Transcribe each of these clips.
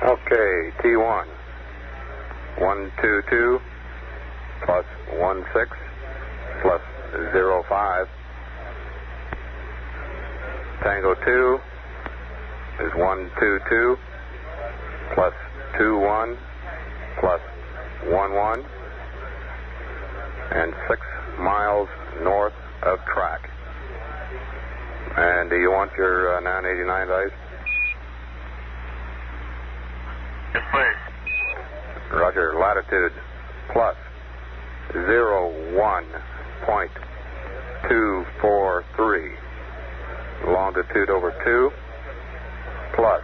Okay, T1, 122 plus 16 plus 05. Tango 2 is 122 plus 21 plus 11 and 6 miles north of track. And do you want your 989 dice? Yes, please. Roger. Latitude plus 01.243. Longitude over 2 plus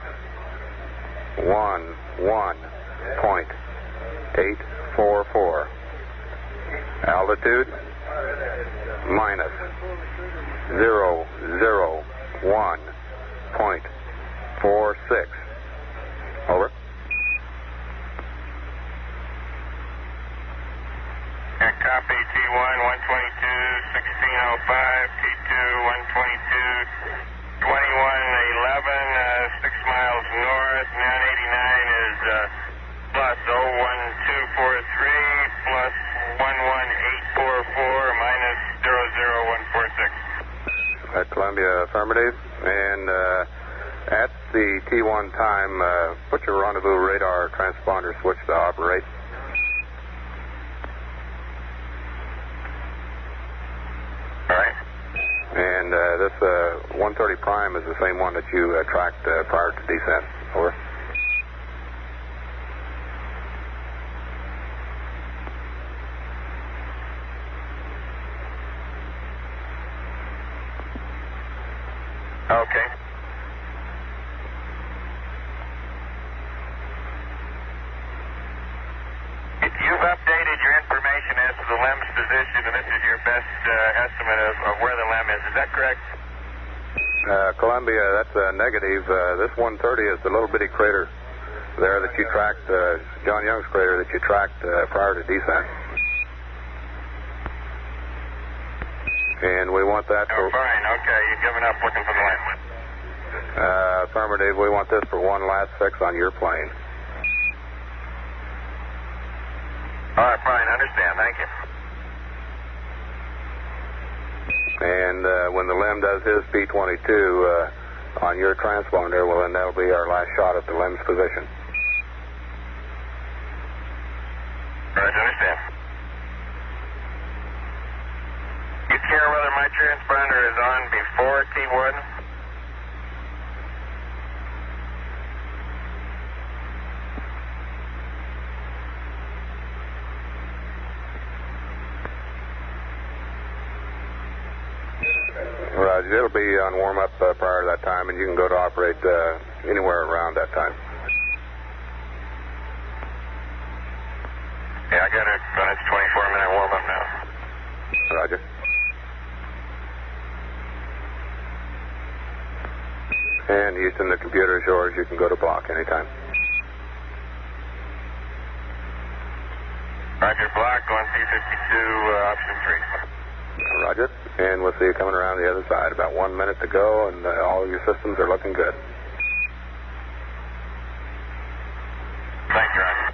11.844. Altitude minus 001.46. Over. Copy. T1, 122, 1605. T2, 122, 2111, 6 miles north. 989 is plus 01243 plus 11844 minus 00146. At Columbia, affirmative. And at the T1 time, put your rendezvous radar transponder switch to operate. All right. And this 130 prime is the same one that you tracked prior to descent. Over. Okay. You've updated your information as to the LEM's position, and this is your best estimate of where the LEM is. Is that correct? Columbia, that's a negative. This 130 is the little bitty crater there that you tracked, John Young's crater that you tracked prior to descent. And we want that for... Oh, fine. Okay. You've given up looking for the LEM. Affirmative. We want this for one last fix on your plane. All right, fine. Understand. Thank you. And when the LEM does his P-22 on your transponder, well, then that'll be our last shot at the LEM's position. All right, understand. You care whether my transponder is on before T1? Roger. It'll be on warm-up prior to that time, and you can go to operate anywhere around that time. Yeah, I got it. It's 24-minute warm-up now. Roger. And Houston, the computer is yours. You can go to block anytime. Roger, block, going P-52, option 3. Roger. And we'll see you coming around the other side. About 1 minute to go, and all of your systems are looking good. Thanks, Roger.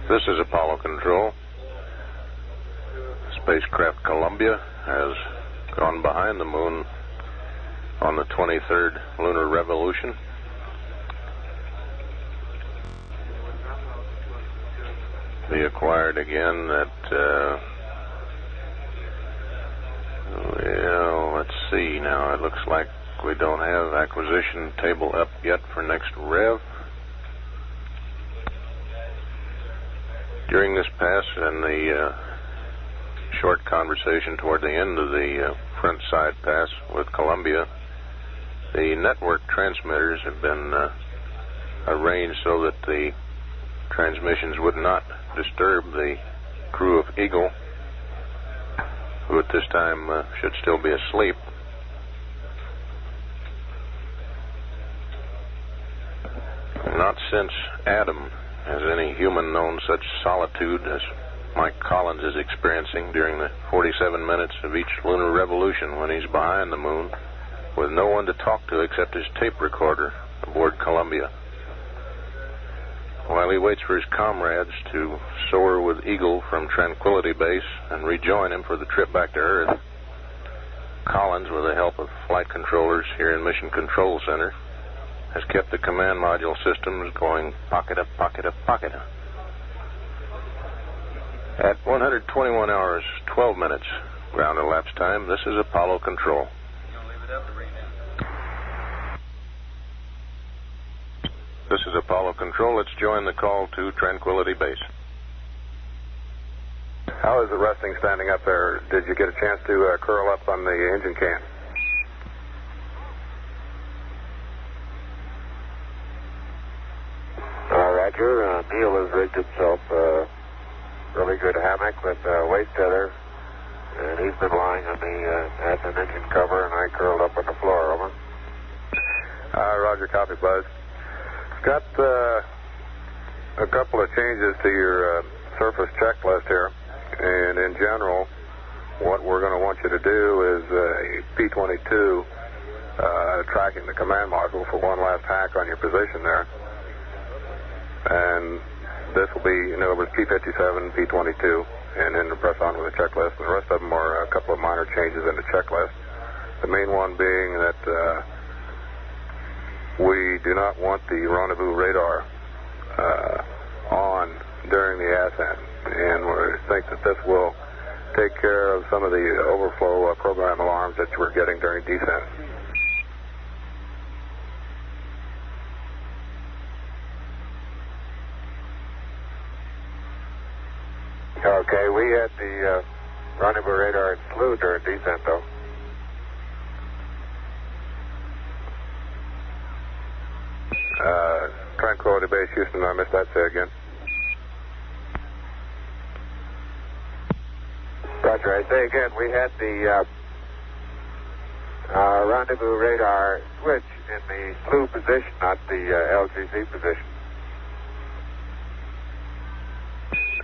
This is Apollo Control. Spacecraft Columbia has gone behind the moon on the 23rd lunar revolution. Be acquired again at, well, let's see now. It looks like we don't have acquisition table up yet for next rev. During this pass and the short conversation toward the end of the front side pass with Columbia, the network transmitters have been arranged so that the transmissions would not disturb the crew of Eagle, who at this time should still be asleep. since Adam has any human known such solitude as Mike Collins is experiencing during the 47 minutes of each lunar revolution when he's behind the moon, with no one to talk to except his tape recorder aboard Columbia. While he waits for his comrades to soar with Eagle from Tranquility Base and rejoin him for the trip back to Earth, Collins, with the help of flight controllers here in Mission Control Center, has kept the command module systems going pocket up, pocket up, pocket up. At 121 hours, 12 minutes ground elapsed time, this is Apollo Control. This is Apollo Control. Let's join the call to Tranquility Base. How is it resting standing up there? Did you get a chance to curl up on the engine can? Roger. Neil has rigged himself a really good hammock with a weight tether, and he's been lying on the admin engine cover, and I curled up on the floor. Over. Roger, copy, Buzz. Got a couple of changes to your surface checklist here, and in general, what we're going to want you to do is P-22 tracking the command module for one last hack on your position there. And this will be, in other words, P-57, P-22, and then press on with the checklist. And the rest of them are a couple of minor changes in the checklist. The main one being that we do not want the rendezvous radar on during the ascent. And we think that this will take care of some of the overflow program alarms that you were getting during descent. Okay, we had the rendezvous radar in slew during descent, though. Tranquility Base, Houston, I missed that. Say again. Roger, I say again, we had the rendezvous radar switch in the slew position, not the LGC position.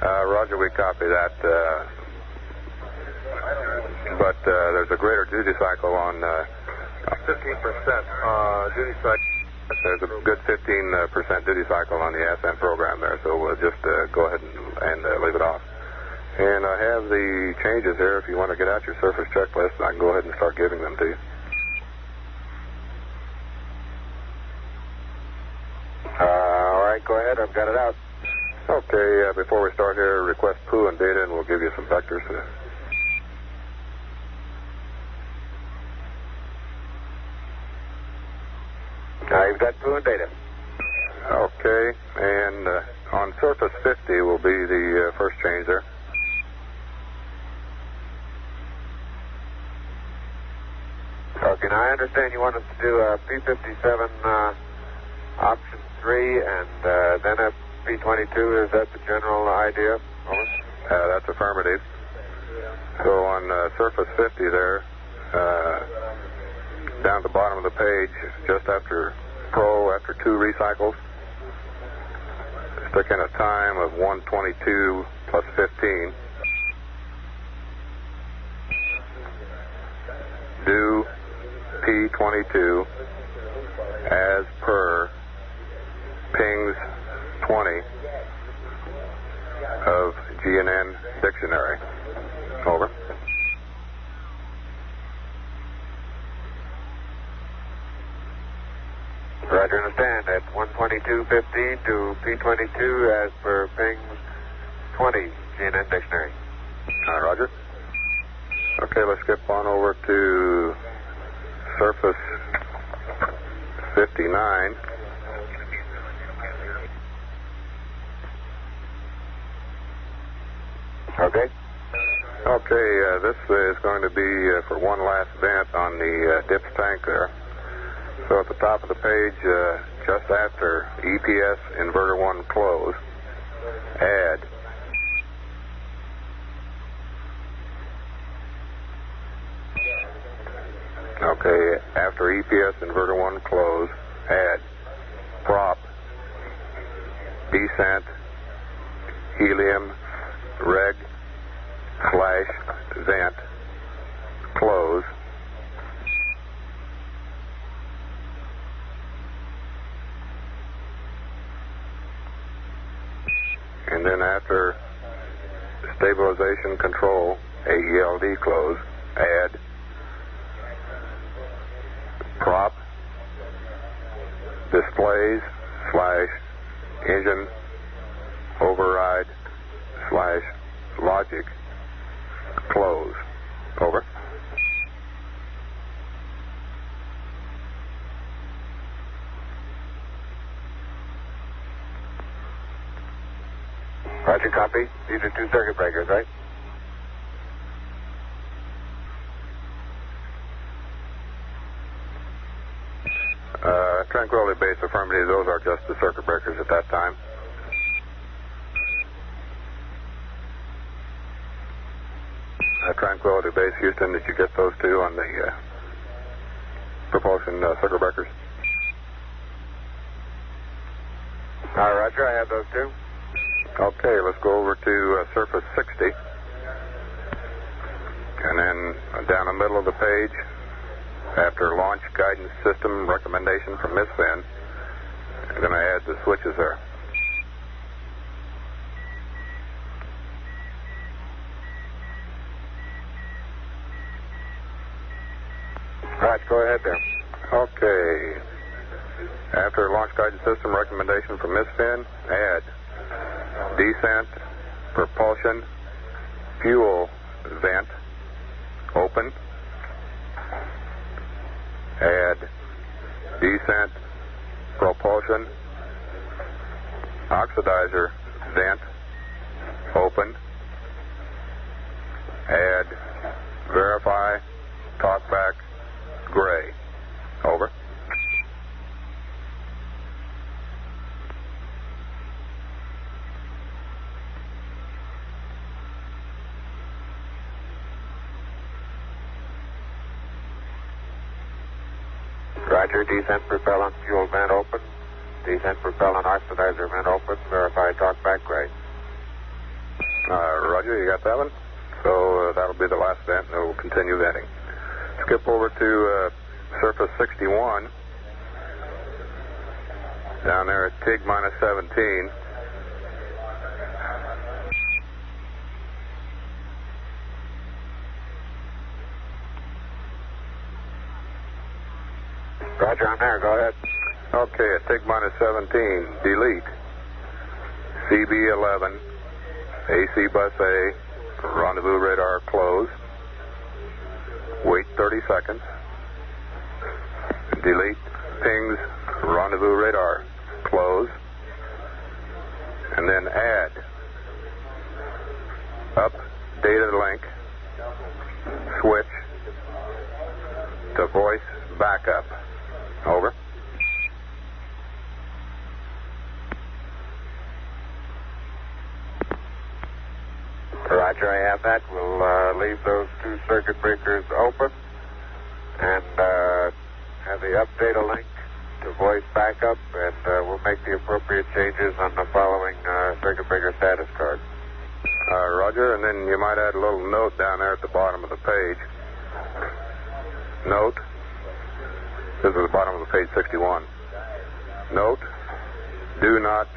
Roger, we copy that. But there's a greater duty cycle on 15% duty cycle. There's a good 15% duty cycle on the ascent program there, so we'll just go ahead and leave it off. And I have the changes here. If you want to get out your surface checklist, I can go ahead and start giving them to you. All right, go ahead. I've got it out. Okay, before we start here, request poo and data, and we'll give you some vectors. You've got poo and data. Okay, and on surface 50 will be the first change there. Okay, now I understand you want us to do a P-57 option 3 and then a P-22. Is that the general idea? Over. That's affirmative. So on surface 50 there, down at the bottom of the page, just after after 2 recycles, stick in a time of 1:22 plus 15. Do P-22 as per pings 20 of GNN dictionary. Over. Roger, understand. At 122.15 to P-22 as per pings 20 GNN dictionary. Roger. Okay, let's skip on over to surface 59. Okay. Okay, this is going to be for one last vent on the dips tank there. So at the top of the page, just after EPS inverter 1 close, add. Okay, after EPS inverter 1 close, add prop descent, helium, reg/vent, close. And then after stabilization control, AELD close, add prop, displays/engine override/logic, close. Over. Roger, copy. These are 2 circuit breakers, right? Tranquility Base, affirmative. Those are just the circuit breakers at that time. Tranquility Base, Houston, did you get those two on the propulsion circuit breakers? Roger, I have those two. Okay, let's go over to surface 60. And then down the middle of the page, after launch guidance system recommendation from Miss Finn, I'm going to add the switches there. Right, go ahead there. Okay. After launch guidance system recommendation from Miss Finn, add descent, propulsion, fuel vent, open. Add descent, propulsion, oxidizer vent, open. Add verify, talkback, gray. Over. Roger, descent propellant fuel vent open. Descent propellant oxidizer vent open. Verify talkback gray. Roger, you got that one? So that'll be the last vent, and it will continue venting. Skip over to surface 61. Down there at TIG minus 17. Roger, I'm there. Go ahead. Okay, at TIG minus 17, delete CB11, AC bus A, rendezvous radar close. Wait 30 seconds. Delete pings, rendezvous radar close. And then add up data link switch to voice backup. Over. Roger, I have that. We'll leave those 2 circuit breakers open and have the update link to voice backup, and we'll make the appropriate changes on the following circuit breaker status card. Roger, and then you might add a little note down there at the bottom of the page. Note. This is the bottom of the page 61. Note, do not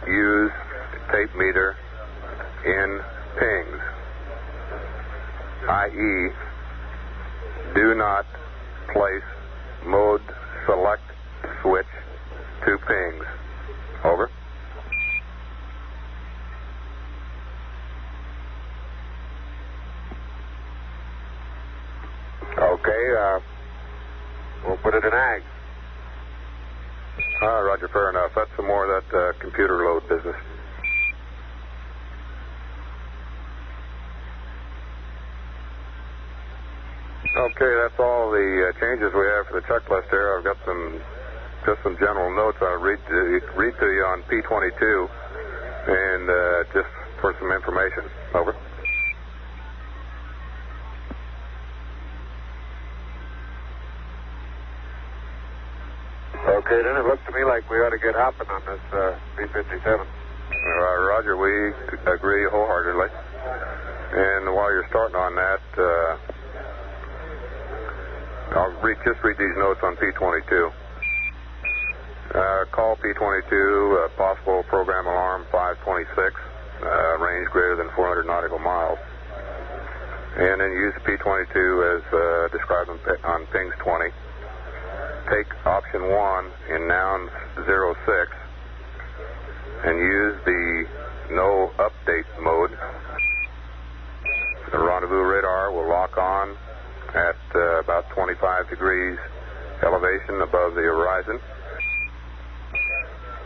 use tape meter in pings, i.e., do not place mode select switch to pings. Over. Okay, we'll put it in ag. Roger, fair enough. That's some more of that computer load business. Okay, that's all the changes we have for the checklist here. I've got just some general notes I'll read to you on P22, and just for some information. Over. Okay, then it looks to me like we ought to get hopping on this B-57. Roger, we agree wholeheartedly. And while you're starting on that, I'll just read these notes on P-22. Call P-22, possible program alarm 526, range greater than 400 nautical miles. And then use P-22 as described on pings 20. Take option 1 in nouns 06 and use the no update mode. The rendezvous radar will lock on at about 25 degrees elevation above the horizon.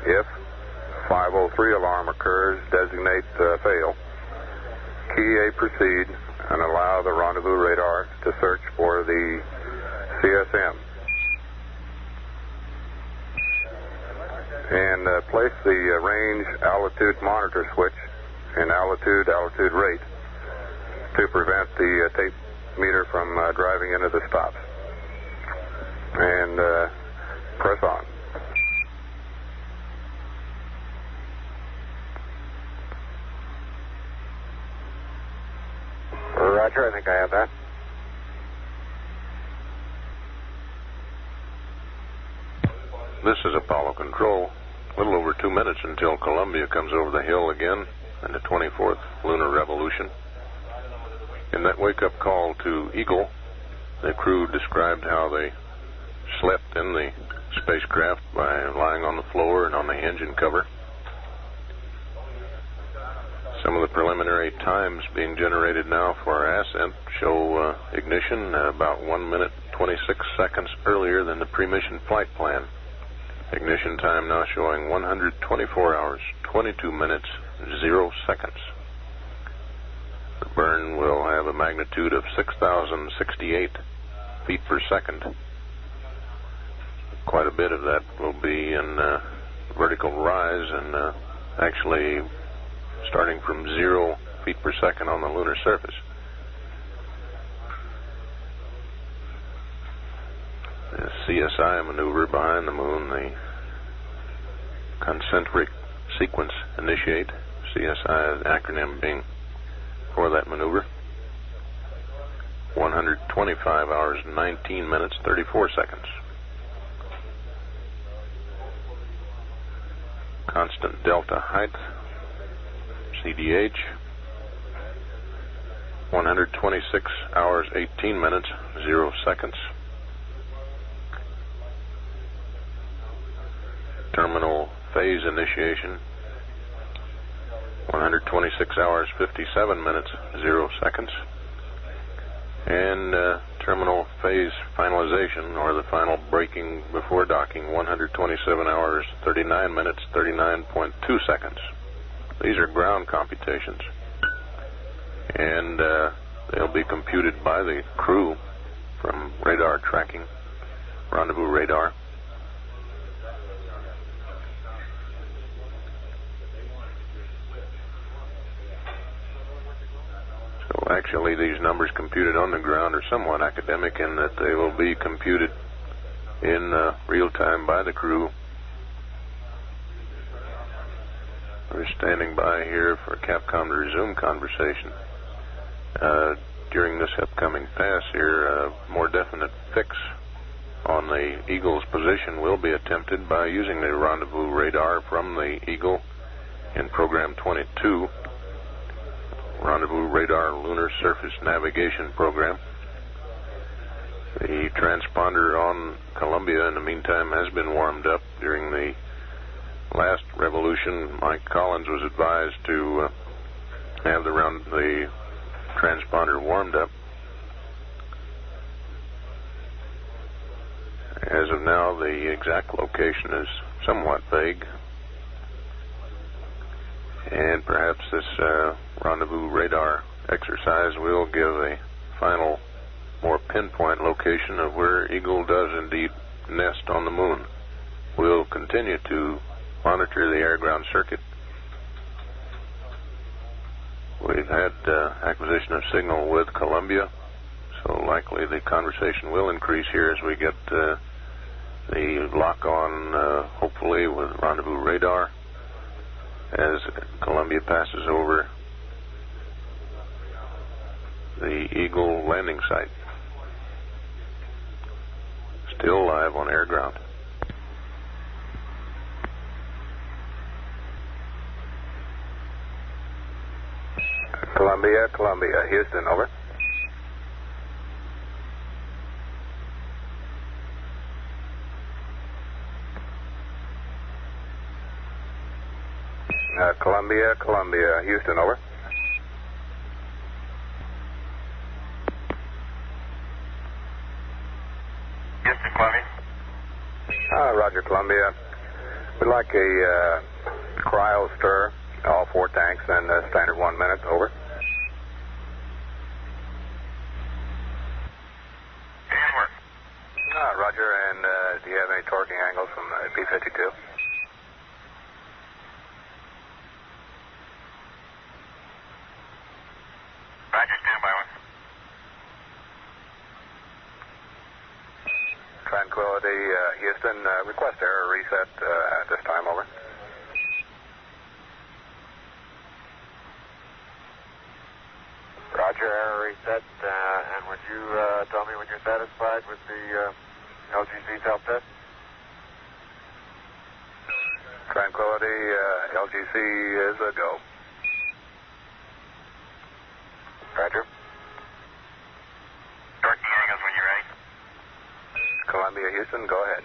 If 503 alarm occurs, designate fail. Key A proceed and allow the rendezvous radar to search for the CSM. And place the range altitude monitor switch in altitude rate to prevent the tape meter from driving into the stops. And press on. Roger, I think I have that. This is Apollo Control. A little over 2 minutes until Columbia comes over the hill again in the 24th lunar revolution. In that wake-up call to Eagle, the crew described how they slept in the spacecraft by lying on the floor and on the engine cover. Some of the preliminary times being generated now for our ascent show ignition about 1 minute 26 seconds earlier than the pre-mission flight plan. Ignition time now showing 124 hours, 22 minutes, 0 seconds. The burn will have a magnitude of 6,068 feet per second. Quite a bit of that will be in vertical rise and actually starting from 0 feet per second on the lunar surface. The CSI maneuver behind the moon, the concentric sequence initiate, CSI acronym being for that maneuver. 125 hours, 19 minutes, 34 seconds. Constant delta height, CDH, 126 hours, 18 minutes, 0 seconds. Terminal phase initiation, 126 hours, 57 minutes, 0 seconds. And terminal phase finalization, or the final braking before docking, 127 hours, 39 minutes, 39.2 seconds. These are ground computations. And they'll be computed by the crew from radar tracking, rendezvous radar. So actually these numbers computed on the ground are somewhat academic in that they will be computed in real time by the crew. We're standing by here for Capcom to resume conversation. During this upcoming pass here, a more definite fix on the Eagle's position will be attempted by using the rendezvous radar from the Eagle in Program 22, Rendezvous Radar Lunar Surface Navigation Program. The transponder on Columbia, in the meantime, has been warmed up. During the last revolution, Mike Collins was advised to have the transponder warmed up. As of now, the exact location is somewhat vague, and perhaps this rendezvous radar exercise will give a final, more pinpoint location of where Eagle does indeed nest on the moon. We'll continue to monitor the air-ground circuit. We've had acquisition of signal with Columbia, so likely the conversation will increase here as we get the lock-on, hopefully, with rendezvous radar. as Columbia passes over the Eagle landing site. Still live on air ground. Columbia, Houston, over. Columbia, Houston, over. Houston, Columbia. Roger, Columbia. We'd like a cryo stir, all 4 tanks, and standard 1 minute, over. And work. Roger, and do you have any torquing angles from P-52? Roger, standby 1. Tranquility, Houston, request error reset at this time, over. Roger, error reset. And would you tell me when you're satisfied with the LGC self-test? Tranquility, LGC is a go. Roger. Torquing angles when you're ready. Columbia, Houston, go ahead.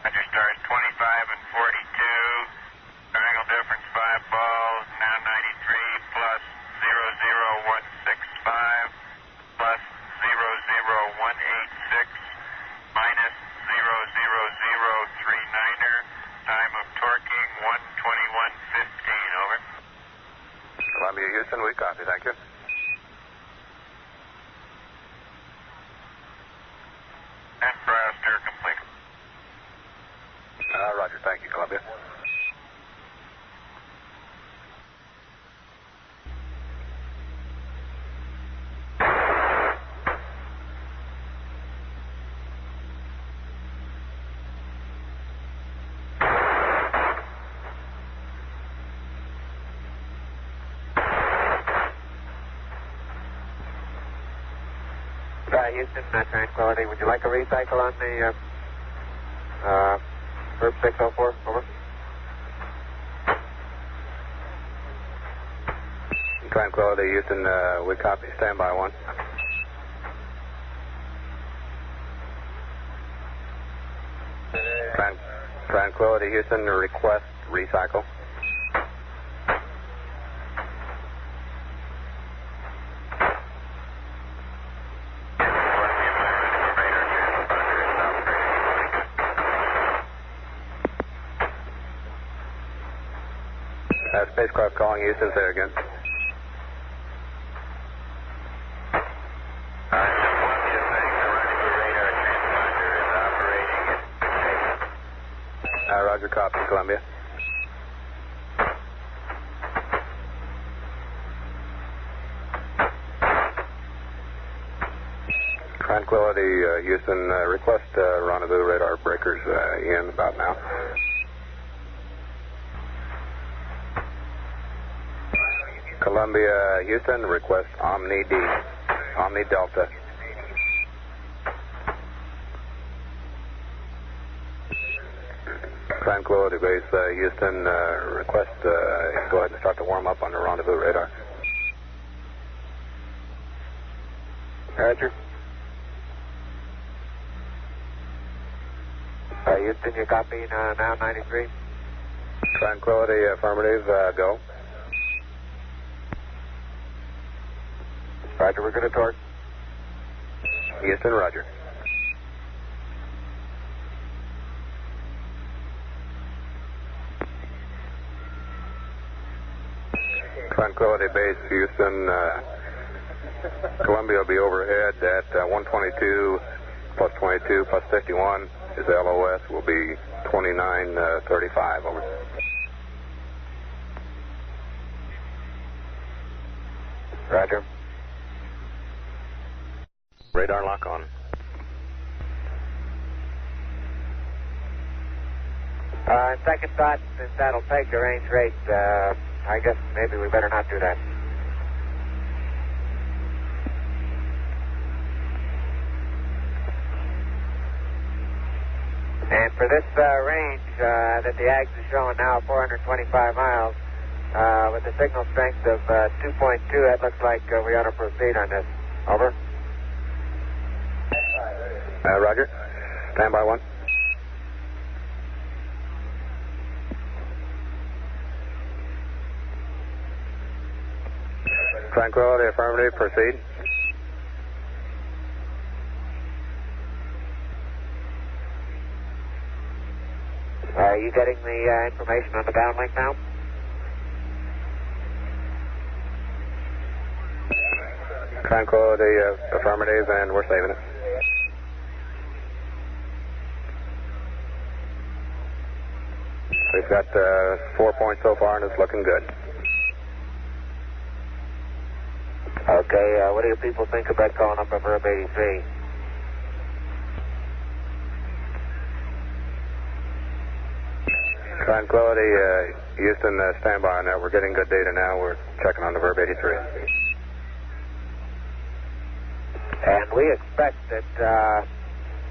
Roger, stars 25 and 42. Triangle difference 5 balls. Now 93 plus 00165 plus 00186 minus 00039er. Time of torquing 1:21:15. Over. Columbia, Houston, we copy, thank you. And cryo stir complete. Roger, thank you, Columbia. Houston, Tranquility. Would you like a recycle on the Verb 604? Over. Tranquility, Houston, we copy. Standby 1. Tranquility, Houston, request recycle. Spacecraft calling Houston, say again. Roger, copy, Columbia. Tranquility, Houston, request rendezvous radar breakers in about now. Columbia, Houston, request Omni D, Omni Delta. Tranquility Base, Houston, request go ahead and start to warm up on the rendezvous radar. Roger. Houston, you're copying now 93? Tranquility, affirmative, go. Roger, we're going to torque. Houston, roger. Tranquility Base, Houston, Columbia will be overhead at 122 plus 22 plus 51. His LOS will be 2935, over. Roger. Radar lock on. Second thought, since that'll take the range rate, I guess maybe we better not do that. And for this range that the AGS is showing now, 425 miles, with a signal strength of 2.2, that looks like we ought to proceed on this. Over. Roger. Stand by 1. Tranquility, affirmative, proceed. Are you getting the information on the downlink now? Tranquility, affirmative, and we're saving it. We've got 4 points so far, and it's looking good. Okay, what do you people think about calling up a Verb 83? Tranquility, Houston, stand by on that. We're getting good data now. We're checking on the Verb 83. And we expect that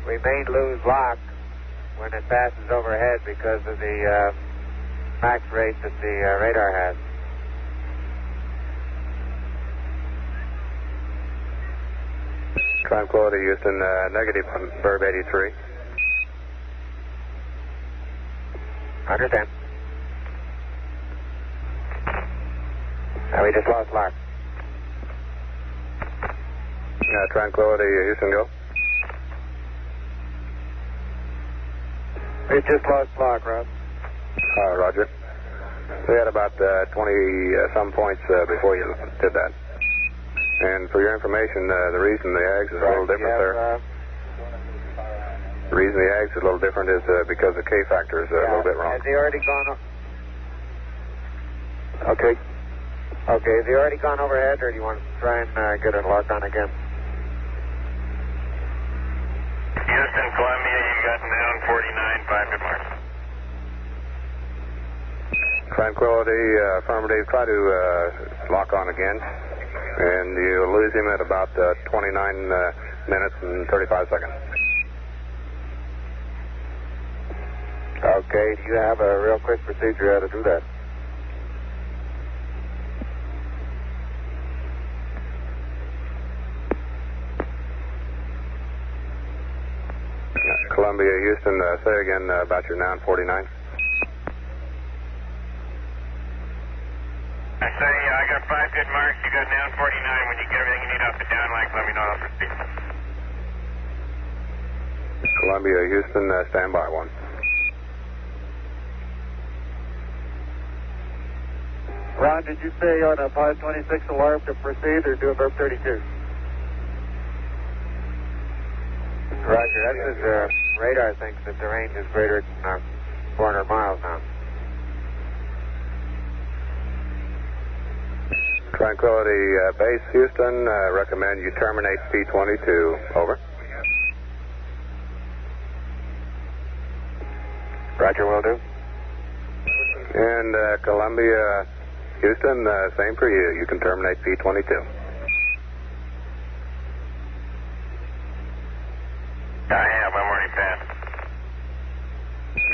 we may lose lock when it passes overhead because of the max rate that the radar has. Tranquility, Houston, negative on Verb 83. Understand. We just lost lock. Tranquility, Houston, go. We just lost lock, Rob. Roger. We had about 20-some points before you did that. And for your information, the reason the AGS is a little different there. The reason the AGS is a little different is because the K factor is a little bit wrong. Has he already gone Okay. Okay, has he already gone overhead, or do you want to try and get it locked on again? Houston, Columbia, you got down 49, 5 good mark. Tranquility, affirmative. Try to lock on again. And you lose him at about 29 minutes and 35 seconds. Okay, do you have a real quick procedure how to do that? Columbia, Houston, say again about your noun 49. I say, I got 5 good marks. You got down 49. When you get everything you need off the downlink, let me know. I'll proceed. Columbia, Houston, stand by 1. Ron, did you say on a 526 alarm to proceed or do a Verb 32? Roger, that's his radar thinks that the range is greater than 400 miles now. Tranquility, base Houston, recommend you terminate P22. Over. Roger, will do. And Columbia, Houston, same for you. You can terminate P22. I have. I'm already passed.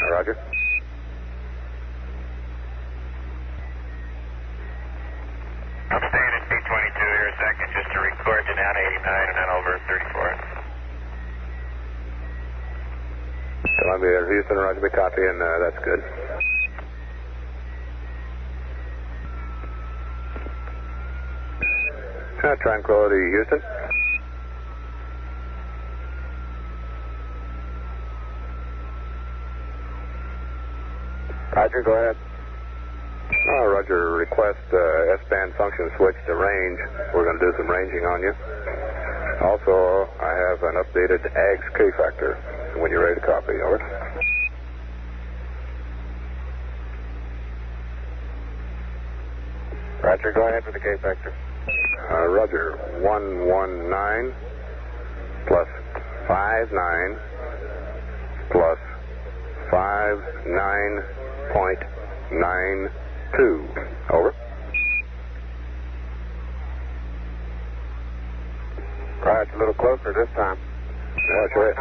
Roger. I'm staying at P22 here a second just to record you down 89 and then over 34. Columbia, Houston, Roger, we copy, and that's good. Tranquility, Houston. Roger, go ahead. Roger, request S-band function switch to range. We're going to do some ranging on you. Also, I have an updated AGS K factor when you're ready to copy. Over. Roger, go ahead with the K factor. Roger, 119. plus 59 plus 59.92. Over. Right, it's a little closer this time. That's right.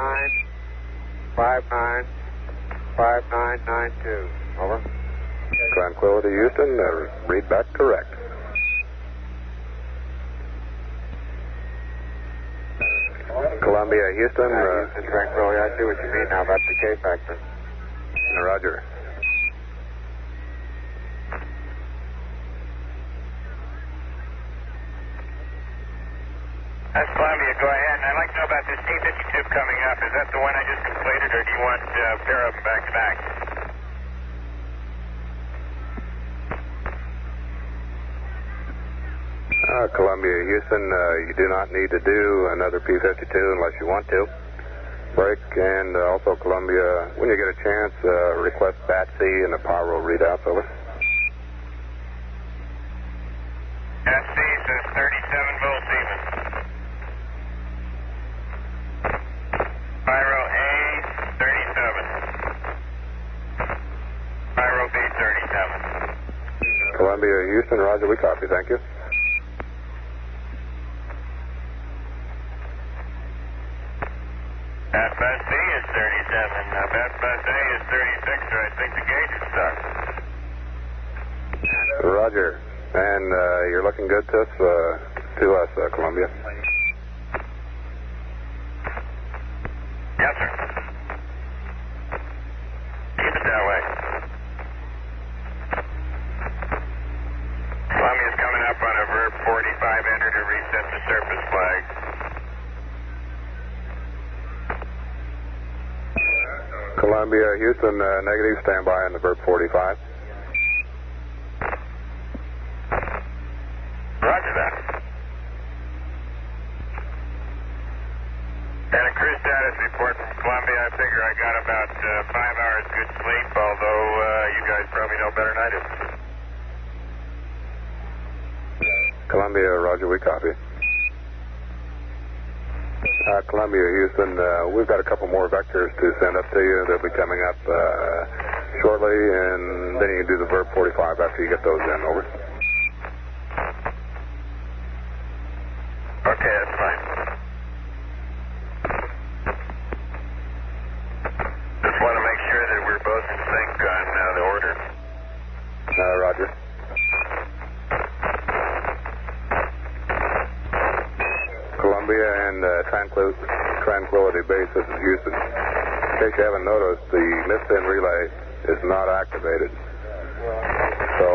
59.92. Over. Tranquility, Houston. Read back correct. Columbia, Houston. Houston, Tranquility. I see what you mean now about the K factor. Roger. That's Columbia. Go ahead. And I'd like to know about this T-52 coming up. Is that the one I just completed, or do you want a pair of them back to back? Columbia, Houston, you do not need to do another P-52 unless you want to. Break, and also Columbia, when you get a chance, request BATC and the pyro readouts. Over. BATC says 37 volts even. Pyro A, 37. Pyro B, 37. Columbia, Houston, roger, we copy, thank you. Bat bus B is 37. Bat bus A is 36, so I think the gauge is stuck. Roger. And you're looking good to us, Columbia. Yes, sir. Keep it that way. Columbia's coming up on a verb 45 enter to reset the surface flag. Columbia, Houston, negative, stand by on the verb 45. Roger that. And a crew status report from Columbia. I figure I got about 5 hours good sleep, although you guys probably know better than I do. Columbia, roger, we copy. Columbia, Houston, we've got a couple more vectors to send up to you. They'll be coming up shortly, and then you can do the verb 45 after you get those in. Over. Okay, that's fine. Just want to make sure that we're both in sync on the order. Roger. Columbia and Tranquility Base, this is Houston. In case you haven't noticed, the missed-in relay is not activated. So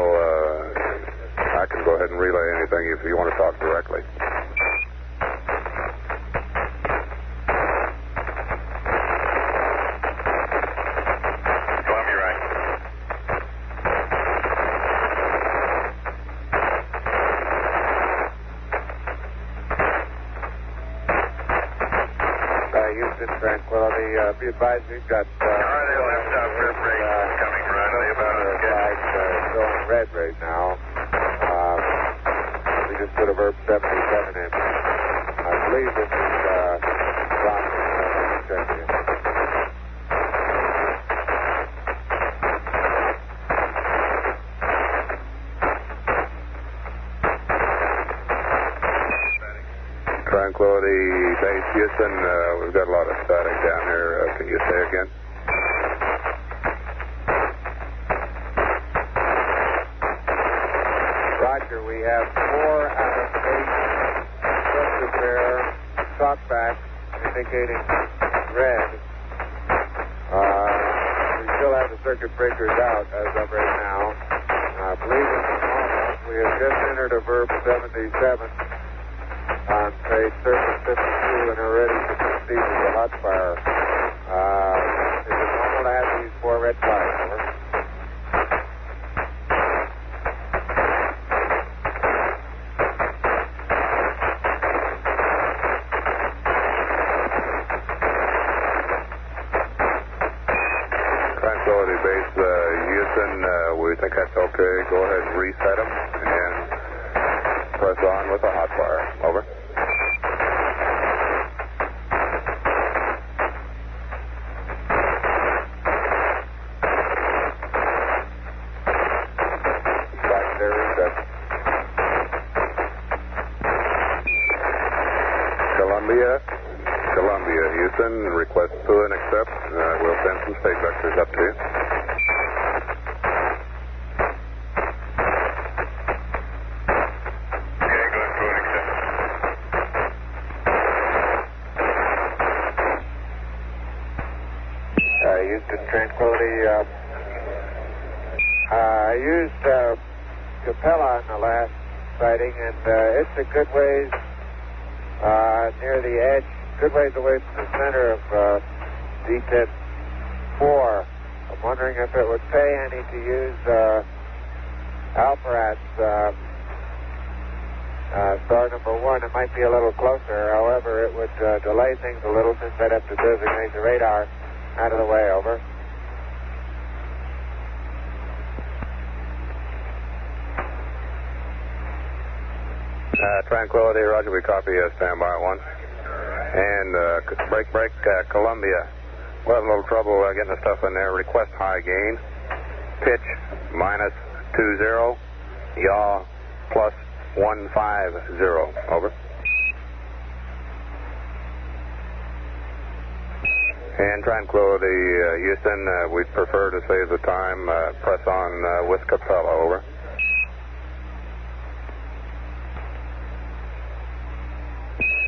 I can go ahead and relay anything if you want to talk directly. Columbia, right. Houston, Tranquility. Be advised, we've got... they left out verb rate coming right about on schedule. Showing red right now. We just put a verb 77 in. I believe this is Roger. Tranquility Base, Houston, we've got a lot of static down here. Can you say again? Roger, we have 4 out of 8 surface repair talkbacks indicating red. We still have the circuit breakers out as of right now. I believe it's normal. We have just entered a verb 77 on page surface 52 and are ready to proceed with the hot fire. Is it normal to have these 4 red flags? Over. Tranquility Base, Houston, we think that's okay. Go ahead and reset them and press on with the hot fire. Over. Houston, request pull and accept. We'll send some state vectors up to you. Okay, go ahead, pull and accept. Houston Tranquility. I used Capella in the last sighting, and it's a good ways near the edge, good ways away from the center of D-Tet 4. I'm wondering if it would pay any to use Alpharat's star number 1. It might be a little closer, however, it would delay things a little since I'd have to designate the radar out of the way, over. Tranquility, roger, we copy, standby 1. And break, Columbia. We're having a little trouble getting the stuff in there. Request high gain. Pitch minus 20. Yaw plus 150. Over. And Tranquility, Houston, we'd prefer to save the time. Press on with Capella. Over.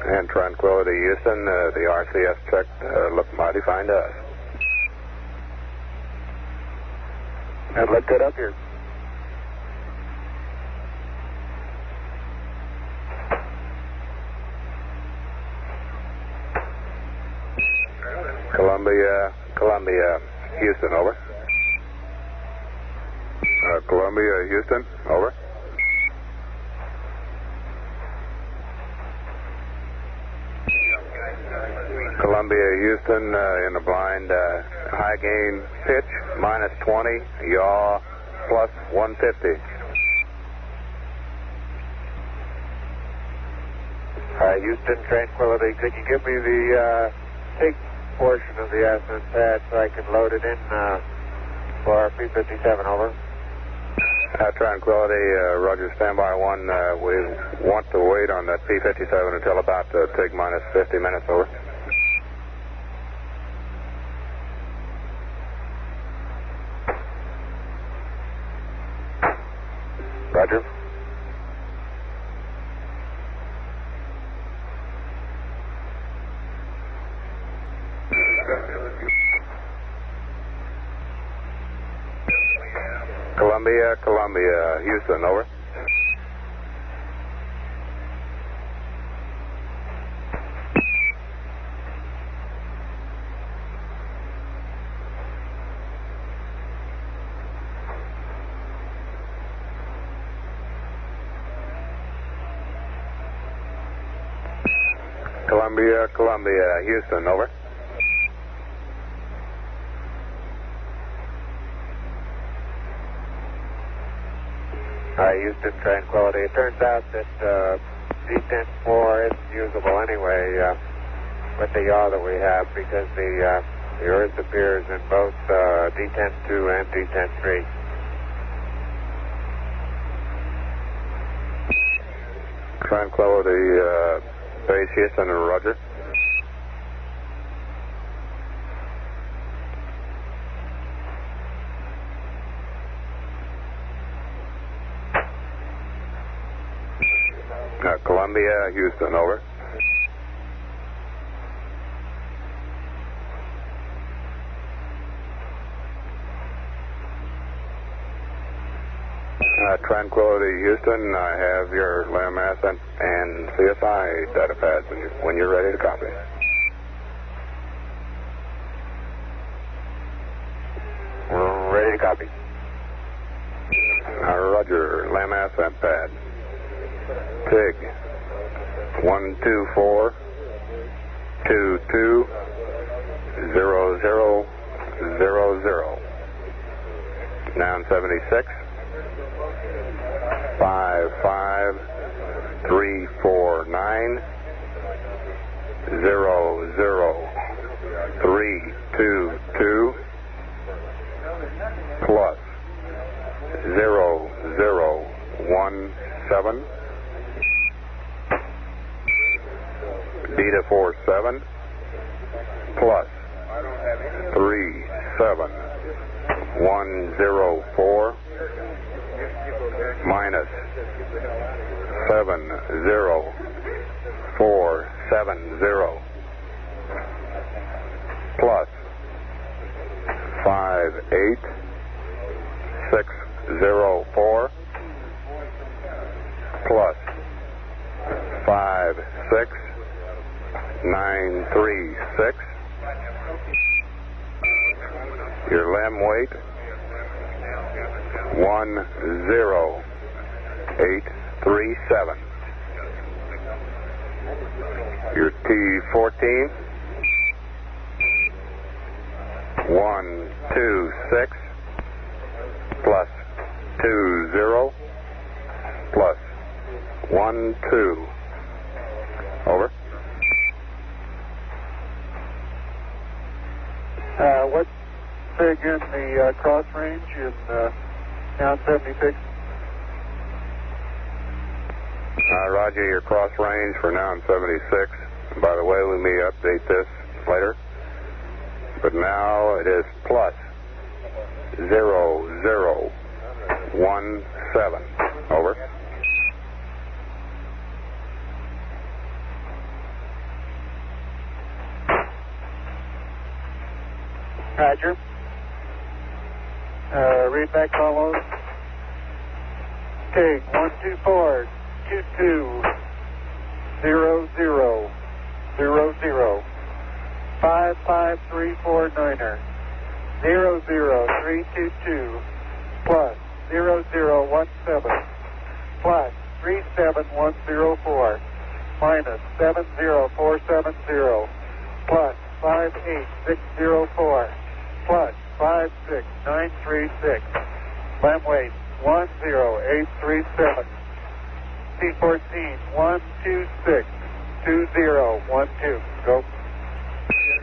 And Tranquility, Houston, the RCS check looked mighty fine to us. That looked good up here. Columbia, Houston, over. Columbia, Houston, over. Columbia, Houston, in the blind, high gain pitch, minus 20, yaw, plus 150. Houston, Tranquility, could you give me the TIG portion of the ascent pad so I can load it in for our P-57, over? Tranquility, roger, standby 1. We want to wait on that P-57 until about TIG minus 50 minutes, over. Roger. Columbia, Houston, over. Columbia, Houston, over. Houston, Tranquility. It turns out that D-Tet-4 isn't usable anyway with the yaw that we have because the Earth appears in both D-Tet-2 and D-Tet-3. Tranquility, base Houston, roger. Columbia, Houston, over. Tranquility, Houston, I have your LAMAS and CSI data pads when you're ready to copy. We're ready to copy. Roger, LAMAS and pad. TIG 124 22 0000. Noun 76 55349 00322 plus 0017 Beta 47 plus 37104 minus 70470 plus 58604 plus 56936. Your LEM weight 10837. Your T14 126 plus 20 plus 12. Over. What's say again the cross range in down 76? Roger, your cross range for now in 76. And by the way, we may update this later. But now it is plus 0017. Over. Roger. Read back follows. Take 124 2200 55349er 00322 plus 0017 plus 37104 minus 70470 plus 58604 plus 56936. LEM weight 10837. T14 1262012. Go.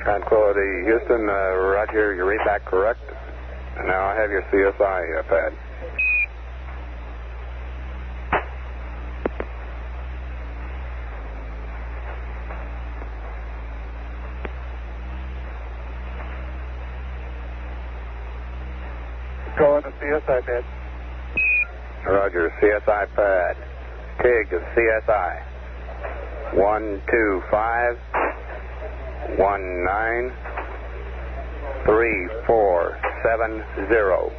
Tranquility, Houston. Roger, your read back correct. Now I have your CSI pad. Go on the CSI pad. Roger, CSI pad. TIG of CSI. 125193470.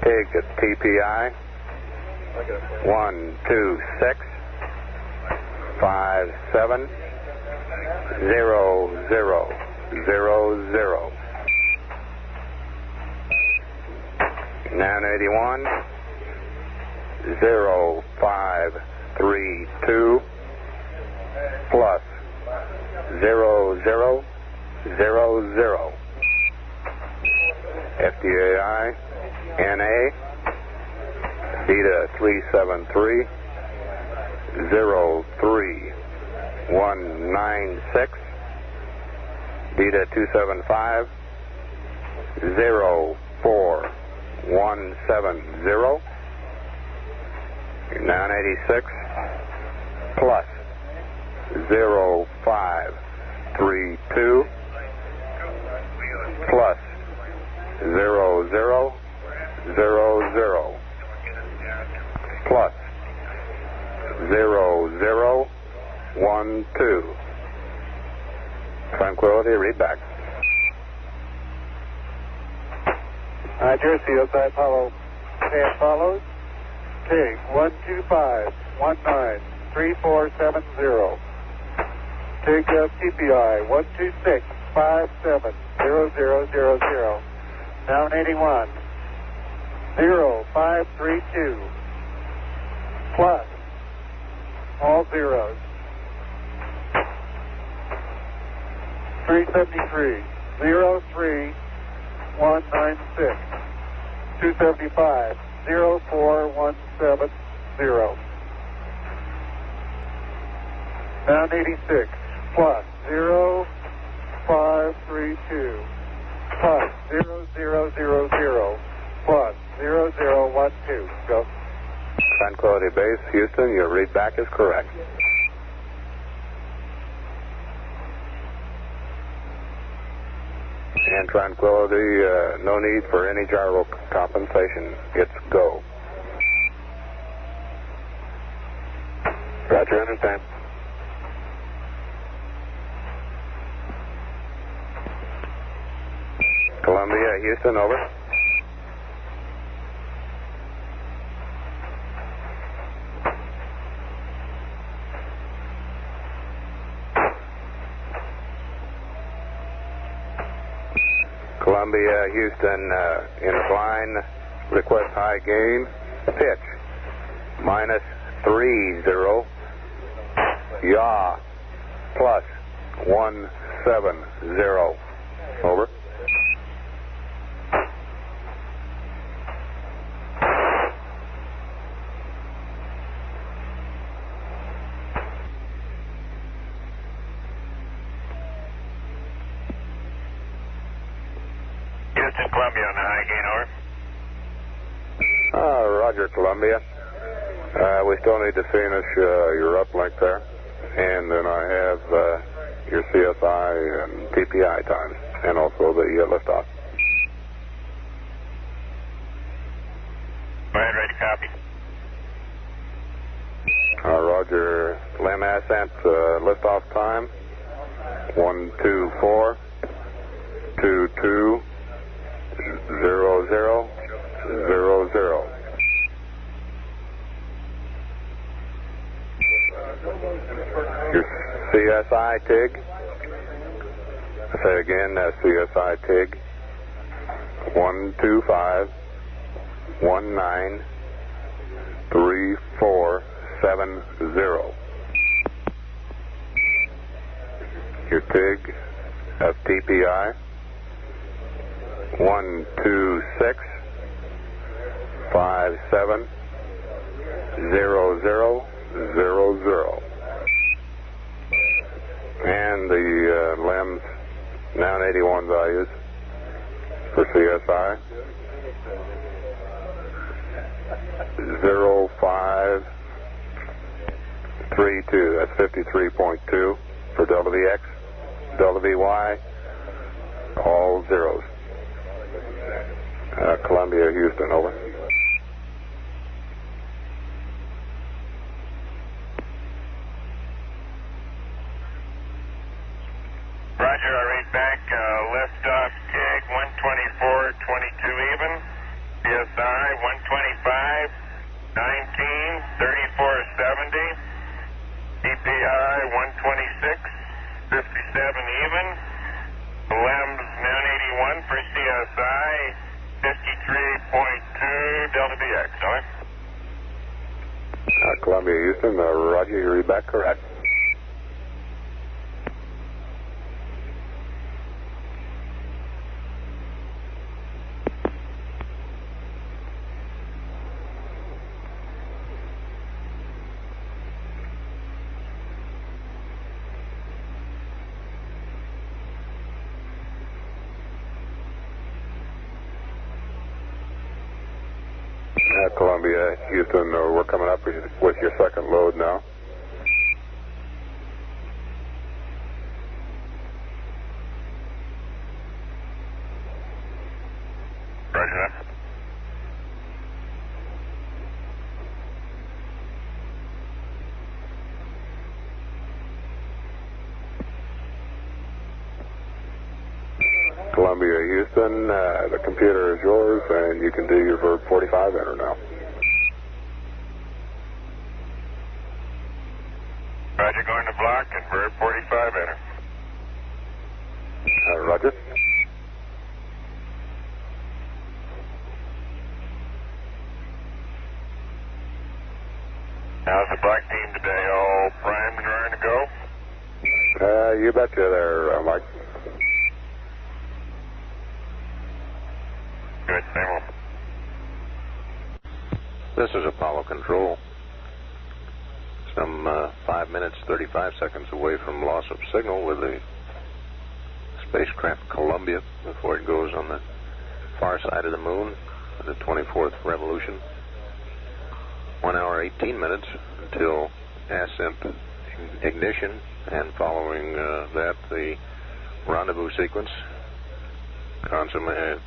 TIG of TPI. 126570000. 981 0532 plus 0000. FDAI NA Beta 373 03196 Beta 275 04170. 986 plus 0532 plus 0000 plus 0012. Tranquility, read back. Roger, CSI Apollo pad follows. TIG 125193470. TIG TPI 126570000. Down 81 0532 plus all zeros 373 03196 275 04170. Down 86 plus 0532 plus 0000 plus 0012. Go. Tranquility Base, Houston, your read back is correct. And Tranquility, no need for any gyro compensation. It's go. Roger, understand. Columbia, Houston, over. Columbia, Houston, incline, request high gain, pitch, -30, yaw, +170, over. Houston, Columbia on the high gain, over. Roger, Columbia. We still need to finish your uplink there. And then I have your CSI and TPI times, and also the liftoff. Go ahead, ready to copy. Roger, LEM ascent liftoff time, 124-22-0000. Your CSI TIG. Say again, CSI TIG. 125-19-3470. Your TIG FTPI 126-57-0000. And the LEM's 981 values for CSI 0532. That's 53.2 for Delta VX. Delta VY, all zeros. Columbia, Houston, over. Roger, I read back, liftoff TIG 124-22 even, CSI 125-19-3470, DPI 126-57 even, LEMS 981 for CSI 53.2 Delta VX, over. Columbia, Houston, Roger, you read back correct. Columbia, Houston, we're coming up with your second load now. Roger that. Columbia, Houston, the computer is yours, and you can do your verb 45 enter now. Roger, going to block and verb 45 enter. Roger. How's the black team today? All primed and ready to go? You betcha there, Mike. Good, same old. This is Apollo Control. Some 5 minutes, 35 seconds away from loss of signal with the spacecraft Columbia before it goes on the far side of the moon for the 24th revolution. 1 hour, 18 minutes until ascent ignition, and following that, the rendezvous sequence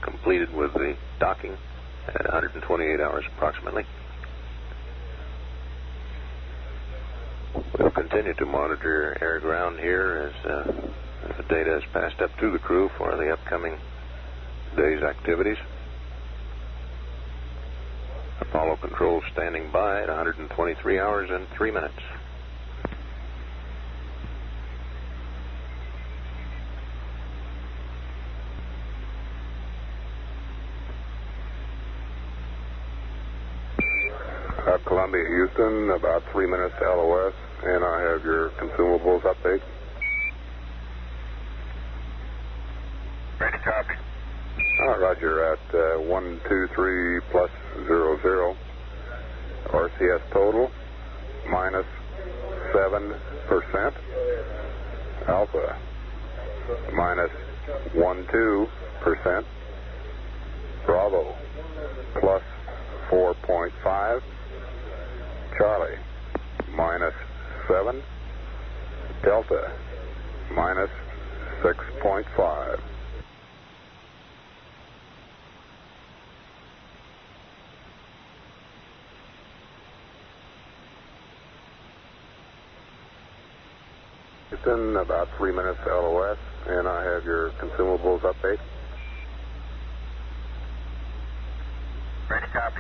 completed with the docking at 128 hours approximately. We'll continue to monitor air-ground here as the data is passed up to the crew for the upcoming day's activities. Apollo control standing by at 123 hours and 3 minutes. Columbia, Houston, about 3 minutes to LOS, and I have your consumables update. Ready, copy. Roger, at 123 plus 00. RCS total, minus 7%. Alpha, minus 12%. Bravo, plus 4.5. Charlie, minus 7. Delta, minus 6.5. Houston, about 3 minutes to LOS, and I have your consumables update. Ready, copy.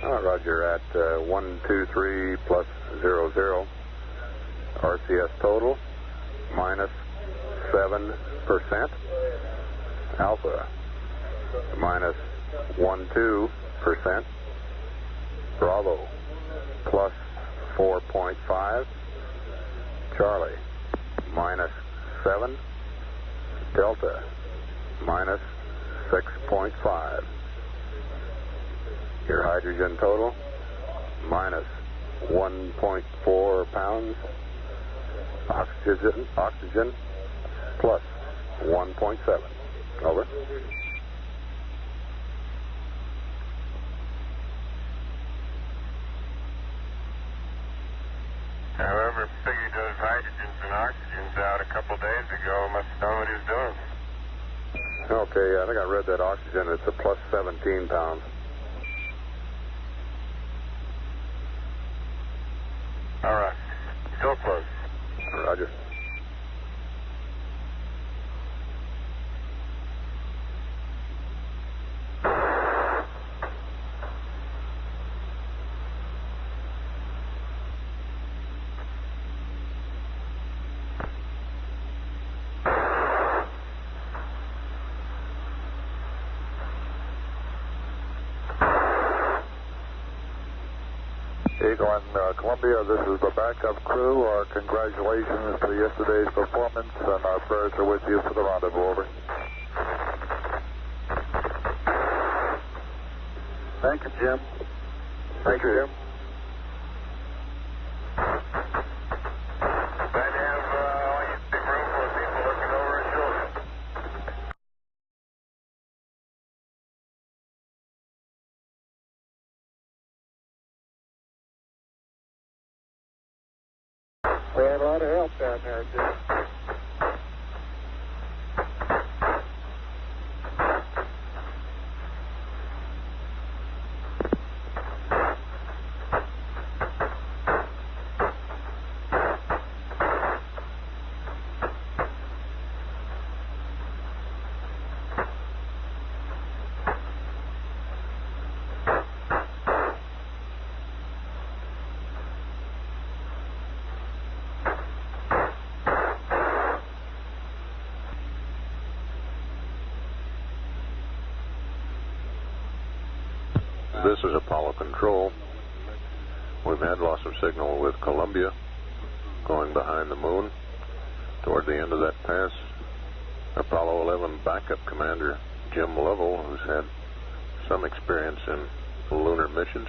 Roger, at 123 plus 00. RCS total, minus 7%. Alpha, minus 12%. Bravo, plus 4.5. Charlie, minus 7. Delta, minus 6.5. Your hydrogen total, minus 1.4 pounds. Oxygen, plus 1.7. Over. However, figured those hydrogens and oxygens out a couple days ago. Must have known what he was doing. Okay, I think I read that oxygen. It's a plus 17 pounds. All right. Still close. Roger. Eagle and Columbia, this is the backup crew. Our congratulations to yesterday's performance, and our prayers are with you for the rendezvous. Over. Thank you, Jim. Thank you, Jim. Glad to have all you big room full of people looking over his shoulder. We had a lot of help down there, Jim. This is Apollo Control. We've had loss of signal with Columbia going behind the moon. Toward the end of that pass, Apollo 11 backup commander Jim Lovell, who's had some experience in lunar missions,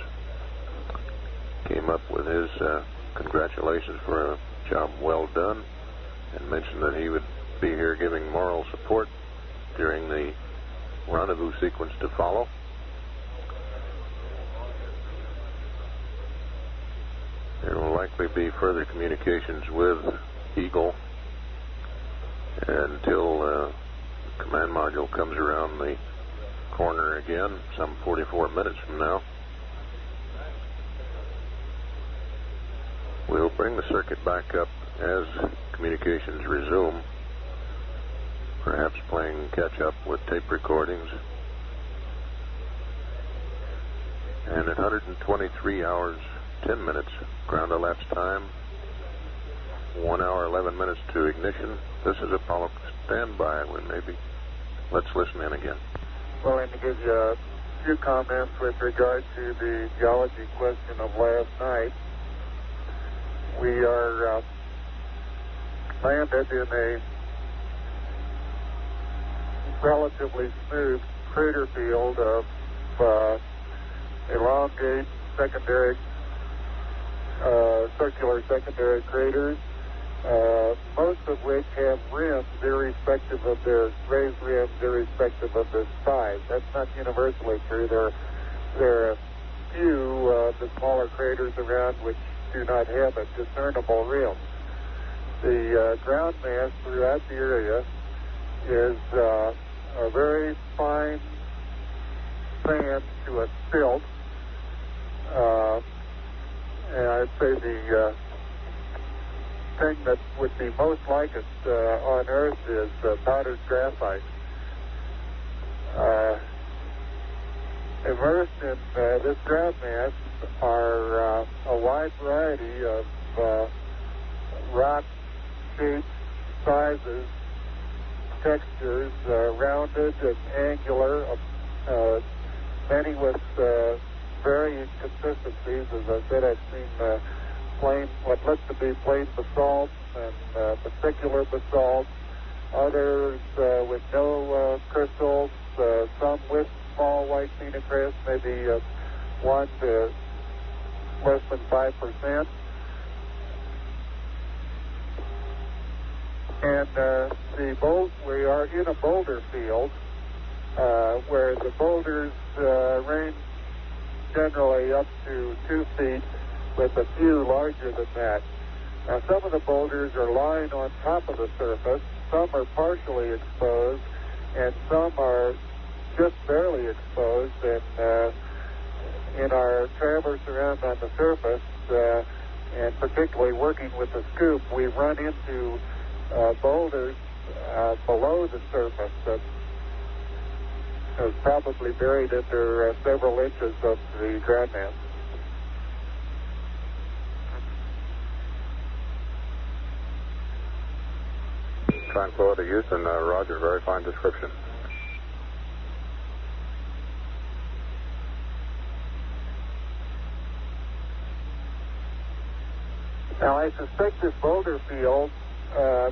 came up with his congratulations for a job well done and mentioned that he would be here giving moral support during the rendezvous sequence to follow. There will likely be further communications with Eagle until command module comes around the corner again, some 44 minutes from now. We'll bring the circuit back up as communications resume, perhaps playing catch-up with tape recordings. And at 123 hours, 10 minutes, ground elapsed time, 1 hour, 11 minutes to ignition. This is Apollo standby. Let's listen in again. Well, and to give you a few comments with regard to the geology question of last night, we are landed in a relatively smooth crater field of elongate secondary, circular secondary craters, most of which have rims irrespective of their raised rims, irrespective of their size. That's not universally true. There are a few of the smaller craters around which do not have a discernible rim. The ground mass throughout the area is a very fine sand to a silt. And I'd say the thing that would be most like it on Earth is powdered graphite. Immersed in this ground mass are a wide variety of rock shapes, sizes, textures, rounded and angular, many with varying consistencies. As I said, I've seen what looks to be plain basalt and particular basalt, others with no crystals, some with small white phenocrysts, maybe 1 to less than 5%. And we are in a boulder field where the boulders range generally up to 2 feet, with a few larger than that. Now, some of the boulders are lying on top of the surface, some are partially exposed, and some are just barely exposed. And in our traverse around on the surface, and particularly working with the scoop, we run into boulders below the surface that is probably buried under several inches of the ground mass. Tranquility Houston, Roger, very fine description. Now, I suspect this boulder field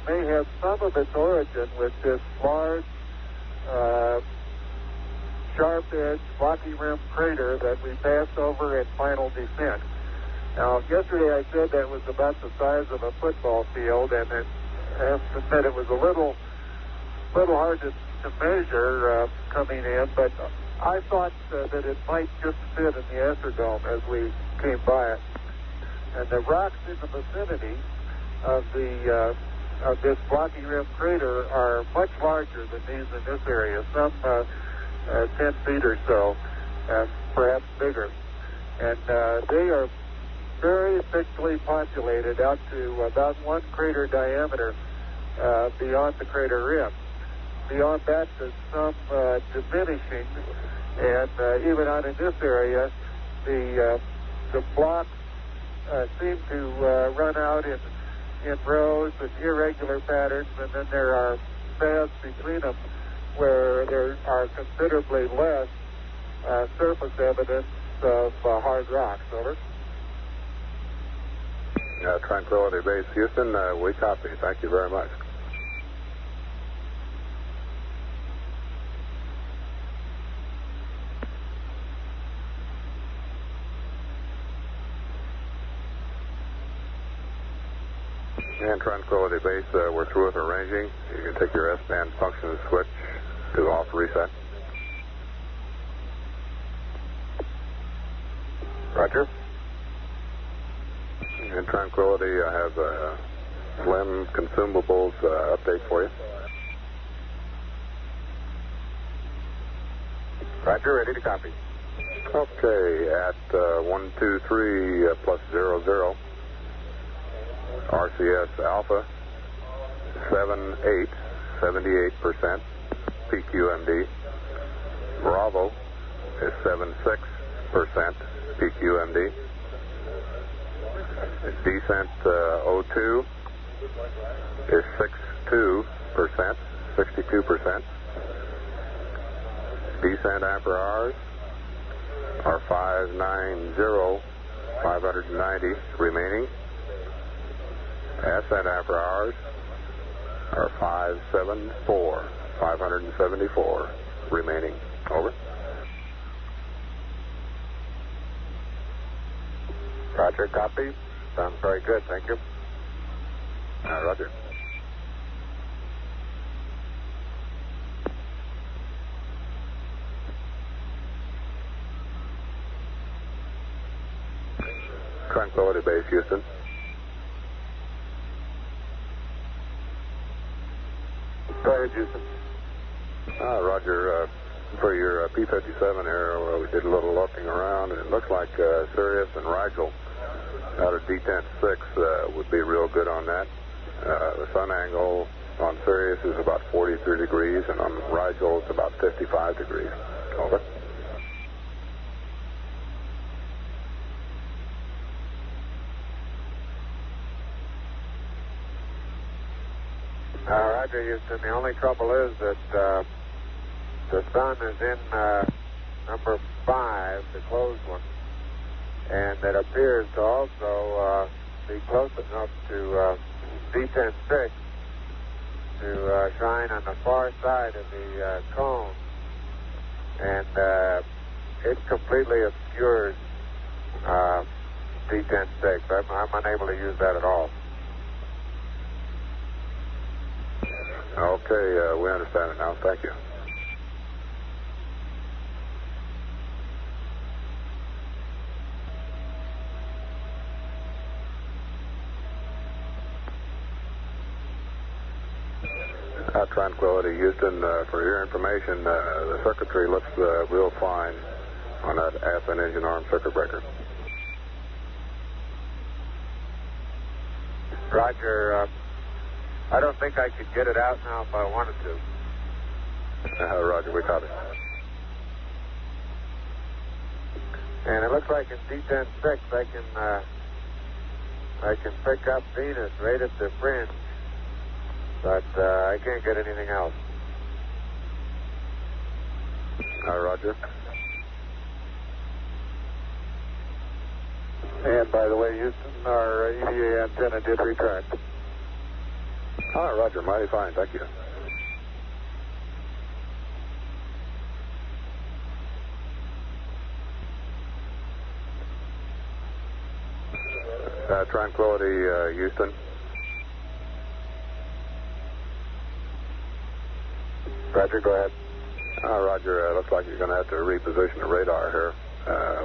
may have some of its origin with this large, sharp-edged, blocky-rimmed crater that we passed over at final descent. Now, yesterday I said that was about the size of a football field, and I have to admit it was a little hard to measure coming in, but I thought that it might just fit in the Astrodome as we came by it. And the rocks in the vicinity of this blocky rim crater are much larger than these in this area, some 10 feet or so, and perhaps bigger. And they are very thickly populated out to about 1 crater diameter beyond the crater rim. Beyond that, there's some diminishing, and even out in this area, the blocks seem to run out in rows and irregular patterns, and then there are paths between them where there are considerably less surface evidence of hard rocks. Over. Tranquility Base Houston, we copy. Thank you very much. And Tranquility Base, we're through with arranging. You can take your S-band function switch to off reset. Roger. In Tranquility, I have a slim consumables update for you. Roger, ready to copy. Okay, at 123 plus 00, RCS Alpha 78% PQMD. Bravo is 76% PQMD. Descent 02 is 62%. Descent ampere hours are 590 remaining. Ascent ampere hours are 574 remaining. Over. Roger, copy. Sounds very good, thank you. Roger. Tranquility Base, Houston. Go ahead, Houston. Roger. For your P-57 here, we did a little looking around, and it looks like Sirius and Rigel out of D10-6 would be real good on that. The sun angle on Sirius is about 43 degrees, and on Rigel it's about 55 degrees. Over. Roger, Houston. The only trouble is that the sun is in number 5, the closed one, and it appears to also be close enough to D10-6 to shine on the far side of the cone, and it completely obscures D10-6. I'm unable to use that at all. Okay, we understand it now. Thank you. Tranquility, Houston. For your information, the circuitry looks real fine on that Ascent engine arm circuit breaker. Roger. I don't think I could get it out now if I wanted to. Roger, we copy. And it looks like in D10-6 I can pick up Venus right at the fringe, but I can't get anything else. Roger. And by the way, Houston, our EVA antenna did retract. Roger, mighty fine, thank you. Tranquility, Houston. Roger, go ahead. Roger, looks like you're going to have to reposition the radar here.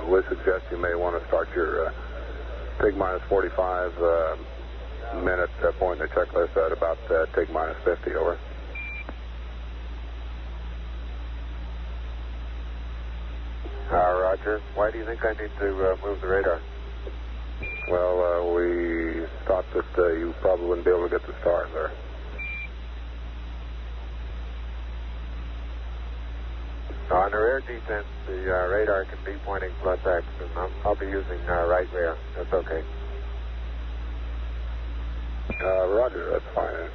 We suggest you may want to start your TIG minus 45 minute point in the checklist at about TIG minus 50, over. Roger. Why do you think I need to move the radar? Well, we thought that you probably wouldn't be able to get the stars there. On the rear descent, the radar can be pointing plus X, and I'll be using right rear. That's okay. Roger, that's fine.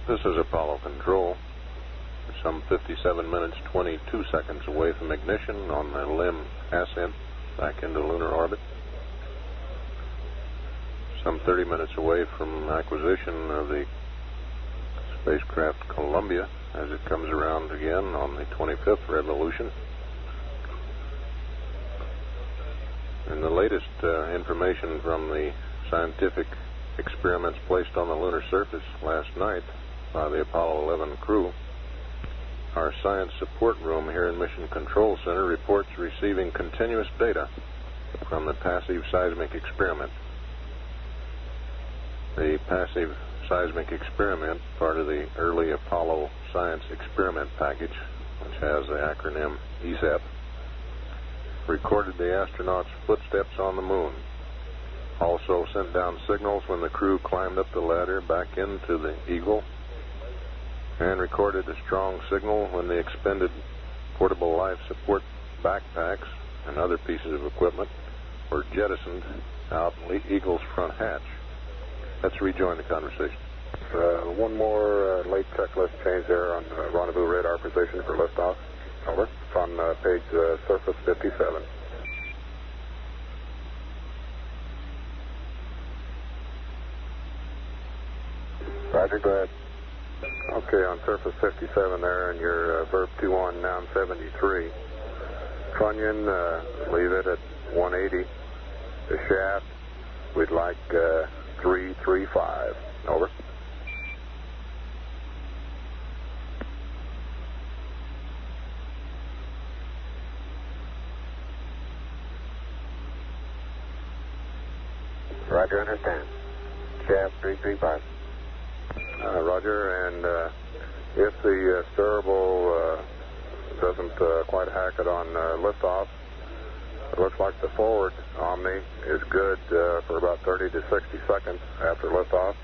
This is Apollo Control. We're some 57 minutes, 22 seconds away from ignition on the LIM ascent back into lunar orbit. Some 30 minutes away from acquisition of the spacecraft Columbia as it comes around again on the 25th revolution. And the latest information from the scientific experiments placed on the lunar surface last night by the Apollo 11 crew. Our science support room here in Mission Control Center reports receiving continuous data from the passive seismic experiment. the passive seismic experiment, part of the early Apollo science experiment package, which has the acronym ESEP, recorded the astronauts' footsteps on the moon. Also sent down signals when the crew climbed up the ladder back into the Eagle, and recorded a strong signal when the expended portable life support backpacks and other pieces of equipment were jettisoned out Eagle's front hatch. Let's rejoin the conversation. One more late checklist change there on rendezvous radar position for liftoff. Over. It's on page surface 57. Roger, go ahead. Okay, on surface 57 there, and your verb 21, noun 73. Trunnion, leave it at 180. The shaft, we'd like 335. Over. Roger, understand. Shaft 335. Roger, and if the steerable doesn't quite hack it on liftoff, it looks like the forward Omni is good for about 30 to 60 seconds after liftoff,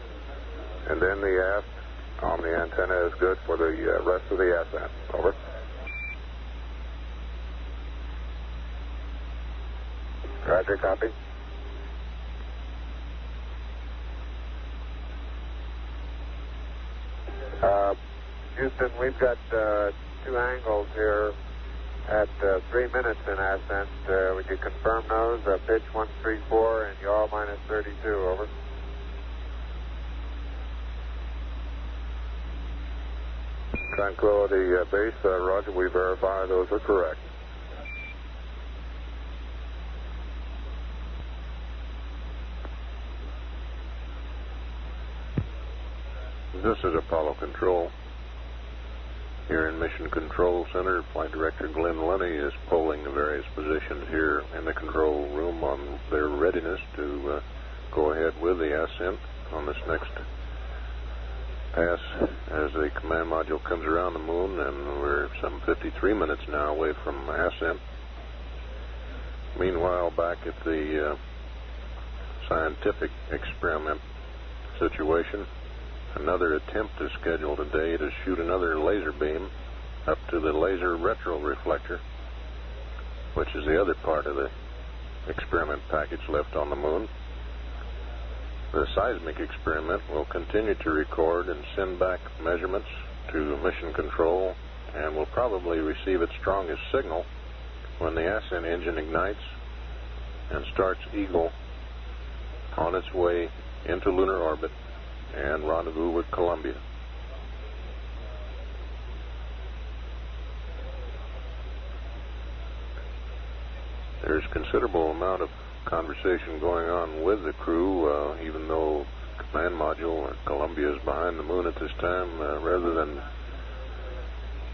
and then the aft Omni antenna is good for the rest of the ascent. Over. Roger, copy. Houston, we've got two angles here at 3 minutes in ascent. Would you confirm those? Pitch 134 and yaw minus 32. Over. Tranquility base, Roger, we verify those are correct. This is Apollo Control. Here in Mission Control Center, Flight Director Glenn Lunny is polling the various positions here in the control room on their readiness to go ahead with the ascent on this next pass as the command module comes around the moon, and we're some 53 minutes now away from ascent. Meanwhile, back at the scientific experiment situation, another attempt is scheduled today to shoot another laser beam up to the laser retroreflector, which is the other part of the experiment package left on the moon. The seismic experiment will continue to record and send back measurements to mission control, and will probably receive its strongest signal when the ascent engine ignites and starts Eagle on its way into lunar orbit and rendezvous with Columbia. There's considerable amount of conversation going on with the crew, even though command module at Columbia is behind the moon at this time. Rather than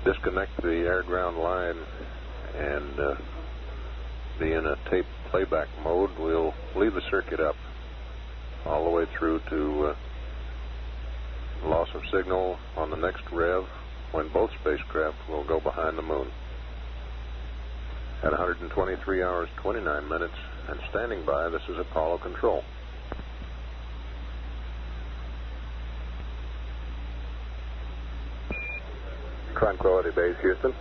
disconnect the air-ground line and be in a tape playback mode, we'll leave the circuit up all the way through to loss of signal on the next rev, when both spacecraft will go behind the moon. At 123 hours, 29 minutes, and standing by, this is Apollo Control. Tranquility base, Houston.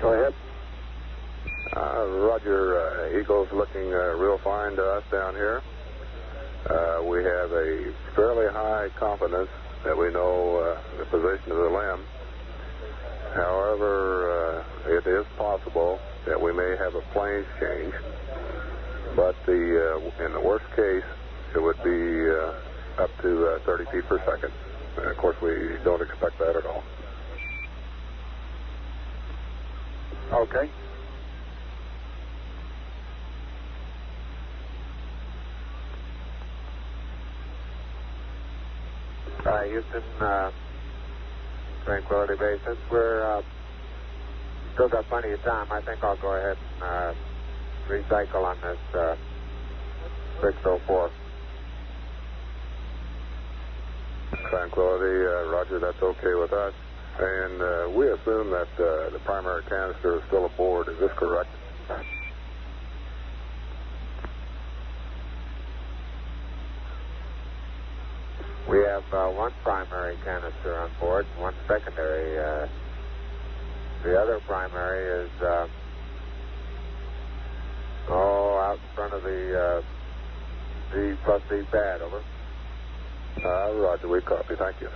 Go ahead. Roger, Eagle's looking real fine to us down here. We have a fairly high confidence that we know the position of the limb. However, it is possible that we may have a planes change, but in the worst case, it would be up to 30 feet per second. Of course, we don't expect that at all. Okay. Houston, Tranquility Base, since we're still got plenty of time, I think I'll go ahead and recycle on this 604. Tranquility, Roger, that's okay with us. And we assume that the primary canister is still aboard. Is this correct? We have one primary canister on board and one secondary. The other primary is out in front of the D plus D pad. Over. Roger, we copy. Thank you.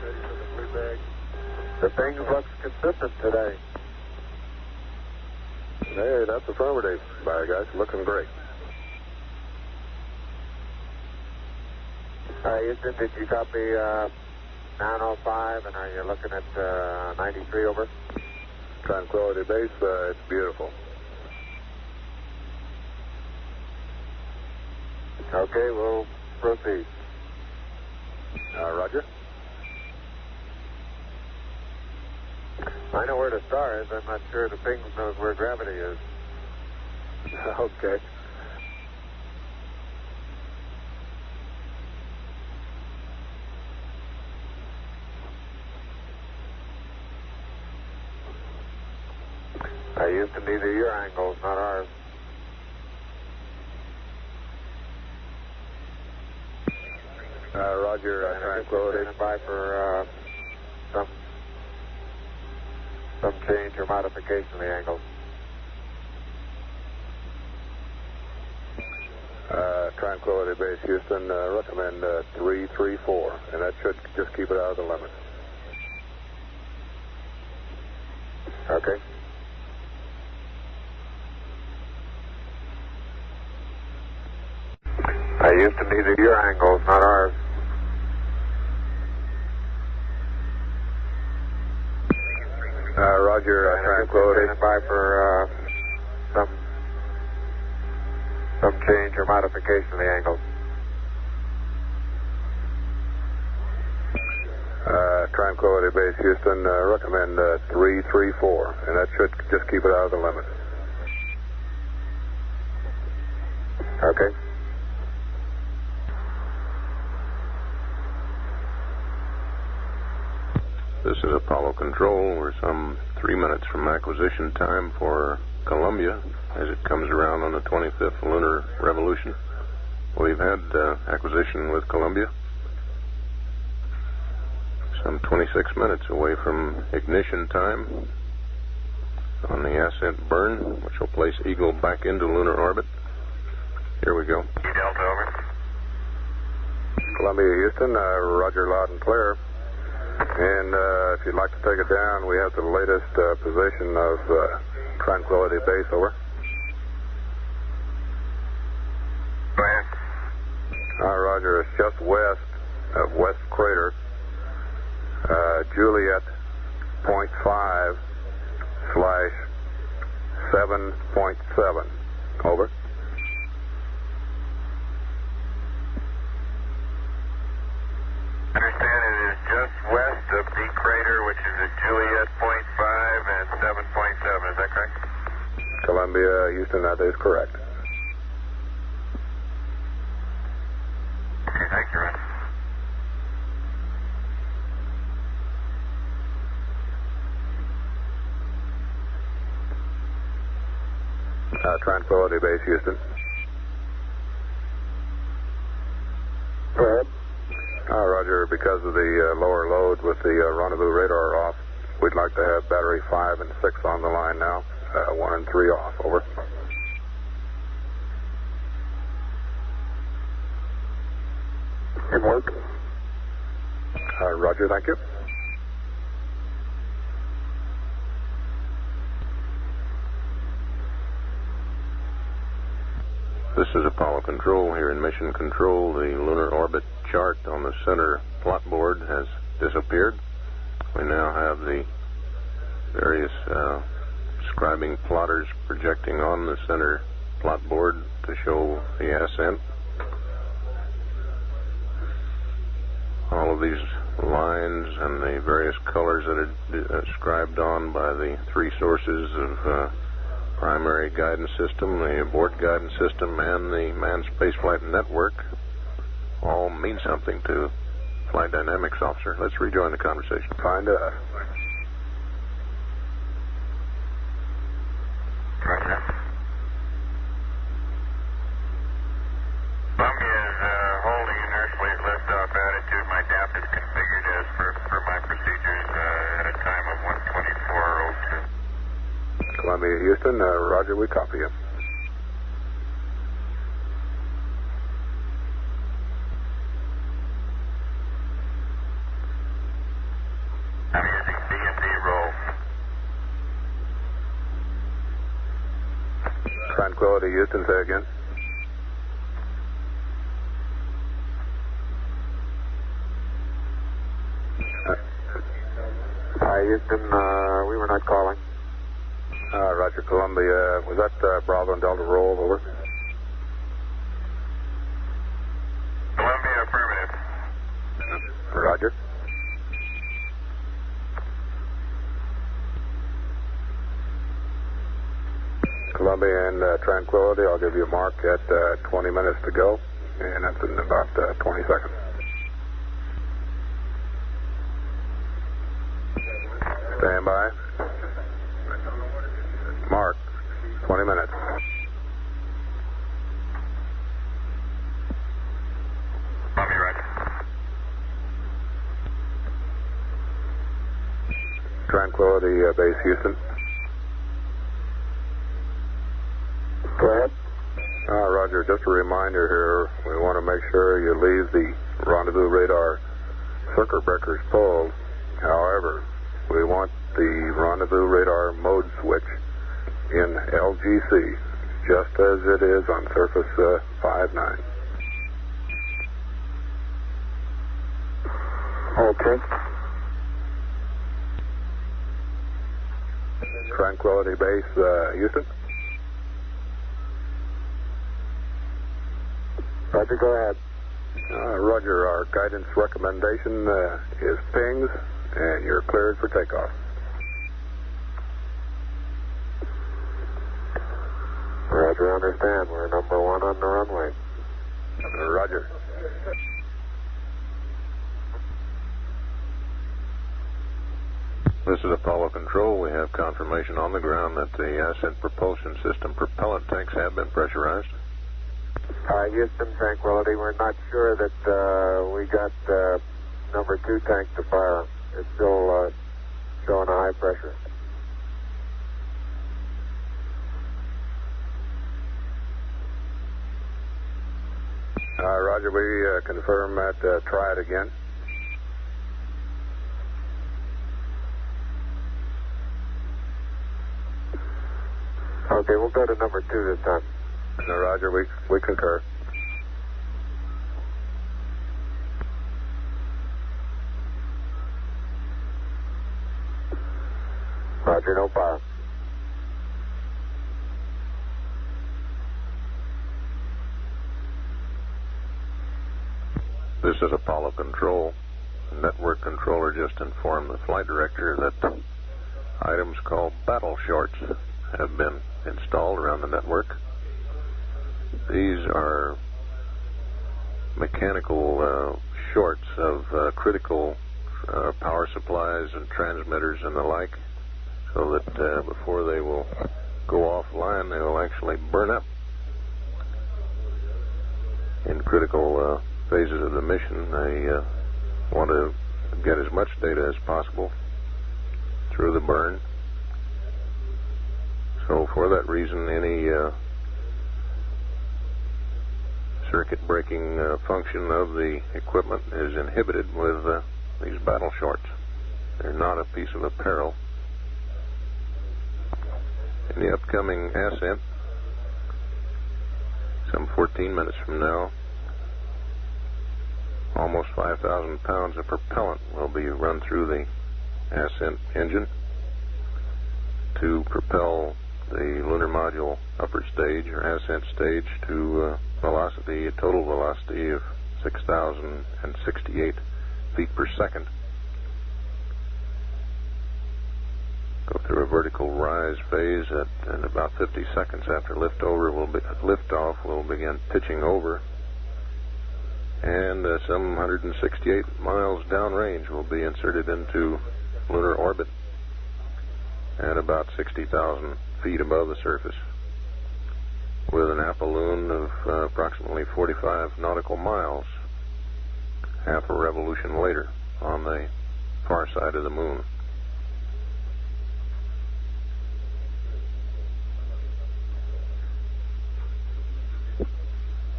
Ready for the blue bag. The thing looks consistent today. Hey, that's affirmative. Bye, guys. Looking great. Houston, did you copy 905, and are you looking at 93 over? Tranquility Base, it's beautiful. Okay, we'll proceed. Roger. I know where the star is. I'm not sure the ping knows where gravity is. Okay. Houston, these are your angles, not ours. Roger, Tranquility. Standing by for some change or modification of the angles. Tranquility Base, Houston, recommend 334, and that should just keep it out of the limit. Okay. Houston, these are your angles, not ours. Roger, Tranquility. Standing by for some change or modification of the angles. Tranquility Base, Houston, recommend 334, and that should just keep it out of the limit. Okay. This is Apollo Control. We're some 3 minutes from acquisition time for Columbia as it comes around on the 25th lunar revolution. We've had acquisition with Columbia. Some 26 minutes away from ignition time on the ascent burn, which will place Eagle back into lunar orbit. Here we go. Delta, over. Columbia, Houston, Roger, loud and clear. And if you'd like to take it down, we have the latest position of Tranquility Base, over. Go ahead. Roger, it's just west of West Crater, Juliet 0.5/7.7, over. Understand it is just west of D crater, which is at Juliet 0.5 and 7.7. Is that correct? Columbia, Houston, that is correct. Okay, thank you, Ron. Tranquility Base, Houston. Go ahead. Roger, because of the lower load with the rendezvous radar off, we'd like to have battery 5 and 6 on the line now. 1 and 3 off, over. Good work. Roger, thank you. This is Apollo Control here in Mission Control. The lunar orbit chart on the center plot board has disappeared. We now have the various scribing plotters projecting on the center plot board to show the ascent. All of these lines and the various colors that are described on by the three sources of primary guidance system, the abort guidance system, and the manned spaceflight network all mean something to Flight Dynamics Officer. Let's rejoin the conversation. Find us. Roger. Columbia is holding inertially at liftoff attitude. My DAP is configured as per my procedures at a time of 1:24:02. Columbia, Houston, roger, we copy you. I'm using D&D roll. Tranquility, Houston, say again. Hi, Houston. We were not calling. Roger, Columbia. Was that Bravo and Delta roll? Over. Columbia, affirmative. Roger. Columbia and Tranquility, I'll give you a mark at 20 minutes to go, and that's in about 20 seconds. Stand by. Mark, 20 minutes. Columbia, roger. Tranquility, base Houston. Go ahead. Roger, just a reminder here, we want to make sure you leave the rendezvous radar circuit breakers pulled. However, we want the rendezvous radar mode switch in LGC, just as it is on surface 5-9. Okay. Tranquility base, Houston. Roger, go ahead. Roger, our guidance recommendation is pings, and you're cleared for takeoff. Roger, understand. We're number one on the runway. Roger. This is Apollo Control. We have confirmation on the ground that the ascent propulsion system propellant tanks have been pressurized. Houston, Tranquility. We're not sure that we got number 2 tank to fire. It's still showing a high pressure. Roger, we confirm that. Try it again. Okay, we'll go to number 2 this time. Roger, we concur. Roger, no power. This is Apollo Control. The network controller just informed the flight director that items called battle shorts have been installed around the network. These are mechanical shorts of critical power supplies and transmitters and the like, so that before they will go offline, they will actually burn up. In critical phases of the mission, they want to get as much data as possible through the burn. So for that reason, any circuit breaking function of the equipment is inhibited with these battle shorts. They're not a piece of apparel. In the upcoming ascent, some 14 minutes from now, almost 5,000 pounds of propellant will be run through the ascent engine to propel the lunar module upper stage or ascent stage to a total velocity of 6,068 feet per second. Go through a vertical rise phase at about 50 seconds after liftoff. We'll begin pitching over, and some 168 miles downrange will be inserted into lunar orbit at about 60,000 feet above the surface, with an apolloon of approximately 45 nautical miles, half a revolution later, on the far side of the moon.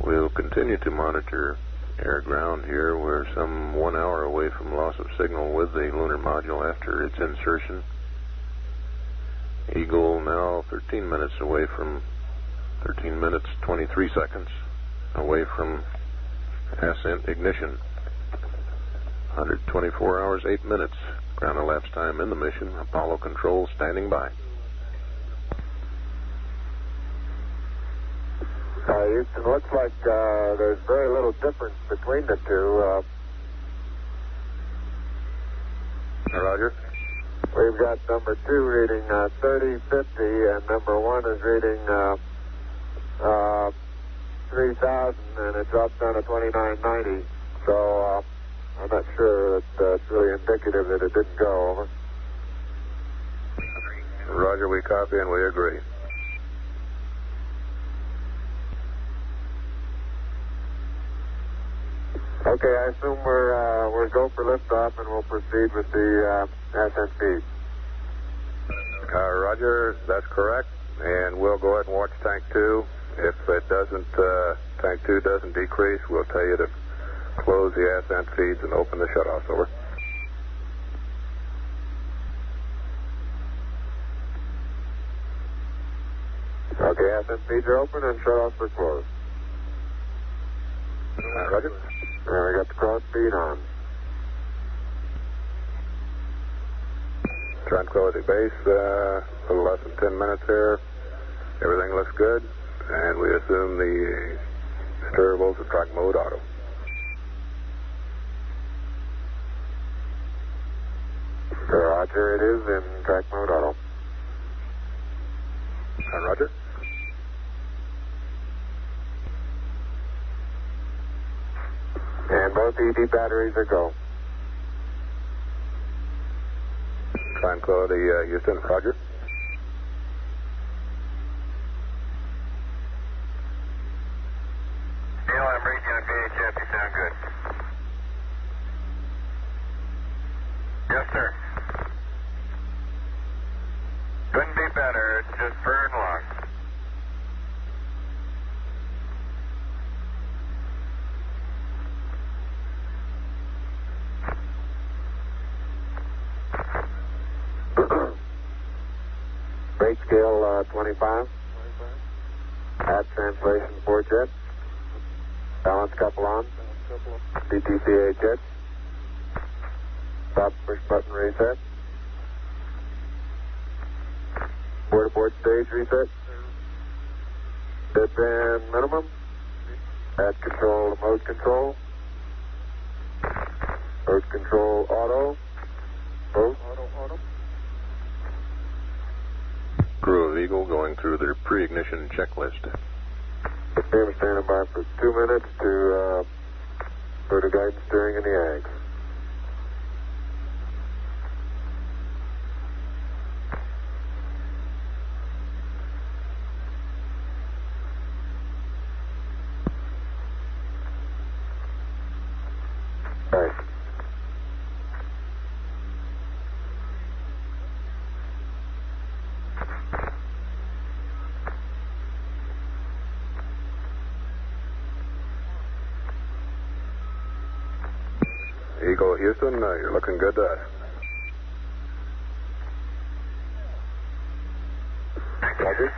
We'll continue to monitor air-ground here. We're some 1 hour away from loss of signal with the lunar module after its insertion. Eagle now 13 minutes 23 seconds away from ascent ignition. 124 hours, 8 minutes ground elapsed time in the mission. Apollo control standing by. Houston, looks like there's very little difference between the two. Roger. We've got number 2 reading 3050, and number 1 is reading 3000, and it drops down to 2990. So I'm not sure that it's really indicative that it didn't go. Over. Roger, we copy and we agree. Okay, I assume we're go for liftoff, and we'll proceed with the ascent feed. Roger, that's correct, and we'll go ahead and watch tank 2. If it doesn't, tank 2 doesn't decrease, we'll tell you to close the ascent feeds and open the shutoffs. Over. Okay, ascent feeds are open and shutoffs are closed. Roger. And we got the cross feed on. Tranquility Base, a little less than 10 minutes here. Everything looks good, and we assume the steerables are track mode auto. Roger, it is in track mode auto. Roger. And both ED batteries are go. Tranquility, Houston, Roger. Neil, I'm reading you on VHF. You sound good. Yes, sir. Couldn't be better. It's just burn long. Rate scale 25. Add translation 4 jets. Balance couple on. DTCA jets. Stop push button reset. Board stage reset. Deadband minimum. Add control to mode control. Mode control auto. Both. Auto. Crew of Eagle going through their pre-ignition checklist. I'm standing by for 2 minutes to go to guidance steering in the AGS. Right. Eagle, Houston, you're looking good to us. Roger.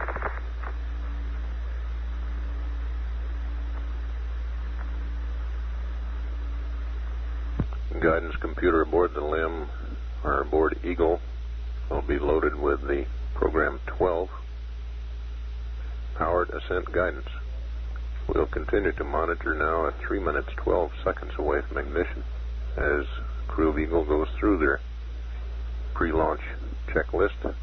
Guidance computer aboard the LIM, or aboard Eagle, will be loaded with the program 12, powered ascent guidance. We'll continue to monitor now at 3 minutes 12 seconds away from ignition. as crew of Eagle goes through their pre-launch checklist.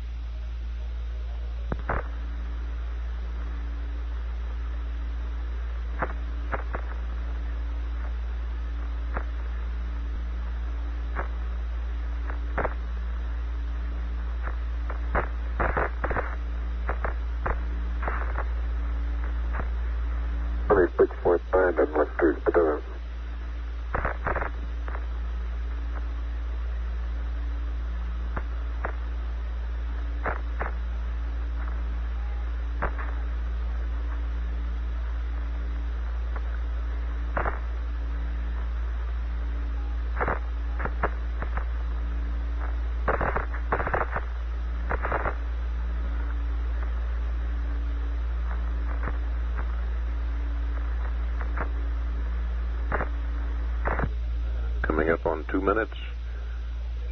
Coming up on 2 minutes.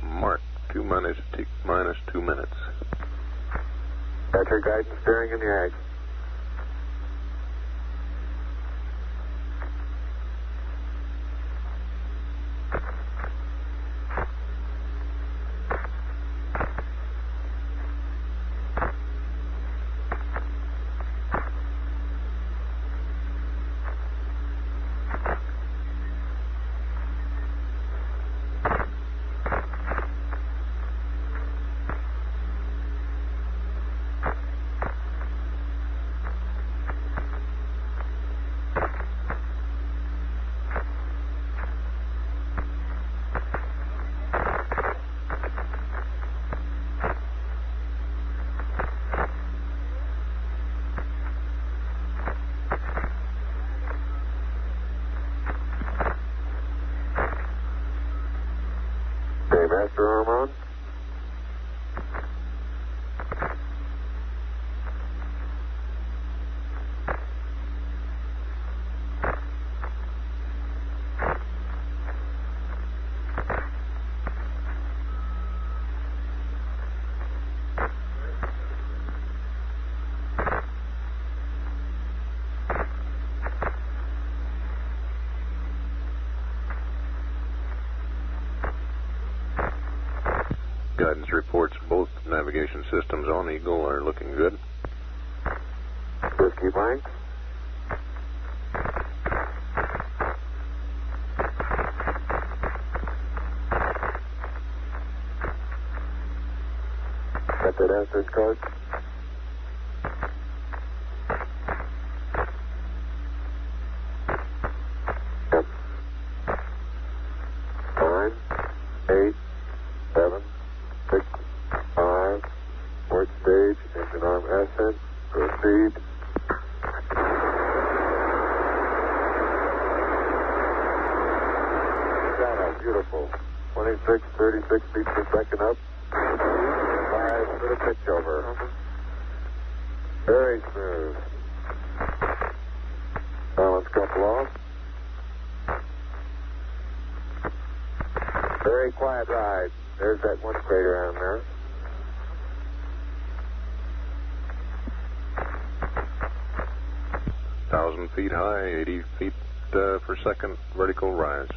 Mark, minus 2 minutes. That's your guidance steering in the ag. Master arm on. Guidance reports both navigation systems on Eagle are looking good. Whiskey blank. Got that answers card? Yep. 9, 8, 7, 6, 5, port stage, engine arm ascent, proceed. Got beautiful. 26, 36 feet per second up. 5 for the pitch over. Very smooth. Balance couple off. Very quiet ride. There's that one crater on there. Thousand feet high, 80 feet per second vertical rise.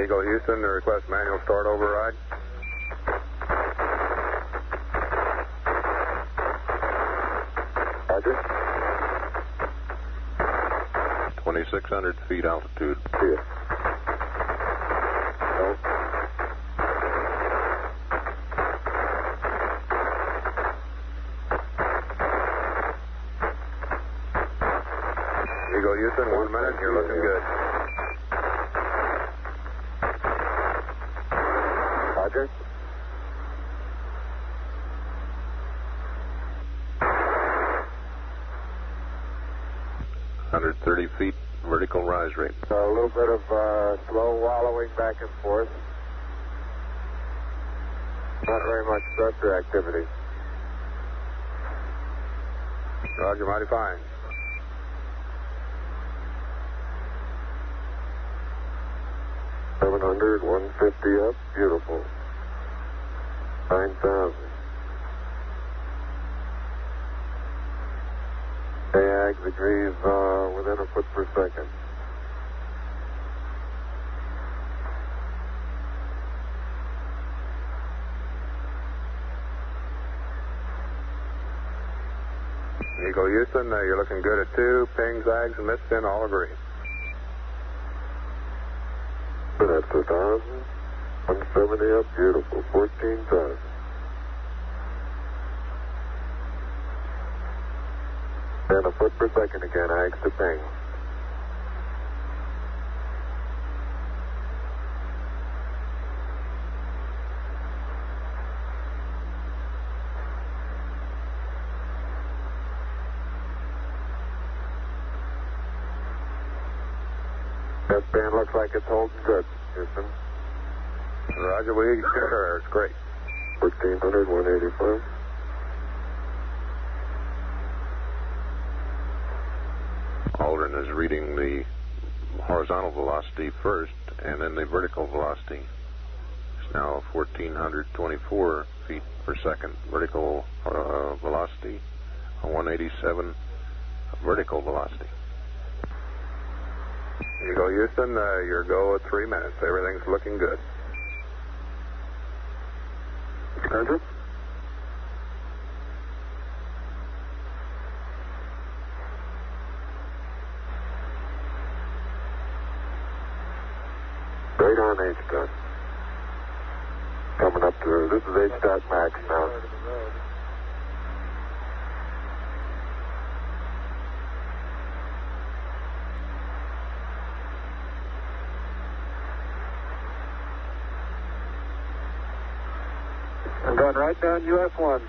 Eagle Houston, request manual start override. Roger. 2,600 feet altitude. See it. No. Eagle Houston, 1 minute, you're looking good. Roger. feet vertical rise rate. So a little bit of slow wallowing back and forth. Not very much thruster activity. Roger, mighty fine. $700, 150 up, beautiful. 9,000. AX agrees within a foot per second. Eagle Houston, you're looking good at 2. Ping, zags, and missed in, all agree. That's 1,000. 170 up, beautiful. 14,000. And a foot per second again, AX to ping. S-band looks like it's holding good, Houston. Roger, we sure. It's great. 1,400, 185. Aldrin is reading the horizontal velocity first and then the vertical velocity. It's now 1,424 feet per second vertical velocity, 187 vertical velocity. Eagle Houston, your go at 3 minutes. Everything's looking good. Roger. Right on H-dot. Coming up to, this is H-dot max now. I'm going right down US 1.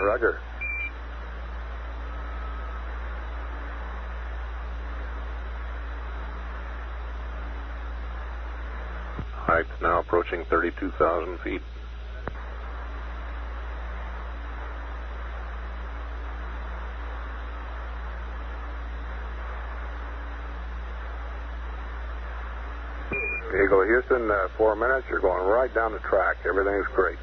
Roger. Height now approaching 32,000 feet. Eagle Houston, 4 minutes. You're going right down the track. Everything's great.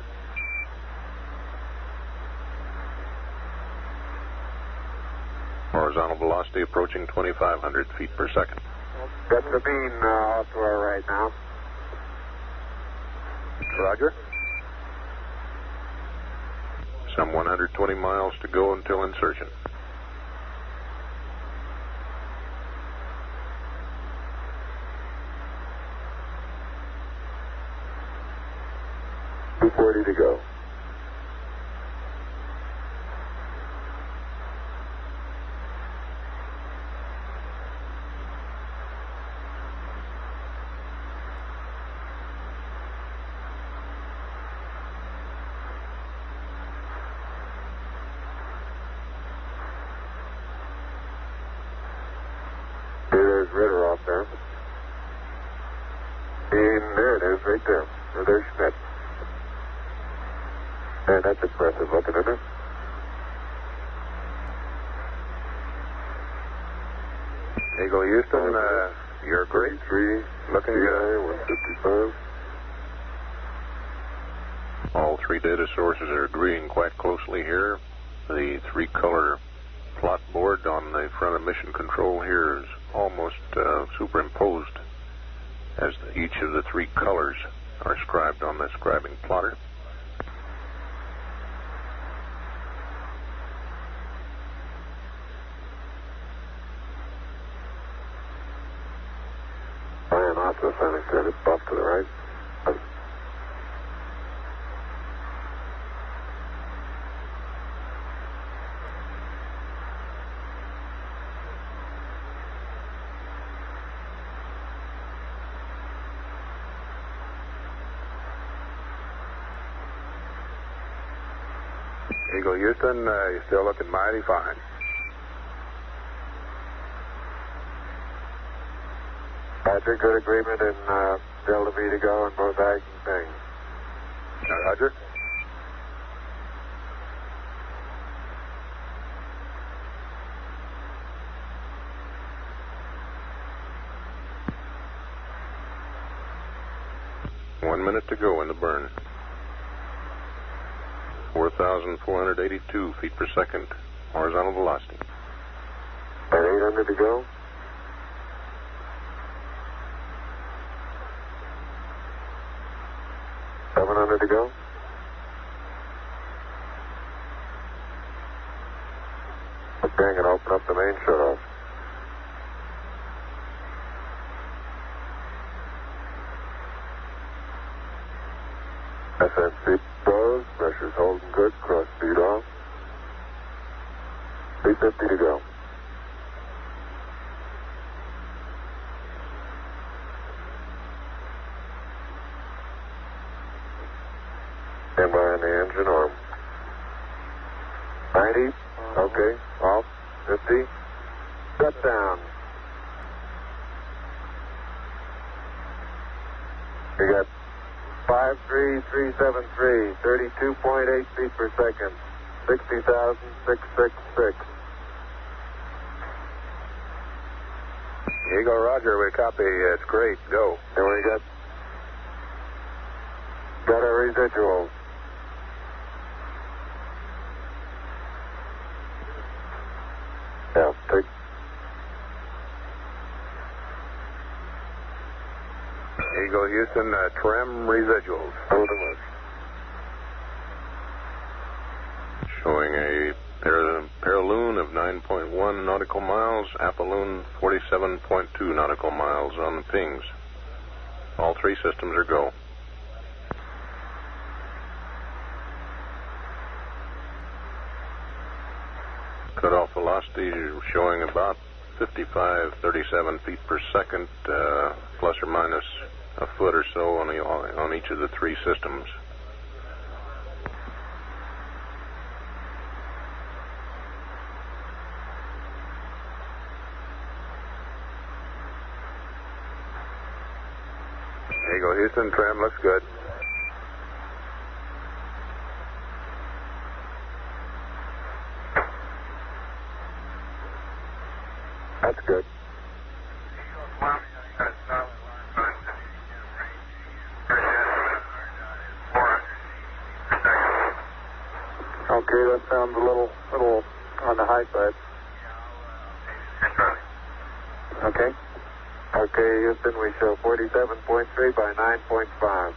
Horizontal velocity approaching 2,500 feet per second. Got Sabine off to our right now. Roger. Some 120 miles to go until insertion. .240 to go. There's Ritter off there. And there it is, right there. Or there's Schmidt. And that's impressive looking, isn't it? Eagle Houston, you're great. 3, Looking good. 155. All three data sources are agreeing quite closely here. The 3-color plot board on the front of mission control here is almost superimposed, as each of the 3 colors are scribed on the scribing plotter. Brian also sounding good. It's buff to the right. Eagle Houston, you're still looking mighty fine. Patrick, good agreement in Delta V to go and both AX and ping. Roger. One minute to go in the burn. 4,482 feet per second horizontal velocity. At 800 to go. $700 to go. Okay, I'm going to open up the main shutoff. SNC goes, pressure's holding good, cross speed off. 350 to go. Stand by on the engine arm. 90, okay, off, 50, shut down. We got 53373, 32.8 feet per second, 60,666. Eagle, Roger, we copy. It's great. Go. And we got our residuals. Yeah, take. Eagle, Houston, trim residuals. Hold them up. Showing a paraloon of 9.1 nautical miles, apoloon 47.2 nautical miles on the pings. All three systems are go. Cutoff velocity showing about 55-37 feet per second, plus or minus a foot or so on each of the three systems. Eagle, Houston, trim looks good. That's good. Okay, that sounds a little on the high side. Okay. Okay, Houston, we show 47.3 by 9.5.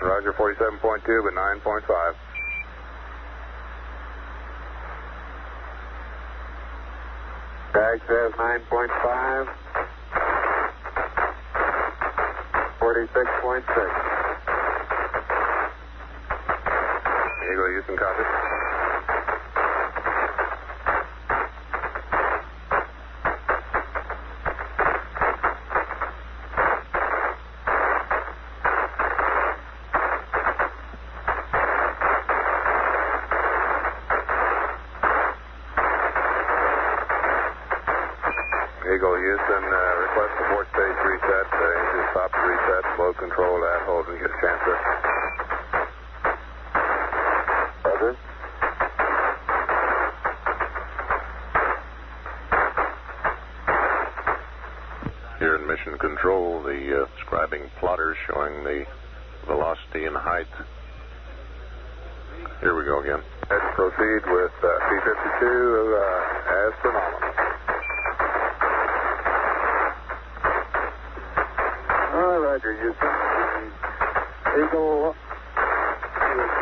Roger, 47.2 but 9.5. Tag says 9.5. 46.6. Eagle, Houston, copy. Eagle, Houston, request the port stage reset. Engine stop reset. Load control at hold and get a chance to. Roger. Here in mission control, the scribing plotters showing the velocity and height. Here we go again. Let's proceed with P-52 as per normal. Roger, Houston. The Eagle is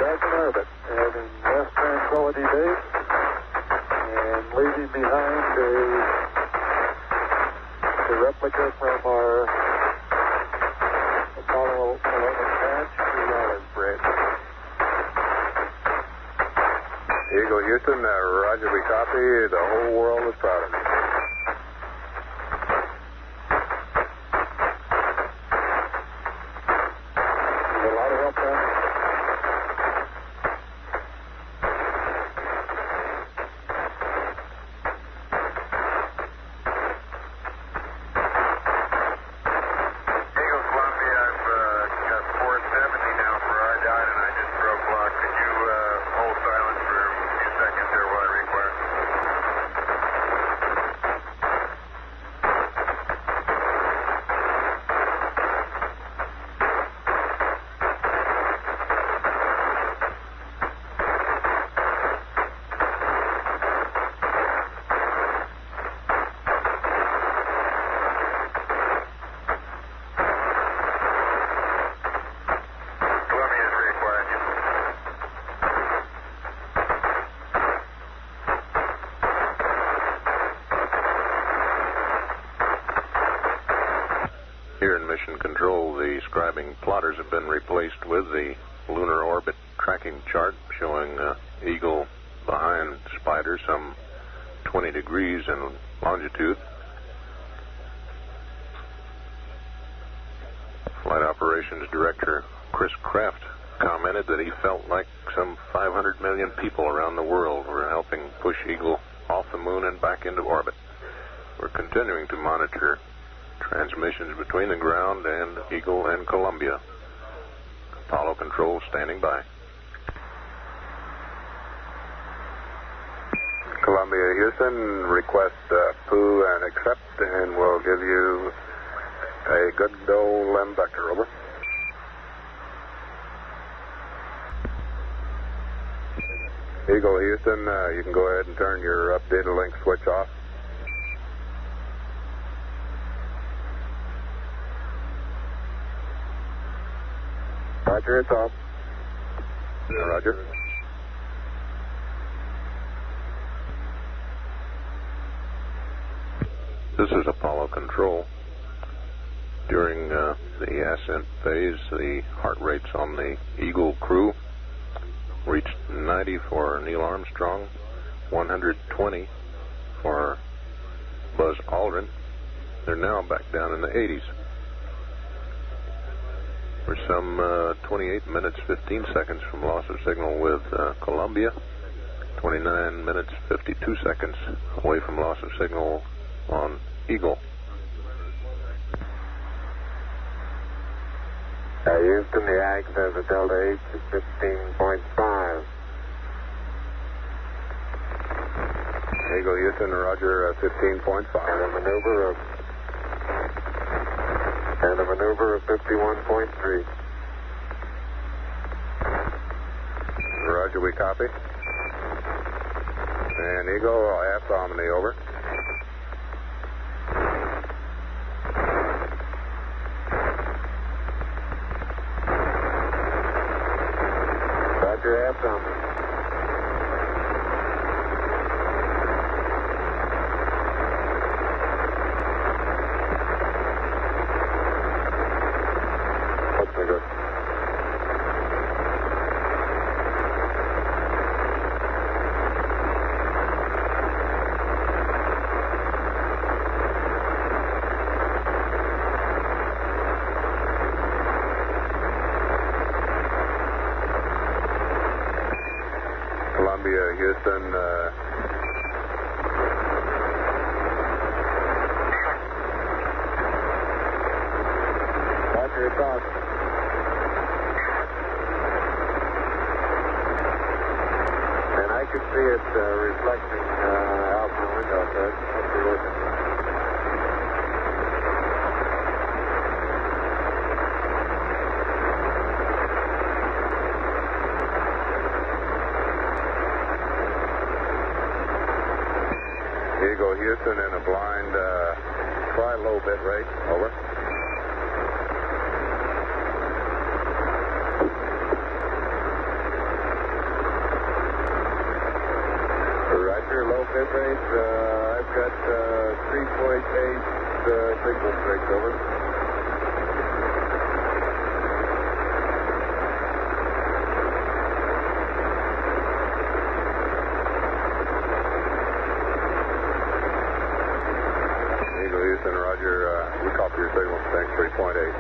back in orbit, having less tranquility base, and leaving behind a replica from our Apollo 11 patch to Waller's Bridge. Eagle, Houston, Roger, we copy. The whole world is proud of you. plotters have been replaced with the lunar orbit tracking chart showing Eagle behind Spider some 20 degrees in longitude. Flight Operations Director Chris Kraft commented that he felt like some 500 million people around the world were helping push Eagle off the moon and back into orbit. We're continuing to monitor transmissions between the ground and Eagle and Columbia. Apollo control standing by. Columbia, Houston, request poo and accept, and we'll give you a good old LEM vector, over. Eagle, Houston, you can go ahead and turn your updated link switch off. Roger, it's off. Roger. This is Apollo control. During the ascent phase, the heart rates on the Eagle crew reached 90 for Neil Armstrong, 120 for Buzz Aldrin. They're now back down in the 80s. We're some 28 minutes, 15 seconds from loss of signal with Columbia, 29 minutes, 52 seconds away from loss of signal on Eagle. Houston, the Ag says the Delta H is 15.5. Eagle, Houston, Roger, 15.5. And a maneuver of 51.3. Roger, we copy. And Eagle, aft Omni, over. Roger, aft Omni. Columbia, Houston, Roger, it's off. And I can see it reflecting out my window, so it must be working. Eagle, Houston, in a blind, try low bit rate, over. Roger, low bit rate, I've got 3.8 signal strength, over. Houston, Roger, we copy your signal, thanks, 3.8.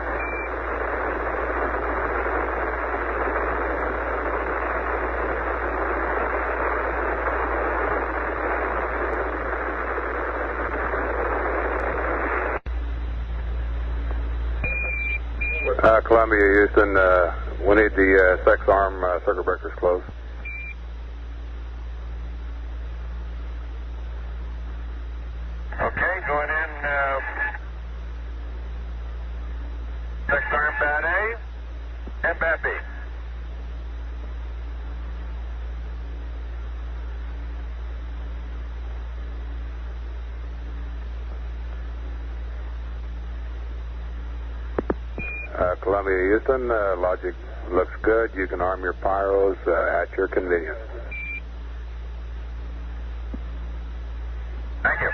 Columbia, Houston, we need the sex arm circuit breakers closed. Okay, going in. Sex arm bat A and bat B. Columbia, Houston, logic looks good. You can arm your pyros at your convenience. Thank you.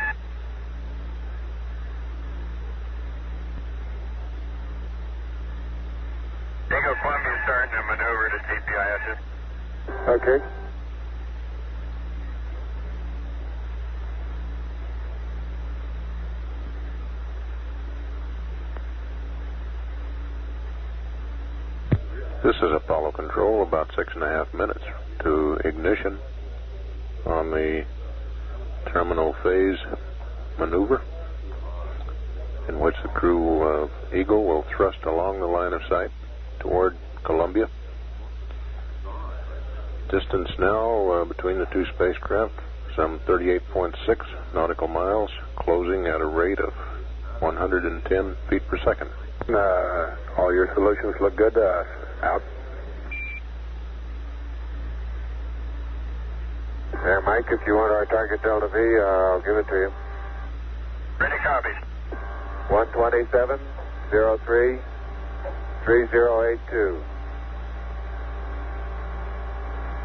Okay. This is Apollo Control, about 6.5 minutes to ignition on the terminal phase maneuver, in which the crew of Eagle will thrust along the line of sight toward Columbia. Distance now between the two spacecraft, some 38.6 nautical miles, closing at a rate of 110 feet per second. All your solutions look good to us. Out. There, Mike, if you want our target Delta V, I'll give it to you. Ready, copy. 127.03, 3082.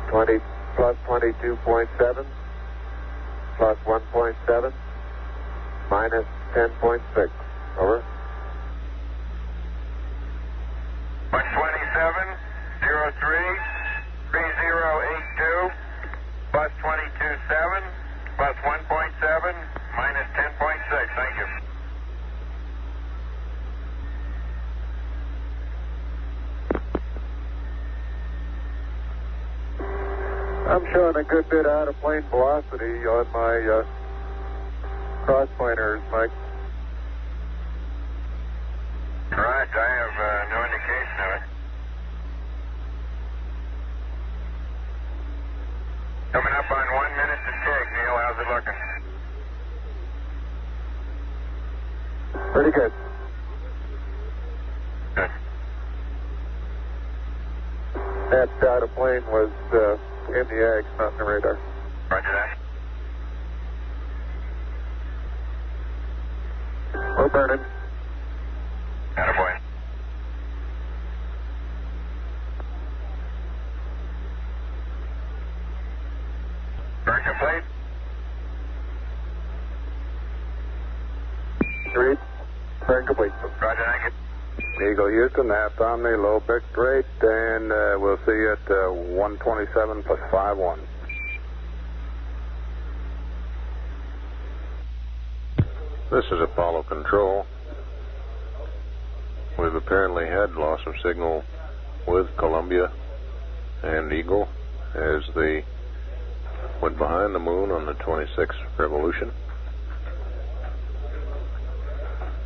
20 plus 22.7, plus 1.7, minus 10.6. Over. 127.03, 3082, plus 22.7, plus 1.7, minus 10.6. Thank you. I'm showing a good bit out of plane velocity on my cross pointers, Mike. Right, I have no indication of it. Coming up on 1 minute to take, Neil. How's it looking? Pretty good. Good. That out of plane was in the X, not in the radar. Roger that. We're burning. Attaboy. Burn complete. Agreed. Burn complete. Roger, thank you. Eagle Houston, half Omni, low bit rate, and we'll see you at 127 plus 5-1. This is Apollo Control. We've apparently had loss of signal with Columbia and Eagle as they went behind the moon on the 26th revolution.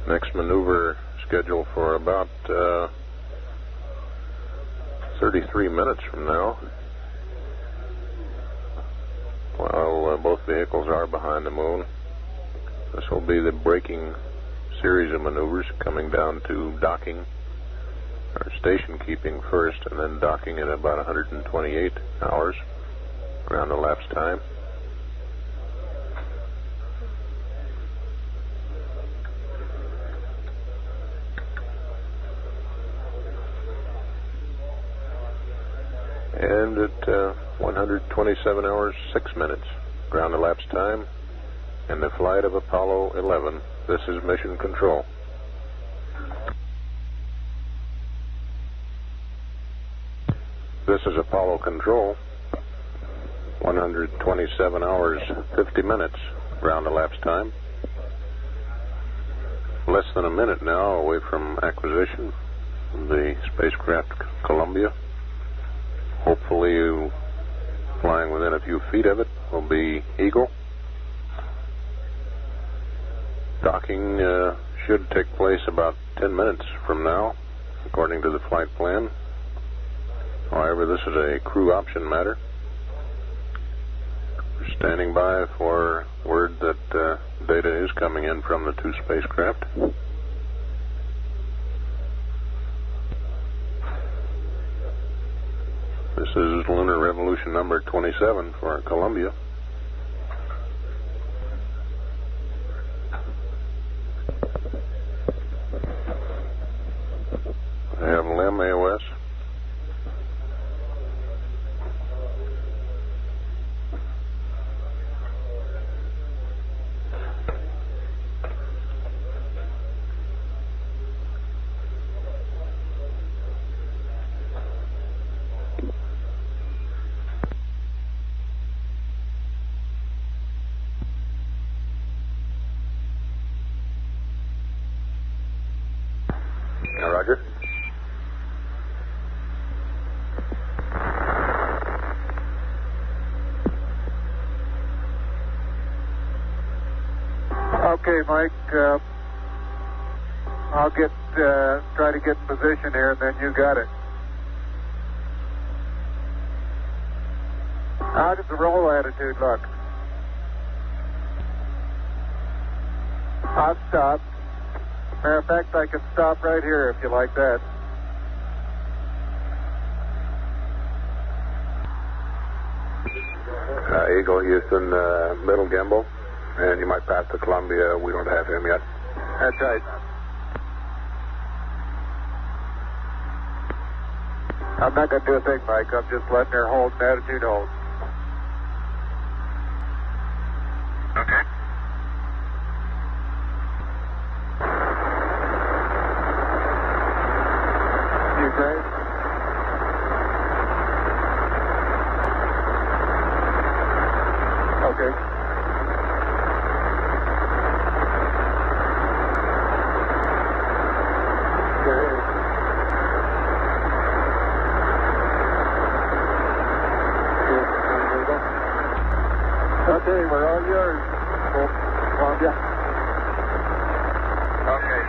Next maneuver scheduled for about 33 minutes from now, while both vehicles are behind the moon. This will be the braking series of maneuvers, coming down to docking, or station keeping first, and then docking at about 128 hours ground elapsed time. And at 127 hours 6 minutes ground elapsed time, and the flight of Apollo 11. This is Mission Control. This is Apollo Control. 127 hours 50 minutes ground elapsed time. Less than a minute now away from acquisition of the spacecraft Columbia. Hopefully flying within a few feet of it will be Eagle. Docking should take place about 10 minutes from now, according to the flight plan. However, this is a crew option matter. We're standing by for word that data is coming in from the two spacecraft. This is Lunar Revolution number 27 for Columbia. I have LEM AOS. Okay, Mike. I'll try to get in position here, and then you got it. How does the roll attitude look? I'll stop. Matter of fact, I can stop right here if you like that. Eagle Houston, middle gimbal, and you might pass to Columbia. We don't have him yet. That's right. I'm not going to do a thing, Mike. I'm just letting her hold and attitude hold. Okay. You great? Okay. Okay, we're all yours. Columbia. Okay.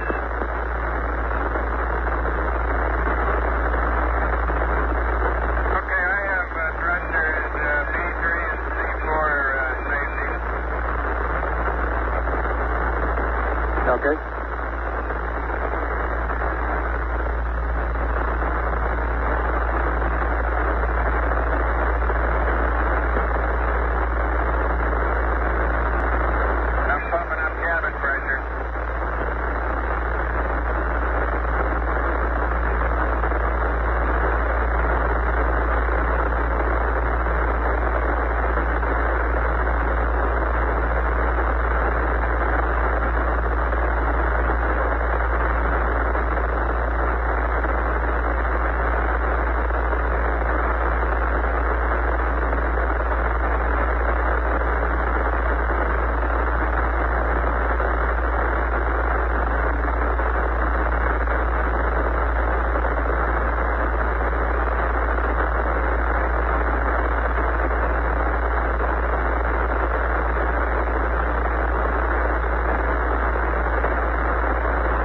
Okay, I have thrusters B3 and C4 safety. Okay. I'm pumping up cabin pressure.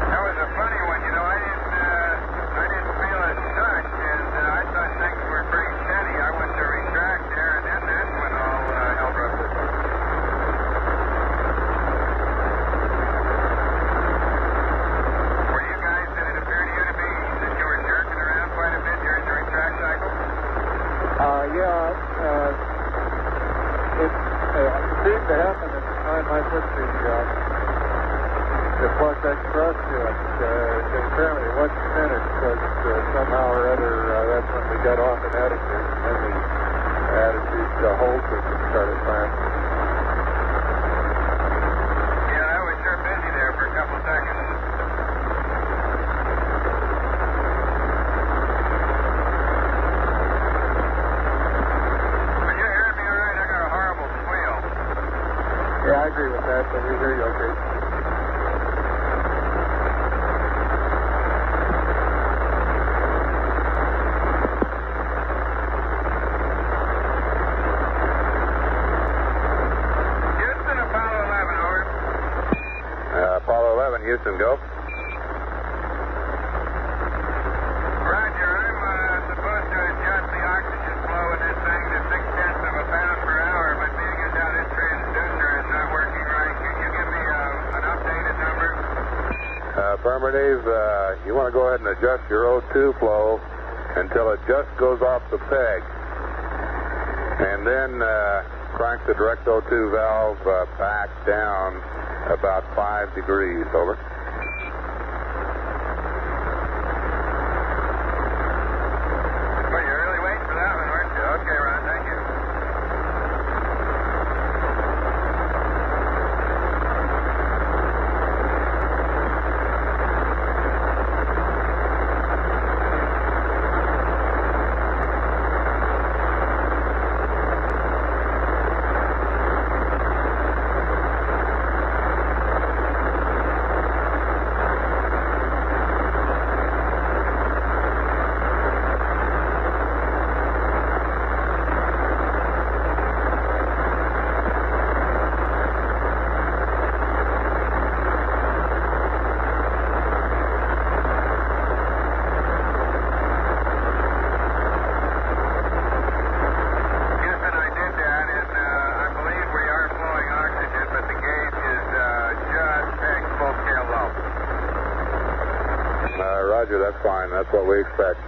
That was a funny one, you know. I didn't feel a nudge, and I thought things were pretty steady. I went to retract there, and then that's when all hell broke loose. Were you guys, did it appear to you to be that you were jerking around quite a bit during the retract cycle? It seemed to happen at the time I put the plus X thrust to it. Apparently it wasn't finished because somehow or other that's when we got off in attitude, and then the attitude hold system started firing. Yeah, I was sure busy there for a couple seconds. But you heard me all right? I got a horrible squeal. Yeah, I agree with that, but we hear you okay. Houston, Apollo 11, over. Apollo 11, Houston, go. Roger, I'm supposed to adjust the oxygen flow in this thing to 0.6 pounds per hour, but being as how this transducer is not working right, can you give me an updated number? Affirmative. You want to go ahead and adjust your O2 flow until it just goes off the peg. And then crank the direct O2 valve back down about 5 degrees. Over. Well, you're really waiting for that one, weren't you? Okay, Ron, thank you. Roger, that's fine. That's what we expect.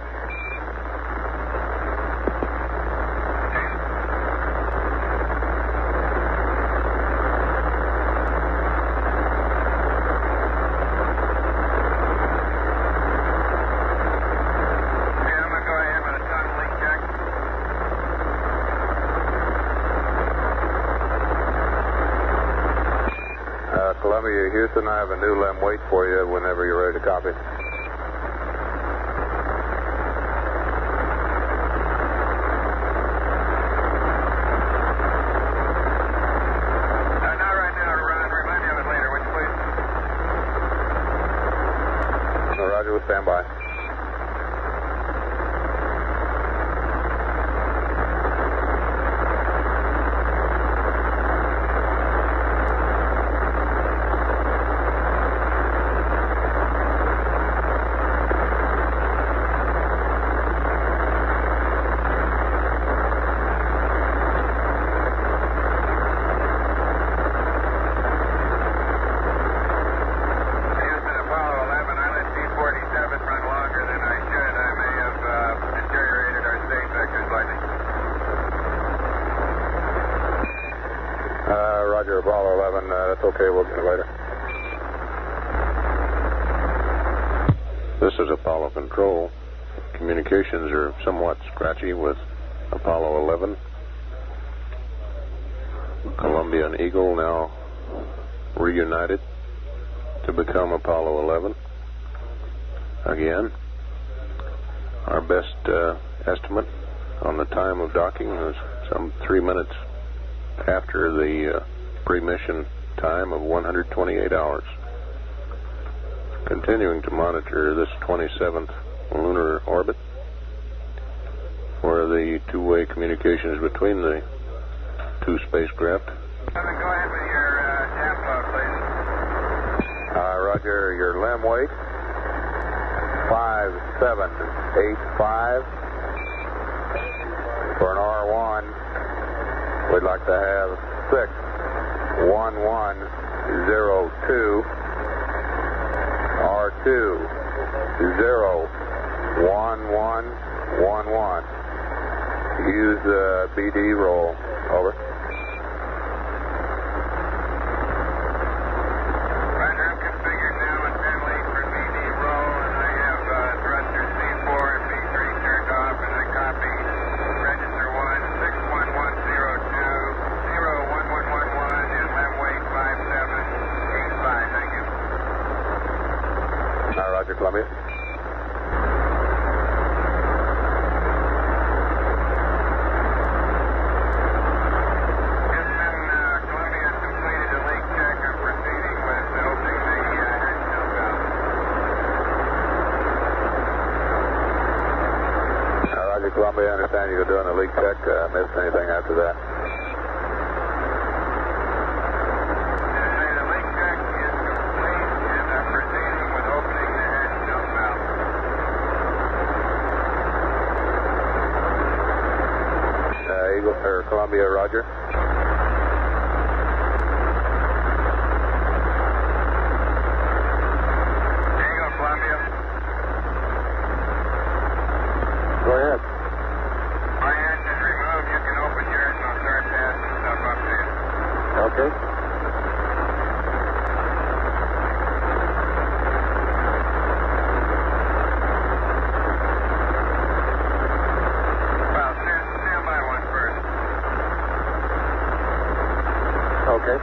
Columbia, Houston, I have a new LEM wait for you whenever you're ready to copy. Not right now, Ron. Remind me of it later, would you please? Roger, we'll stand by. Roger, Apollo 11, that's okay, we'll get it later. This is Apollo Control. Communications are somewhat scratchy with Apollo 11. Columbia and Eagle now reunited to become Apollo 11. Again, our best estimate on the time of docking is some 3 minutes after the pre-mission time of 128 hours. Continuing to monitor this 27th lunar orbit, where the two-way communications between the two spacecraft. Go ahead with your jam flow, please. Roger, your LEM weight, 5785. For an R1, we'd like to have 61102. R2, 01111. Use BD roll. Over. Roger, I'm configured now and 10 lead for BD roll, and I have thrusters C4 and B3 turned off, and I copy register 1, 61102, 01111, and LEM weight 5785. Thank you. Roger, Columbia. Columbia, I understand you're doing a leak check. Missed anything after that? The leak check is complete, and I'm proceeding with opening the hatch dump valve. Eagle or Columbia, Roger. There you go, Columbia. Go ahead. My hatch is removed. You can open yours, and I'll start passing stuff up to you. Okay. Well, stand by one first. Okay.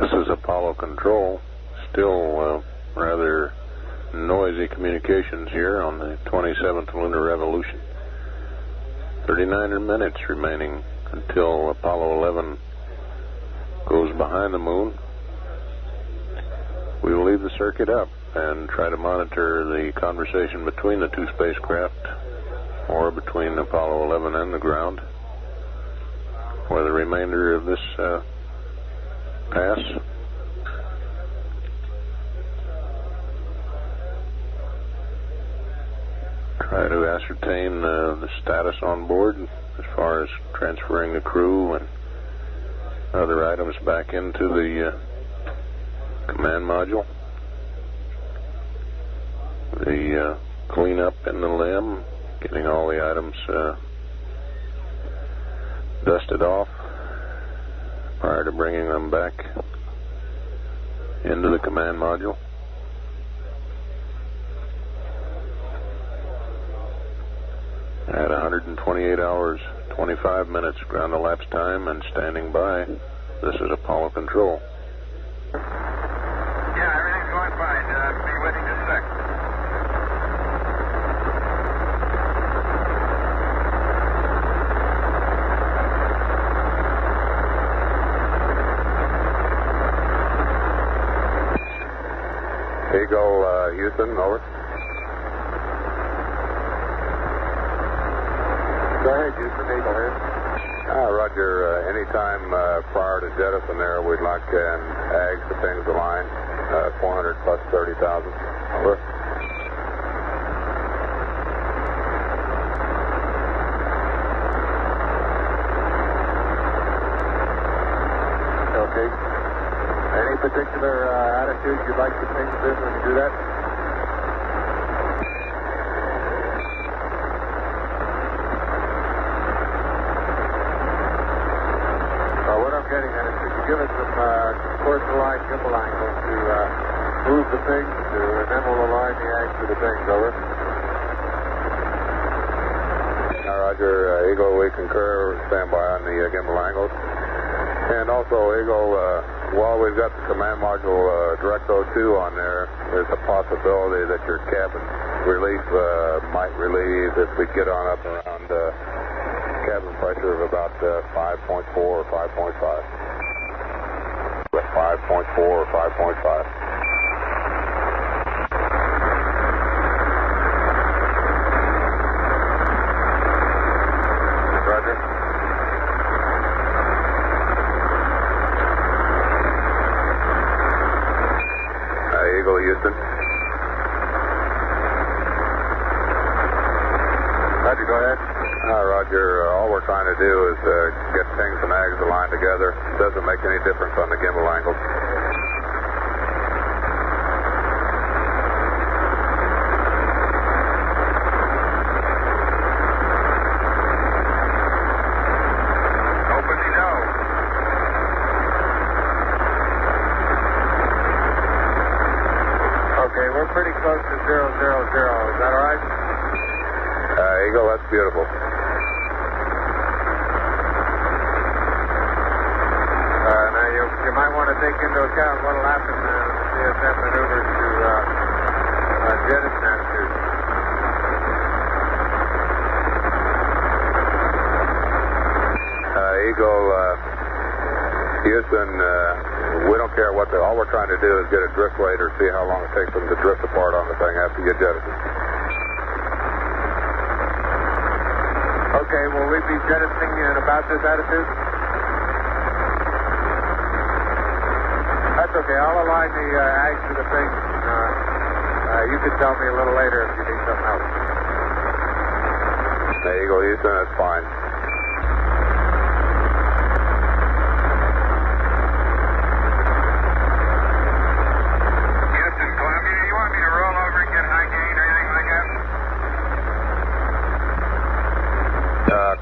This is Apollo Control. Still rather noisy communications here on the 27th lunar revolution. 39 minutes remaining until Apollo 11 goes behind the moon. We will leave the circuit up and try to monitor the conversation between the two spacecraft, or between Apollo 11 and the ground, for the remainder of this pass. Try to ascertain the status on board as far as transferring the crew and other items back into the command module. The cleanup in the limb, getting all the items dusted off prior to bringing them back into the command module. At 128 hours, 25 minutes ground elapsed time and standing by, this is Apollo Control. Yeah, everything's going fine. Be with you in a sec. Eagle, Houston, over. Go ahead, Houston. Eagle here. Roger. Anytime prior to jettison there, we'd like an AGS to ping the line, 400 plus 30,000. Over. Okay. Any particular attitude you'd like to change this when you do that? What I'm getting at is, could you give us some course-aligned gimbal angles to move the things to, and then we'll align the AGS to the things, over. Roger. Eagle, we concur. Stand by on the gimbal angles. And also, Eagle, while we've got the command module Direct 02 on there, there's a possibility that your cabin relief might relieve if we get on up around cabin pressure of about 5.4 or 5.5. 5.4 or 5.5. Roger. Eagle, Houston. Roger, go ahead. Roger. All we're trying to do is get things and AGS aligned together. It doesn't make any difference on the gimbal angles. Okay, we're pretty close to 000. Is that all right? Eagle, that's beautiful. Now, you might want to take into account what will happen when the CSM maneuvers to jettison attitude. Eagle, Houston, we don't care what all we're trying to do is get a drift weight or see how long it takes them to drift apart on the thing after you get jettisoned. Okay, will we be jettisoning in about this attitude? That's okay. I'll align the AGS to the thing. You can tell me a little later if you need something else. Eagle, Houston, that's fine. Houston, Columbia, you want me to roll over and get high gain or anything like that?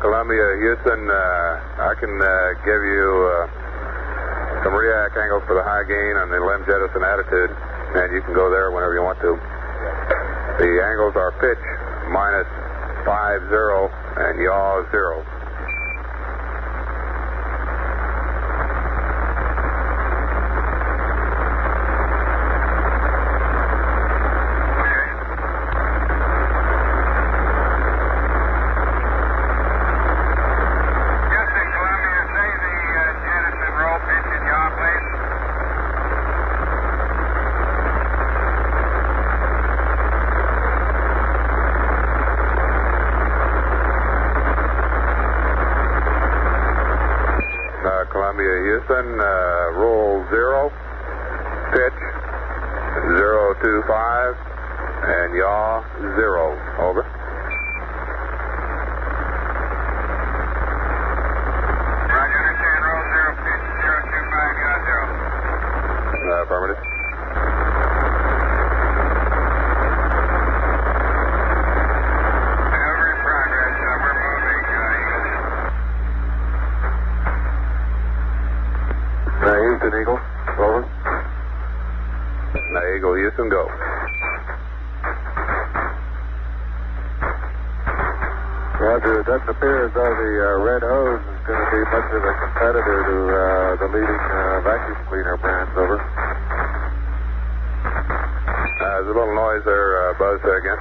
Columbia, Houston, I can give you some react angles for the high gain on the limb jettison attitude, and you can go there whenever you want to. The angles are pitch minus 50 and yaw 0. Columbia, Houston, roll 0, pitch 025, and yaw 0. Over. Houston, Eagle. Over. Eagle, Houston, go. Roger, it doesn't appear as though the Red Hose is going to be much of a competitor to the leading vacuum cleaner brands. Over. There's a little noise there, Buzz, say again.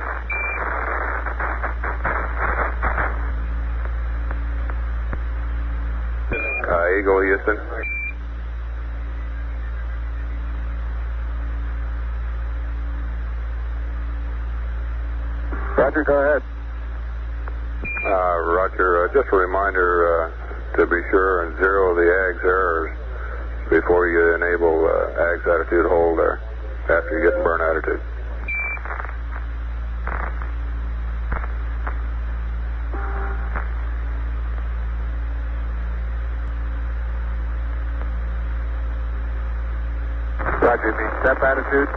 Eagle, Houston. Roger, go ahead. Roger, just a reminder to be sure and zero the AGS errors before you enable AGS attitude hold there, after you get in burn attitude. Roger, you mean step attitude?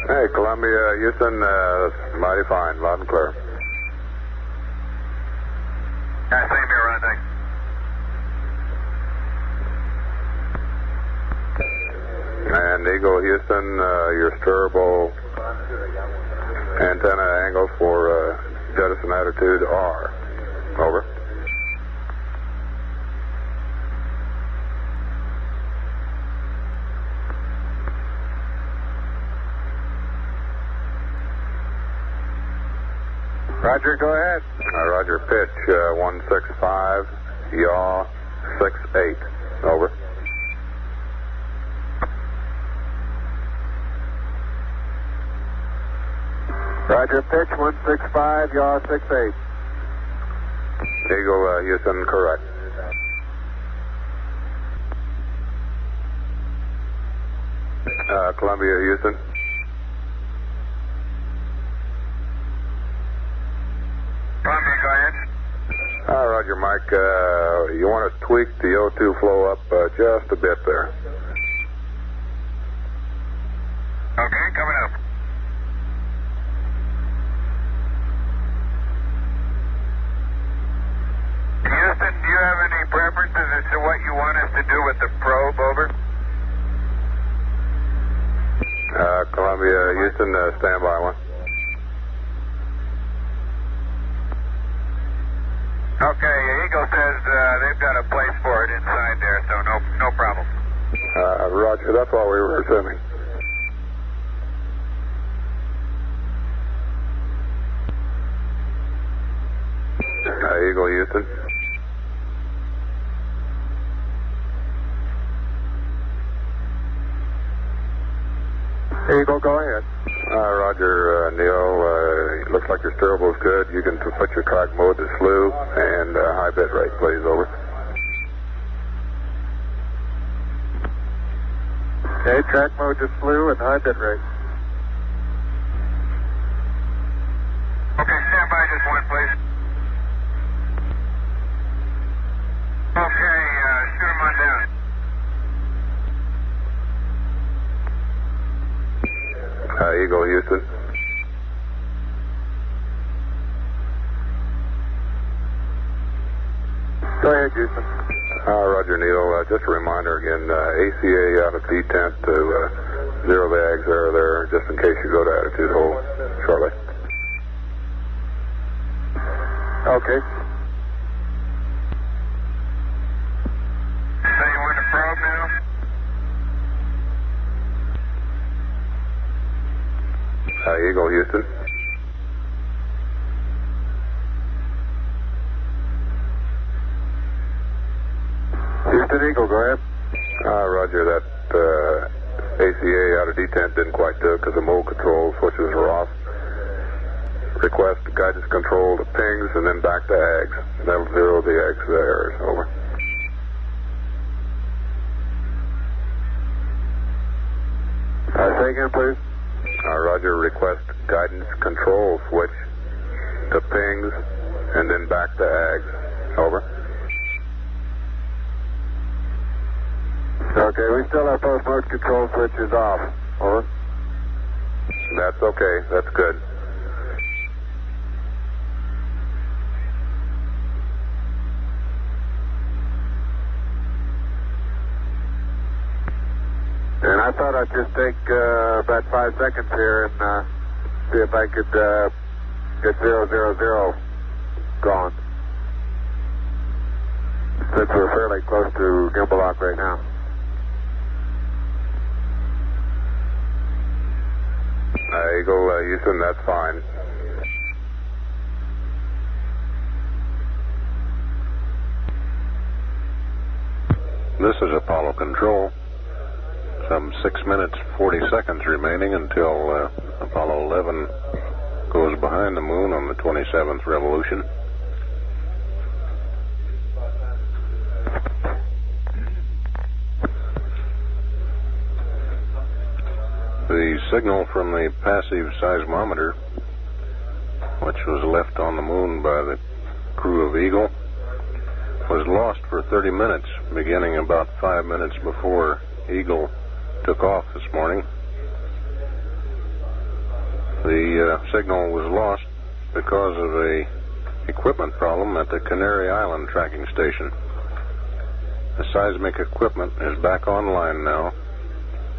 Hey, Columbia, Houston, mighty fine, loud and clear. Same here, Ron, thanks. And Eagle, Houston, your steerable antenna angle for jettison attitude R. Over. Roger, go ahead. Roger, pitch 165, yaw 68. Over. Roger, pitch 165, yaw 68. Eagle, Houston, correct. Columbia, Houston. Columbia, go ahead. Roger, Mike. You want to tweak the O2 flow up just a bit there. Okay, coming up. Houston, do you have any preferences as to what you want us to do with the probe? Over. Columbia, Houston, stand by one. Okay, Eagle says they've got a place for it inside there, so no problem. Roger, that's what we were assuming. Eagle, Houston. Eagle, go ahead. Roger, Neil. Looks like your steerable is good. You can put your track mode to slew and high bit rate, please. Over. Okay, track mode to slew and high bit rate. Okay, stand by just one, please. Okay, shoot them on down. Eagle, Houston. Go ahead, Houston. Roger, Neil. Just a reminder again, ACA out of detent to zero the AGS error there, just in case you go to attitude hold shortly. Okay. So you want to probe now? Eagle, Houston. Houston, Eagle, go ahead. Roger, that ACA out of detent didn't quite do it because the mode control switches were off. Request guidance control to pings and then back to AGS. That'll zero the AGS errors. Over. Say again, please. Roger, request guidance control switch to pings, and then back to ags. Over. Okay, we still have both mode control switches off. Over. That's okay. That's good. And I thought I'd just take about 5 seconds here and see if I could get 000 gone. Since we're fairly close to gimbal lock right now. Eagle, Houston, that's fine. This is Apollo Control. Some 6 minutes, 40 seconds remaining until Apollo 11 goes behind the moon on the 27th revolution. The signal from the passive seismometer, which was left on the moon by the crew of Eagle, was lost for 30 minutes, beginning about 5 minutes before Eagle took off this morning. The signal was lost because of a equipment problem at the Canary Island tracking station. The seismic equipment is back online now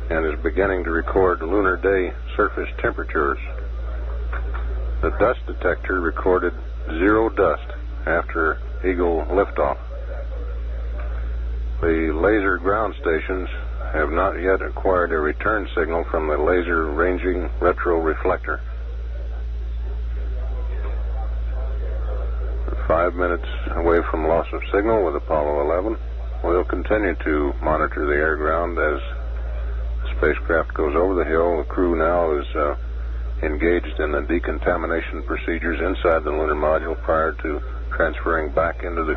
and is beginning to record lunar day surface temperatures. The dust detector recorded 0 dust after Eagle liftoff. The laser ground stations have not yet acquired a return signal from the laser ranging retroreflector. 5 minutes away from loss of signal with Apollo 11. We'll continue to monitor the air ground as the spacecraft goes over the hill. The crew now is engaged in the decontamination procedures inside the lunar module prior to transferring back into the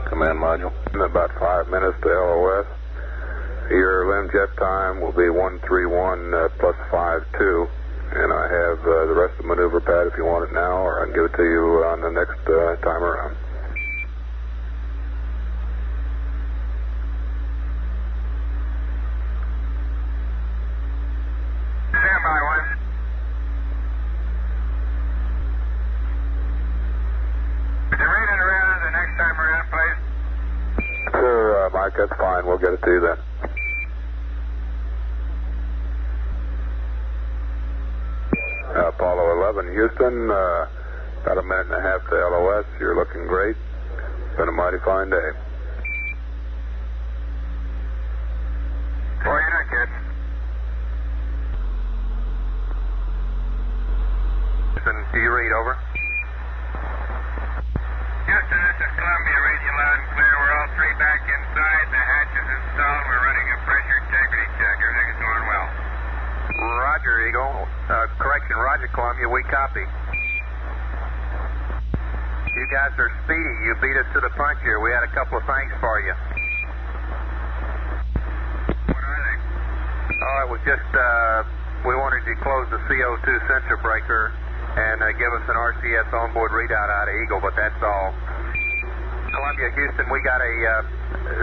command module. In about 5 minutes to LOS. Your LIM jet time will be 131 plus 52, and I have the rest of the maneuver pad if you want it now, or I can give it to you on the next time around. Stand by, one. Would you read it around the next time around, please? Sure, Mike, that's fine. We'll get it to you then. Apollo 11, Houston, about a minute and a half to LOS. You're looking great. It's been a mighty fine day. Boy, you're not kidding. Houston, do you read over? Houston, this is Columbia. Read you loud and clear. We're all three back inside. The hatch is installed. We're running a pressure integrity check. Everything is going well. Roger, Eagle. Correction, Roger, Columbia. We copy. You guys are speedy. You beat us to the punch here. We had a couple of things for you. What are they? Oh, it was just, we wanted you to close the CO2 sensor breaker and give us an RCS onboard readout out of Eagle, but that's all. Columbia, Houston, we got a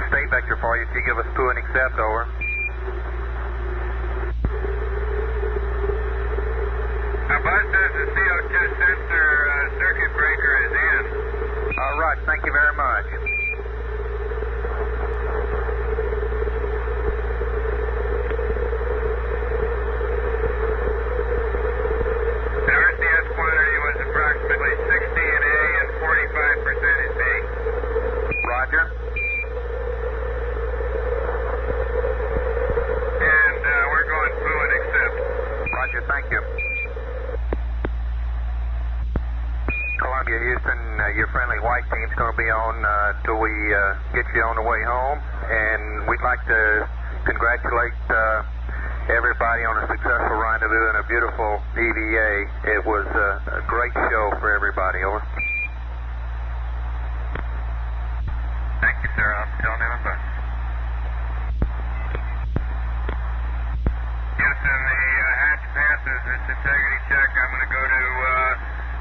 state vector for you. If you give us 2 and accept, over. Buzz says the CO2 sensor circuit breaker is in. All right, thank you very much. The RCS quantity was approximately 60 in A and 45% in B. Roger. And we're going fluid accept. Roger, thank you. Columbia, Houston, your friendly white team's going to be on till we get you on the way home, and we'd like to congratulate everybody on a successful rendezvous and a beautiful EVA. It was a great show for everybody. Over. Thank you, sir. I'll tell them about it. Houston, the hatch passes its integrity check. I'm going to go to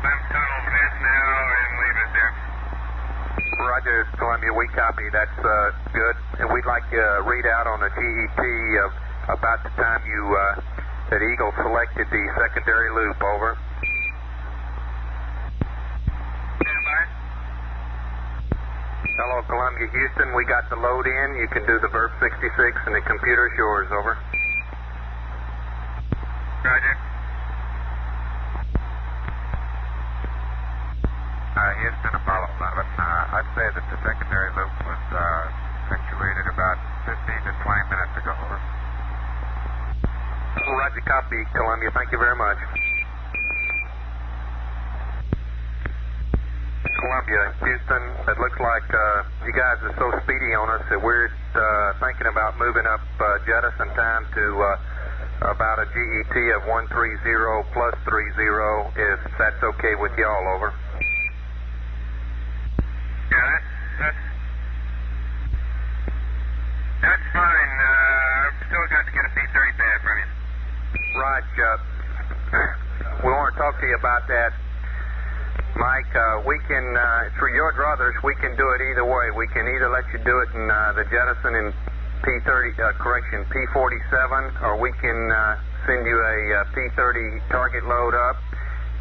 LIM tunnel vent now. Roger, Columbia, we copy. That's good. And we'd like a readout on the GET of about the time you that Eagle selected the secondary loop. Over. Standby. Hello, Columbia, Houston. We got the load in. You can do the Verb 66, and the computer's yours. Over. Roger. Houston, Apollo 11. I'd say that the secondary loop was effectuated about 15 to 20 minutes ago. Over. Roger, copy, Columbia. Thank you very much. Columbia, Houston, it looks like you guys are so speedy on us that we're thinking about moving up jettison time to about a GET of 130 plus 30, if that's okay with y'all. Over. Yeah, that's fine. I've still got to get a P30 pad from you. Raj, we want to talk to you about that. Mike, we can, for your druthers, we can do it either way. We can either let you do it in the jettison in P30, P47, or we can send you a P30 target load up,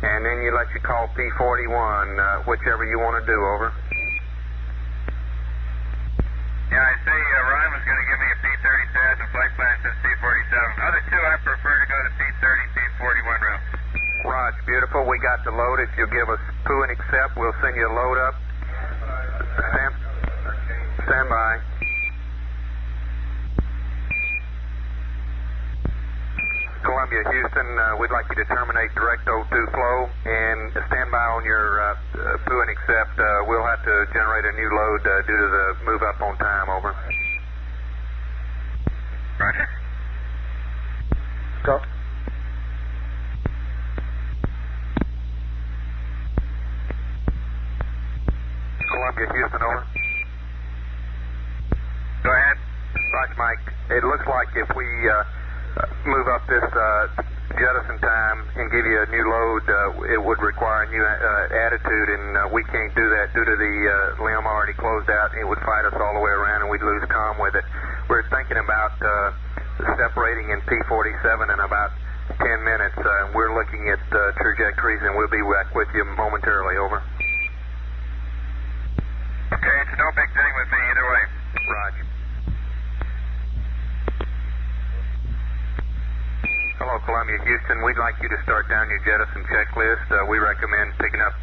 and then you let you call P41, whichever you want to do. Over. Yeah, I see Ryan was going to give me a P30 pad and flight plan says P47. Other two, I prefer to go to P30, P41 route. Raj, beautiful. We got the load. If you'll give us poo and accept, we'll send you a load up. Stand by. Columbia, Houston, we'd like you to terminate direct 02 flow and stand by on your poo and accept. We'll have to generate a new load due to the move up on time. Over. Roger. Go. Columbia, Houston, over. Go ahead. Roger, Mike. It looks like if we move up this jettison time and give you a new load, it would require a new attitude, and we can't do that due to the limb already closed out. It would fight us all the way around, and we'd lose comm with it. We're thinking about separating in P47 in about 10 minutes. We're looking at trajectories, and we'll be back with you momentarily. Over. Okay, it's no big thing with me either way. Roger. Hello, Columbia, Houston. We'd like you to start down your jettison checklist. We recommend picking up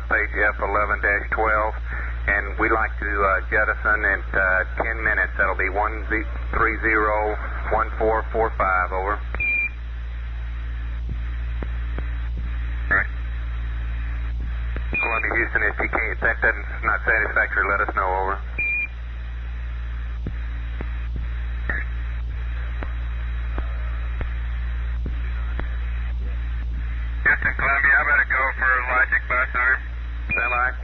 page F11-12, and we'd like to jettison at 10 minutes. That'll be 130-1445. Over. Right. Columbia, Houston, if you can't, if that's not satisfactory, let us know. Over. Houston, Columbia, I better go for logic bus arm. Stand by.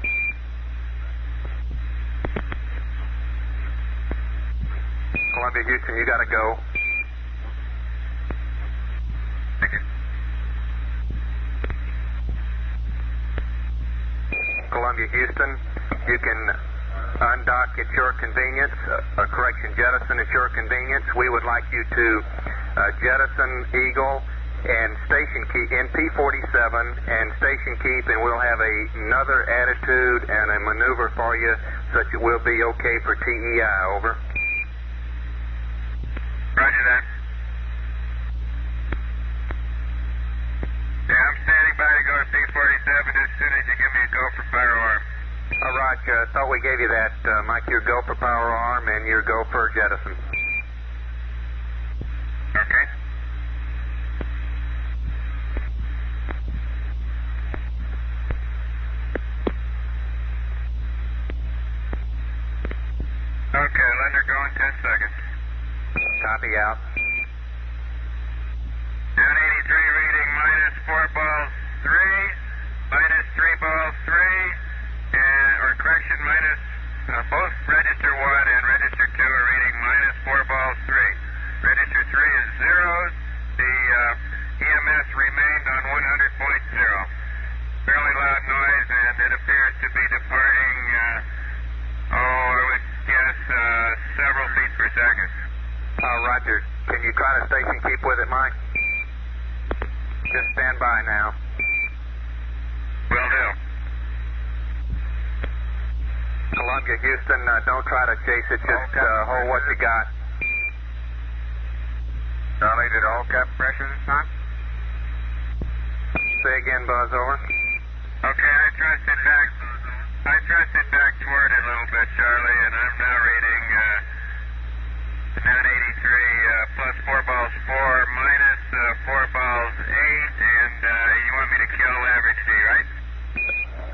Columbia, Houston, you got to go. Thank you. Columbia, Houston, you can undock at your convenience, correction, jettison at your convenience. We would like you to jettison Eagle and station keep in P47 and station keep, and we'll have another attitude and a maneuver for you such it will be okay for TEI. Over. Roger that. Yeah, I'm standing by to go to P47 as soon as you give me a go for power arm. All right, thought we gave you that, Mike. Your go for power arm and your go for jettison. Okay. Okay, let her go in 10 seconds. Copy out. Down 83 reading -4 balls 3, -3 balls 3, and, or correction, both register 1 and register 2 are reading -4 balls 3. Register 3 is zeros. The EMS remained on 100.0. Fairly loud noise, and it appears to be departing several feet per second. Roger. Can you try to station keep with it, Mike? Just stand by now. Will do. Columbia, Houston, don't try to chase it. Just hold what you got. Charlie, did all cap pressure this time? Say again, Buzz, over. Okay, I thrusted back toward it a little bit, Charlie, and I'm now reading 983 plus 4 balls 4 minus 4 balls 8, and you want me to kill average D, right?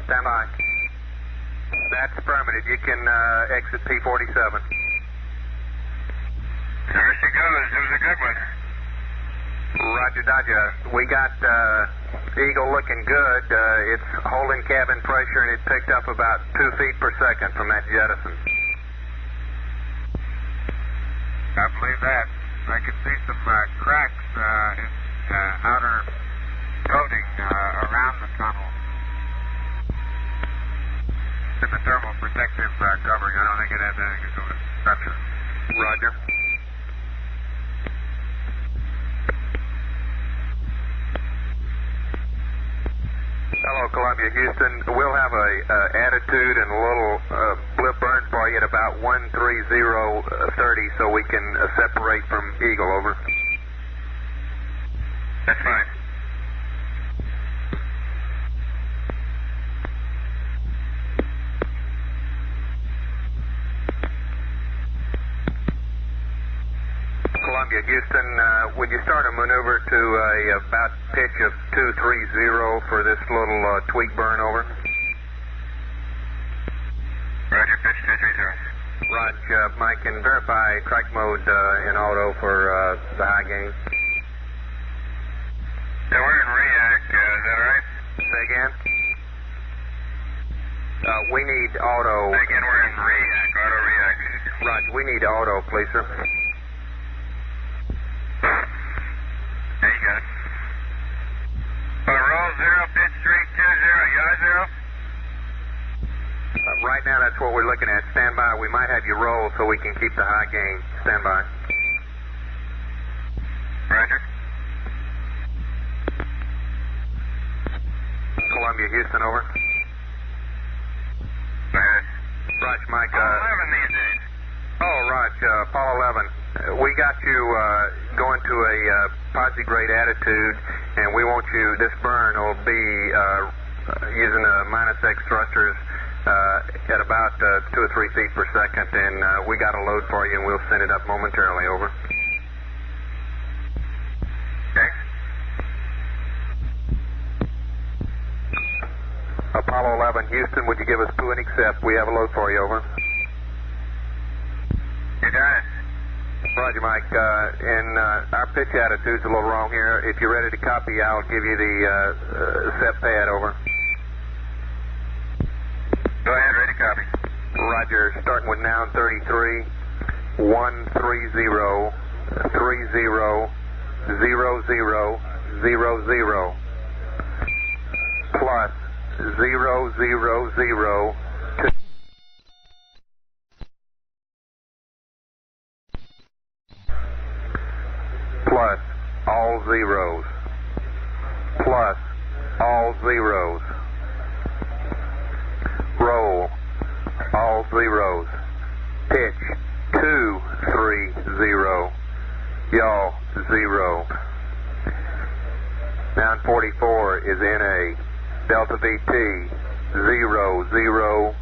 Stand by. That's affirmative. You can exit P47. There she goes. It was a good one. Roger, Dodger. We got Eagle looking good. It's holding cabin pressure, and it picked up about 2 feet per second from that jettison. I believe that. I can see some cracks in outer coating around the tunnel. In the thermal protective covering. I don't think it has anything to do with structure. Roger. Hello, Columbia, Houston. We'll have a attitude and a little blip burn for you at about 130.30 so we can separate from Eagle, over. That's fine. Columbia, Houston, would you start a maneuver to a about pitch of 230 for this little tweak burn, over? Roger, pitch 230. Roger, Mike, and verify track mode in auto for the high gain. Yeah, we're in react, is that all right? Say again? We need auto. Say again, we're in react, auto react. Roger, we need auto, please, sir. There you got it. Roll 0, pitch 320, yaw 0. Right now, that's what we're looking at. Stand by. We might have you roll so we can keep the high gain. Stand by. Roger. Columbia, Houston, over. Go ahead. Roger, Mike. 11 these days. Oh, Roger, Apollo 11. We got you going to a posi-grade attitude, and we want you, this burn will be using the -X thrusters at about 2 or 3 feet per second, and we got a load for you, and we'll send it up momentarily, over. Okay. Apollo 11, Houston, would you give us poo and accept? We have a load for you, over. You got it. Roger, Mike. And our pitch attitude's a little wrong here. If you're ready to copy, I'll give you the set pad, over. Go ahead, ready to copy. Roger, starting with noun 33, 130, 30, 00, 00, plus 000, 2. Plus all zeros. Plus all zeros. Roll all zeros. Pitch 230. Yaw 0. Noun 44 is NA. Delta VT 00020.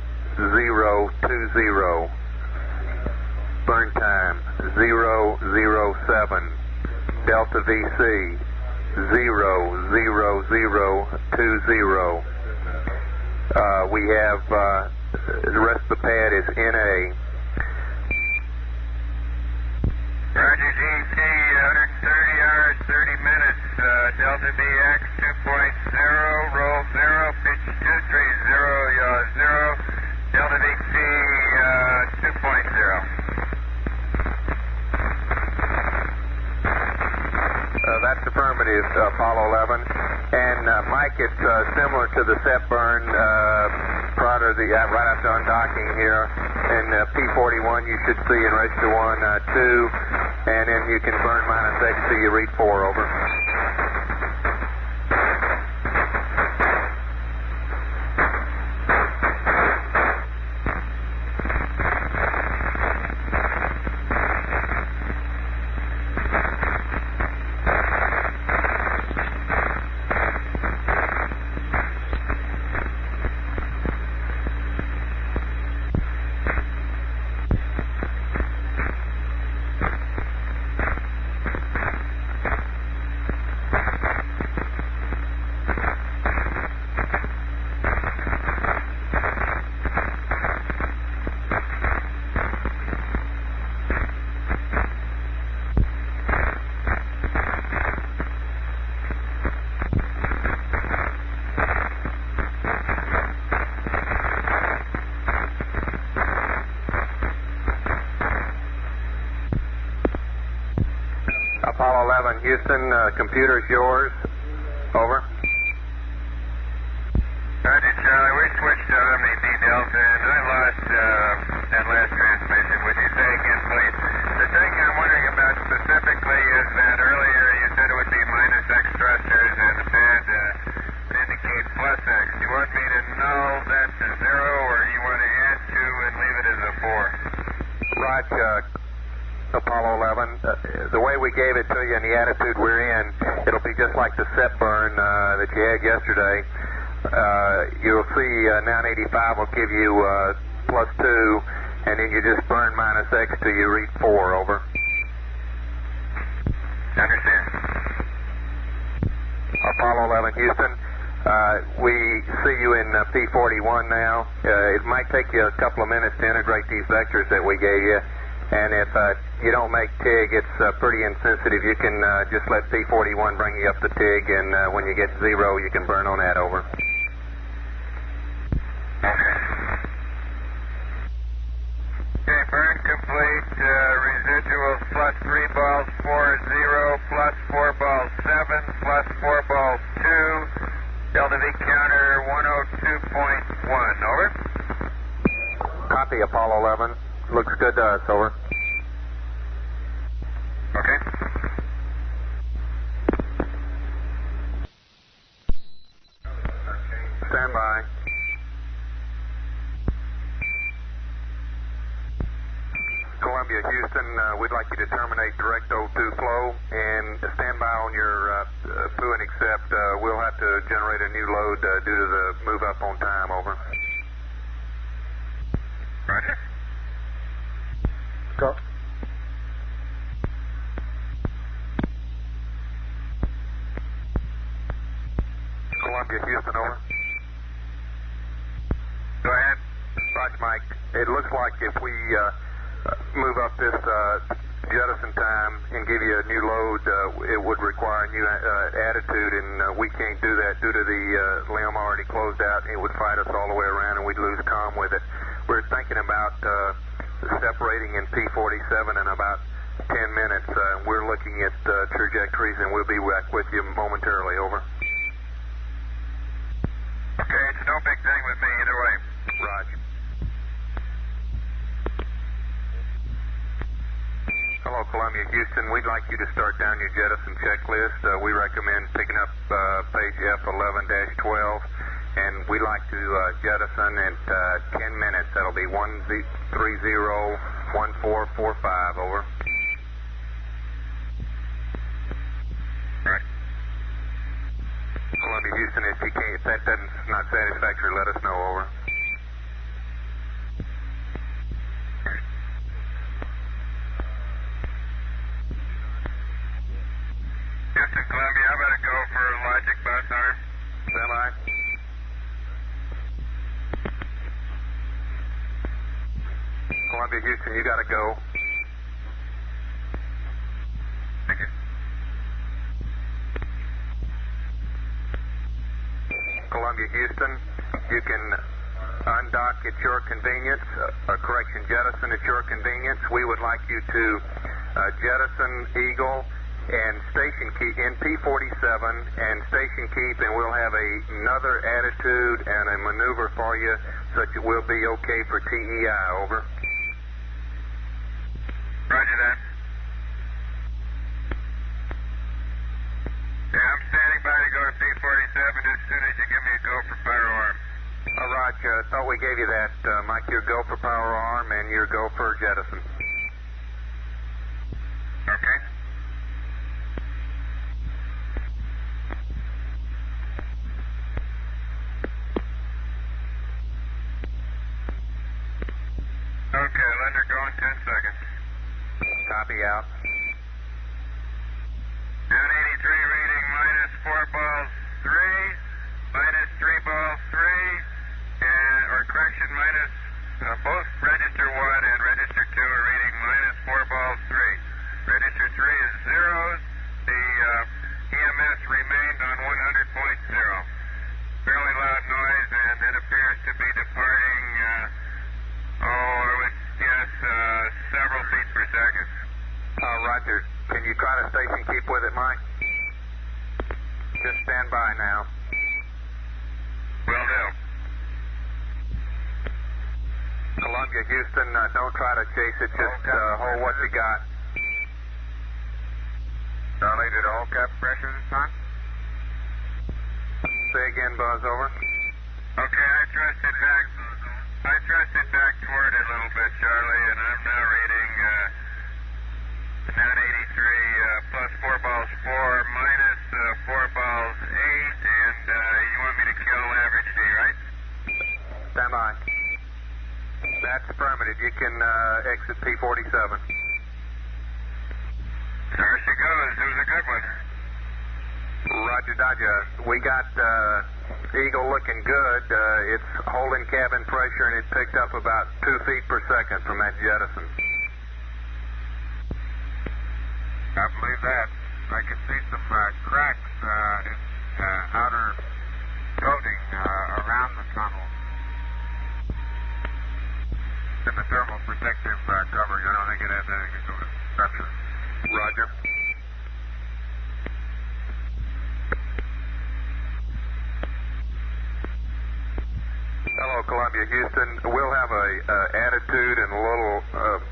Burn time 007. Delta VC 00020. We have the rest of the pad is NA. Roger, GC, 130 hours, 30 minutes. Delta BX 2.0, roll 0, pitch 230, yaw 0. Delta VC 2.0. That's affirmative, Apollo 11. And Mike, it's similar to the set burn prior to the right after undocking here. And P41 you should see in register 1, 2, and then you can burn -X till you read 4, over. Apollo 11, Houston, computer's yours. Over. Roger, Charlie. We switched to Omni D Delta, and I lost that last transmission. Would you say again, please? The thing I'm wondering about specifically is that earlier you said it would be -X thrusters, and the pad would indicate +X. Do you want me to null that to 0, or you want to add 2 and leave it as a 4? Roger. Apollo 11, the way we gave it to you and the attitude we're in, it'll be just like the set burn that you had yesterday. You'll see 985 will give you +2, and then you just burn -X till you read 4, over. Understand. Apollo 11, Houston, we see you in P41 now. It might take you a couple of minutes to integrate these vectors that we gave you. And if you don't make TIG, it's pretty insensitive. You can just let P41 bring you up to TIG, and when you get 0, you can burn on that, over. Okay, burn complete. Residuals +3 balls 4, 0, +4 balls 7, +4 balls 2. Delta V counter 102.1, over. Copy, Apollo 11. Looks good to us, over. Okay. Stand by. Columbia, Houston, we'd like you to terminate direct O2 flow and stand by on your POO and accept. We'll have to generate a new load due to the move up on time, over. Roger. Go. Columbia, Houston, over. Go ahead. Roger, Mike. It looks like if we move up this jettison time and give you a new load, it would require a new attitude, and we can't do that due to the limb already closed out. It would fight us all the way around, and we'd lose comm with it. We're thinking about separating in P47 in about 10 minutes. We're looking at trajectories, and we'll be back with you momentarily, over. Okay, it's no big thing with me either way. Roger. Hello, Columbia, Houston. We'd like you to start down your jettison checklist. We recommend picking up page F11-12, and we'd like to jettison at 10 minutes. That'll be 130-1445, over. Right. Columbia, Houston, if you can't, if that's not satisfactory, let us know, over. Houston, Columbia, how about a go for logic bus arm? Semi. Columbia, Houston, you got to go. Thank you. Columbia, Houston, you can undock at your convenience, jettison at your convenience. We would like you to jettison Eagle and station keep in P47 and station keep, and we'll have another attitude and a maneuver for you such it will be okay for TEI. Over. Roger that. Yeah, I'm standing by to go to P47 as soon as you give me a go for pyro arm. Raj, thought we gave you that, Mike, your go for power arm and your go for jettison. Okay. Okay, let her go in 10 seconds. Copy out. Down 83 reading minus 4 balls 3, minus 3 balls 3, and, or correction, minus both register 1 and register 2 are reading minus 4 balls 3. Register 3 is zeros. The EMS remained on 100.0. Fairly loud noise, and it appears to be departing, I would guess, several feet per second. Roger. Can you try to station keep with it, Mike? Just stand by now. Will do. Columbia, Houston, don't try to chase it. Just hold what you got. Charlie, did all cap pressure this time? Say again, Buzz, over. Okay, I thrusted back toward it a little bit, Charlie, and I'm now reading down 83 plus 4 balls 4 minus 4 balls 8, and you want me to kill average D, right? Stand by. That's affirmative. You can exit P47. There she goes. It was a good one. Roger, Dodger. We got Eagle looking good. It's holding cabin pressure, and it picked up about 2 feet per second from that jettison. I believe that. I can see some cracks in outer coating around the tunnel. In the thermal protective covering. I don't think it has anything to do with structure. Roger. Hello, Columbia, Houston. We'll have a attitude and a little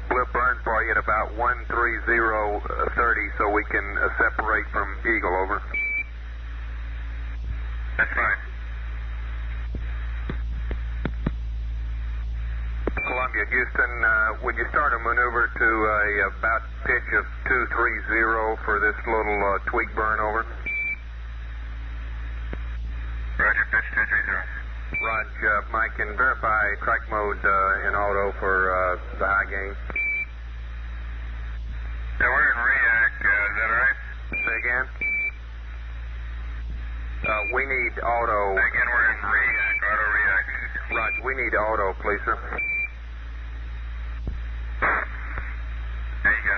blip burn for you at about 130.30 so we can separate from Eagle, over. That's fine. Columbia, Houston, would you start a maneuver to about pitch of 230 for this little tweak burn, over? Roger, pitch 230. Raj, Mike, can verify track mode in auto for the high gain. Yeah, we're in react. Is that all right? Say again? We need auto. Say again, we're in react, auto react. Raj, we need auto, please, sir. There you go.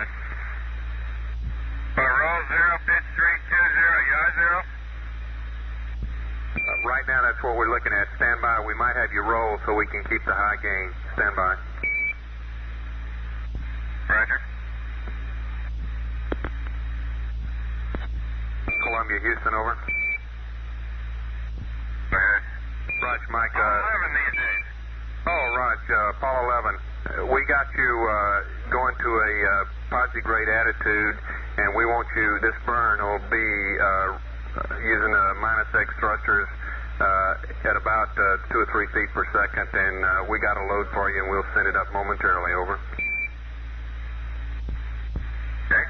Roll 0, pitch 320, yaw 0. Right now, that's what we're looking at. Stand by. We might have you roll so we can keep the high gain. Stand by. Roger. Columbia, Houston, over. Go ahead. Raj, Mike. 11 these days. Oh, Raj, Apollo 11. We got you going to a posi-grade attitude, and we want you, this burn will be using minus X thrusters at about 2 or 3 feet per second, and we got a load for you, and we'll send it up momentarily, over. Okay.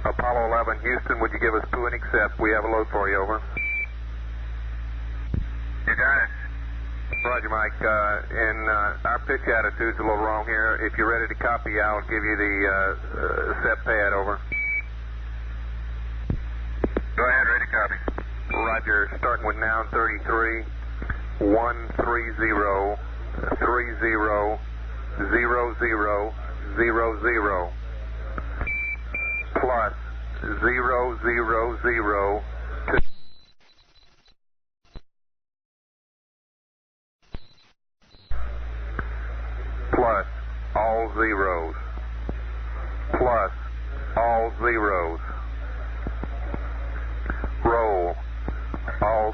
Apollo 11, Houston, would you give us poo and accept? We have a load for you, over. You got it. Roger, Mike. And our pitch attitude's a little wrong here. If you're ready to copy, I'll give you the set pad, over. Go ahead, ready to copy. Roger, starting with noun 33, 130, 30, 00, 00, plus 000, 2. Plus all zeros.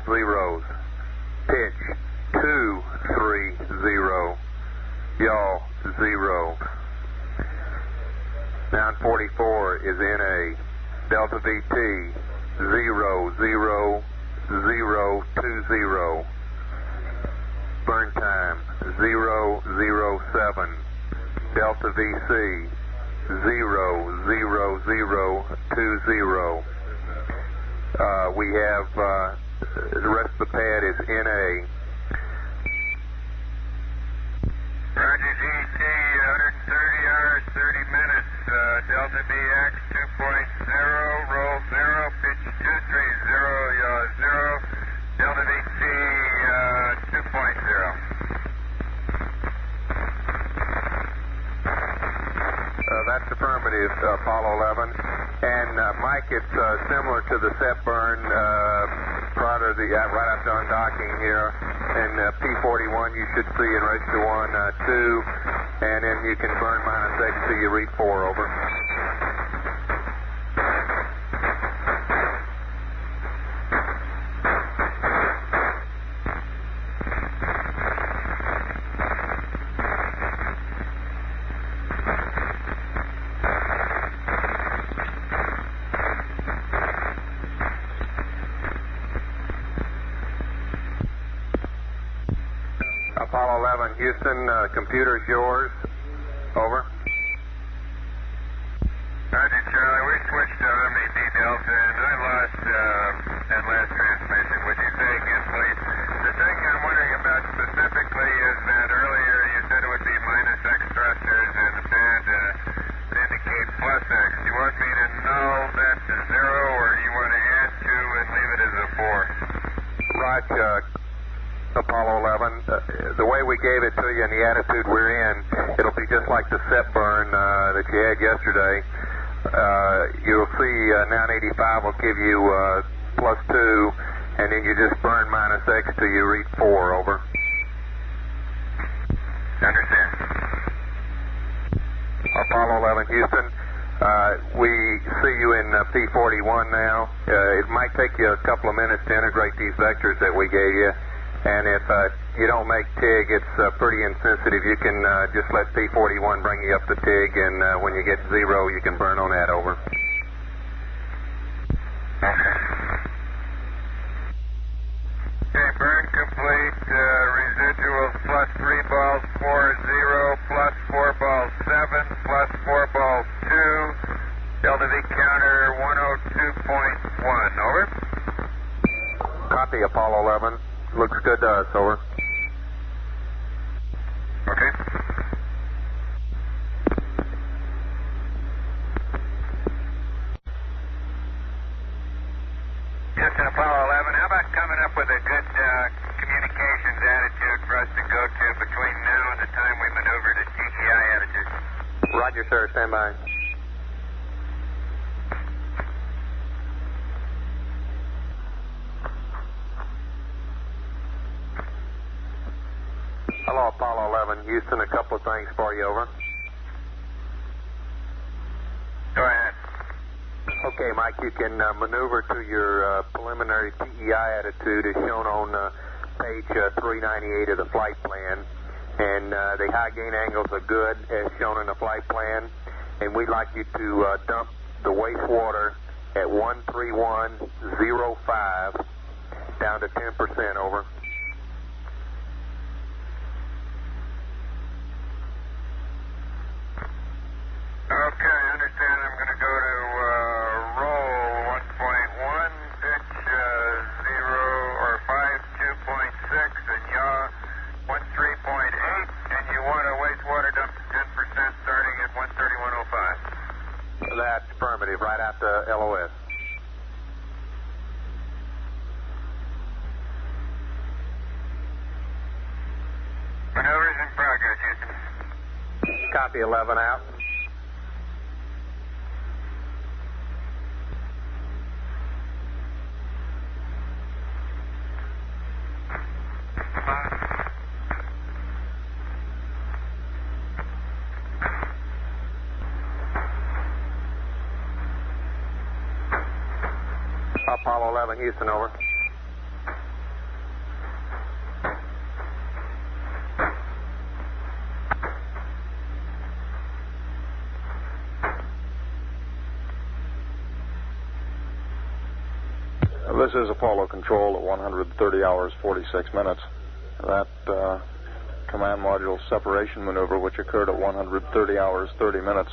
zeros. Pitch 230. Yaw 0. 944 is NA. Delta VT 00020. Burn time 007. Delta VC 00020. We have the rest of the pad is NA. Roger GT, 130 hours, 30 minutes. Delta BX 2.0, roll 0, pitch 230, yaw 0. Delta VT 2.0. That's affirmative, Apollo 11. And Mike, it's similar to the set burn prior to the right after undocking here. And P41 you should see in register 1, 2, and then you can burn -X till you read 4, over. Apollo 11, Houston, computer's yours. Over. Roger, Charlie. We switched to Omni D Delta, and I lost that last transmission. Would you say again, please? The thing I'm wondering about specifically is that earlier you said it would be -X thrusters, and the pad indicates +X. Do you want me to null that to 0, or do you want to add 2 and leave it as a 4? Roger. Apollo 11, the way we gave it to you and the attitude we're in, it'll be just like the set burn that you had yesterday. You'll see 985 will give you +2, and then you just burn -X till you read 4, over. Understand. Apollo 11, Houston, we see you in P41 now. It might take you a couple of minutes to integrate these vectors that we gave you. And if you don't make TIG, it's pretty insensitive. You can just let P41 bring you up to TIG, and when you get 0, you can burn on that, over. Okay, burn complete. Residuals +3 balls 4-0, +4 balls 7, +4 balls 2. Delta V counter 102.1, over. Copy, Apollo 11. Looks good to us, over. Okay. Houston, Apollo 11, how about coming up with a good communications attitude for us to go to between now and the time we maneuver to TGI attitude? Roger, sir. Stand by. Hello, Apollo 11. Houston, a couple of things for you, over. Go ahead. Okay, Mike, you can maneuver to your preliminary PEI attitude as shown on page 398 of the flight plan. And the high gain angles are good as shown in the flight plan. And we'd like you to dump the wastewater at 131.05 down to 10%, over. Okay, I understand. I'm going to go to roll 1.1, pitch 0 or 5, 2.6, and yaw 13.8, and you want a wastewater dump to 10% starting at 131.05. That's affirmative, right after LOS. Maneuvers in progress, Houston. Copy, 11 out. Apollo 11, Houston, over. This is Apollo Control at 130 hours 46 minutes. That command module separation maneuver, which occurred at 130 hours 30 minutes,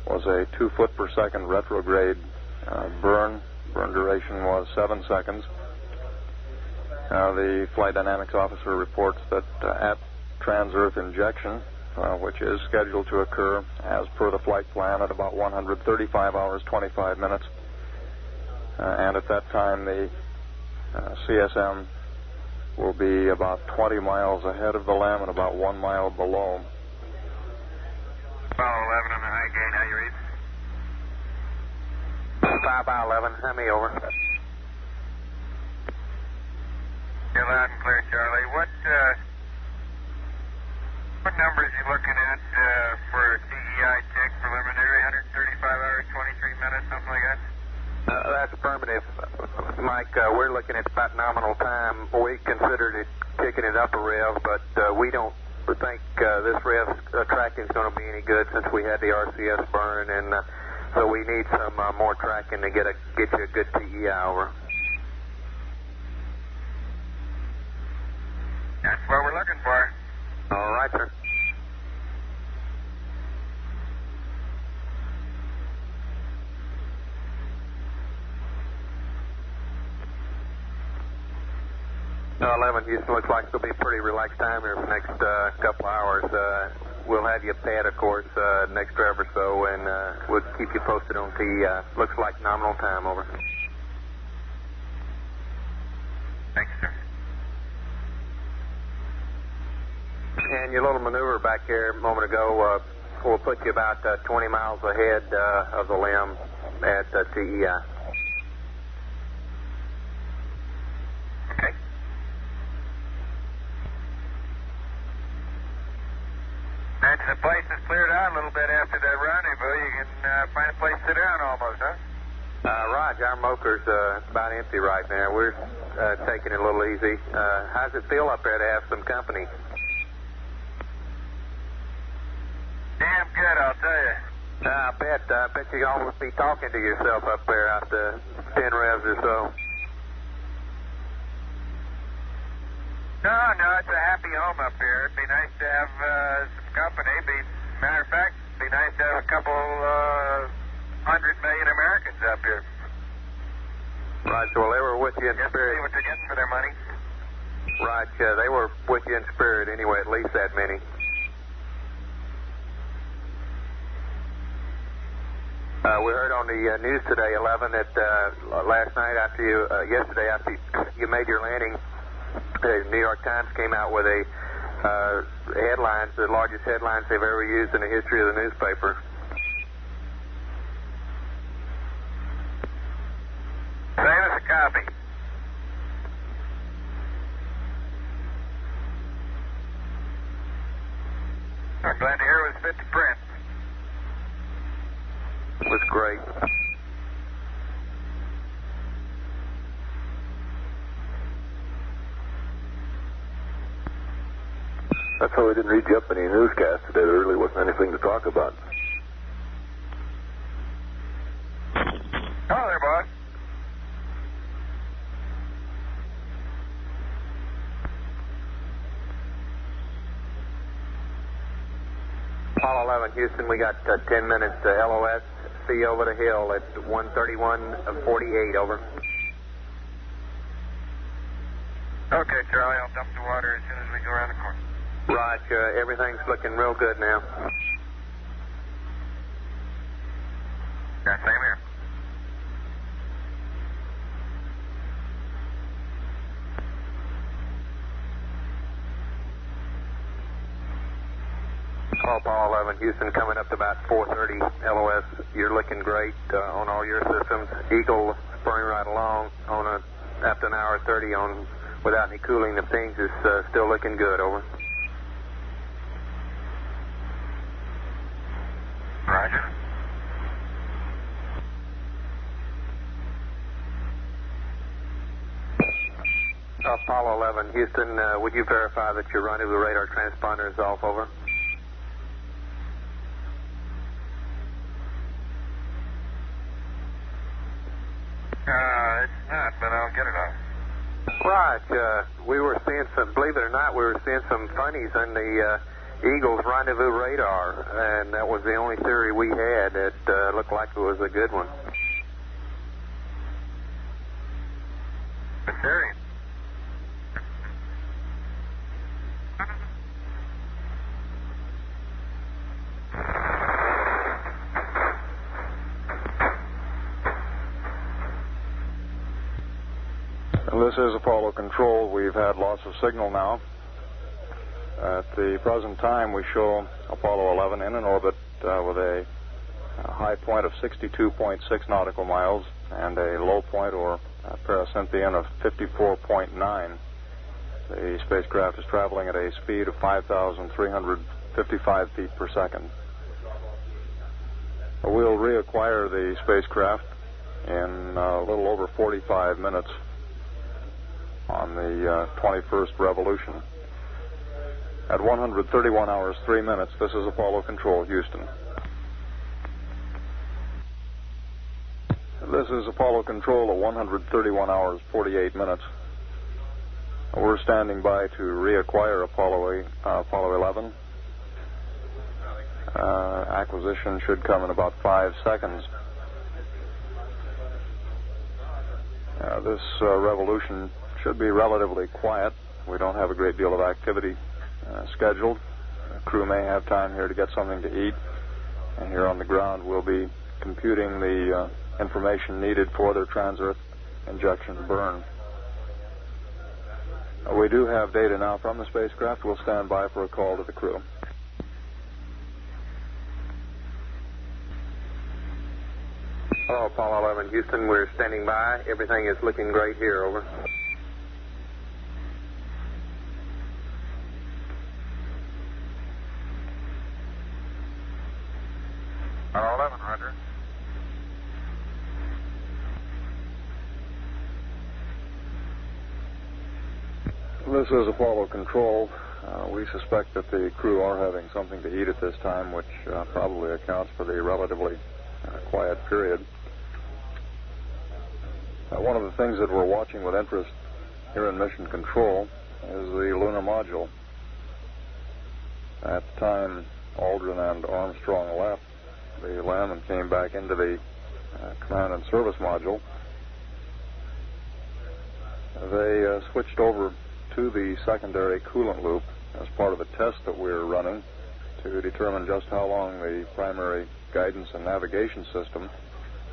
was a 2 foot per second retrograde burn. Burn duration was 7 seconds. The flight dynamics officer reports that at trans-Earth injection, which is scheduled to occur as per the flight plan at about 135 hours 25 minutes, and at that time the CSM will be about 20 miles ahead of the LEM and about 1 mile below. Apollo 11 on the high gain, how you read? 5 by 11, Hemi over. You're loud and clear, Charlie. What numbers are you looking at for TEI check preliminary? 135 hours, 23 minutes, something like that? That's affirmative, Mike. We're looking at about nominal time. We considered it kicking it up a rev, but we don't think this rev tracking is going to be any good since we had the RCS burn, and so we need some more tracking to get you a good TEI over. That's what we're looking for. All right, sir. No, 11, Houston, looks like it'll be a pretty relaxed time here for the next couple hours. We'll have you pad, of course, next rev or so, and we'll keep you posted on TEI. Looks like nominal time, over. Thank you, sir. And your little maneuver back here a moment ago will put you about 20 miles ahead of the LEM at TEI. Okay. That's the place that's cleared out a little bit after that rendezvous. You can find a place to sit down almost, huh? Raj, our moker's about empty right now. We're taking it a little easy. How's it feel up there to have some company? Damn good, I'll tell you. I bet you almost be talking to yourself up there after 10 revs or so. No, it's a happy home up here. It'd be nice to have some company. Matter of fact, it'd be nice to have a couple 100 million Americans up here. Raj, well, they were with you in Just spirit. see what they're getting for their money. Raj, they were with you in spirit anyway, at least that many. We heard on the news today, 11, that last night yesterday after you made your landing, the New York Times came out with a headlines, the largest headlines they've ever used in the history of the newspaper. Save us a copy. I'm glad to hear it was fit to print. It was great. That's how we didn't read you up any newscast today. There really wasn't anything to talk about. Hello there, boss. Apollo 11, Houston, we got 10 minutes to LOS. See you over the hill at 1:31:48, over. Okay, Charlie, I'll dump the water as soon as we go around the corner. Raj, everything's looking real good now. Yeah, same here. Apollo 11, Houston, coming up to about 4:30 LOS. You're looking great on all your systems. Eagle spurring right along on after an hour 30 on without any cooling. The things is still looking good, over. Roger. Apollo 11, Houston, would you verify that your rendezvous radar transponder is off, over? it's not, but I'll get it off. Right. We were seeing some, believe it or not, we were seeing some funnies in the Eagles rendezvous radar, and that was the only theory we had. It looked like it was a good one. The theory? This is Apollo Control. We've had loss of signal now. At the present time, we show Apollo 11 in an orbit with a high point of 62.6 nautical miles and a low point, or pericynthion, of 54.9. The spacecraft is traveling at a speed of 5,355 feet per second. We'll reacquire the spacecraft in a little over 45 minutes on the 21st revolution. At 131 hours, 3 minutes, this is Apollo Control, Houston. This is Apollo Control at 131 hours, 48 minutes. We're standing by to reacquire Apollo 11. Acquisition should come in about 5 seconds. This revolution should be relatively quiet. We don't have a great deal of activity scheduled. The crew may have time here to get something to eat, and here on the ground we'll be computing the information needed for their trans-Earth injection burn. We do have data now from the spacecraft. We'll stand by for a call to the crew. Hello, Apollo 11, Houston. We're standing by. Everything is looking great here. Over. Apollo 11, roger. This is Apollo Control. We suspect that the crew are having something to eat at this time, which probably accounts for the relatively quiet period. One of the things that we're watching with interest here in Mission Control is the lunar module. At the time Aldrin and Armstrong left the LEM and came back into the command and service module, they switched over to the secondary coolant loop as part of a test that we're running to determine just how long the primary guidance and navigation system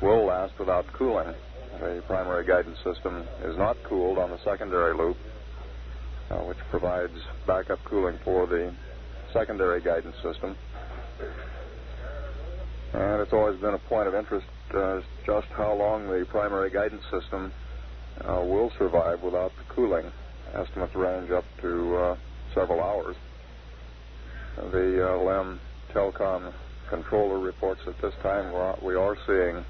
will last without cooling. The primary guidance system is not cooled on the secondary loop, which provides backup cooling for the secondary guidance system. And it's always been a point of interest just how long the primary guidance system will survive without the cooling. Estimates range up to several hours. The LEM Telecom controller reports at this time we are seeing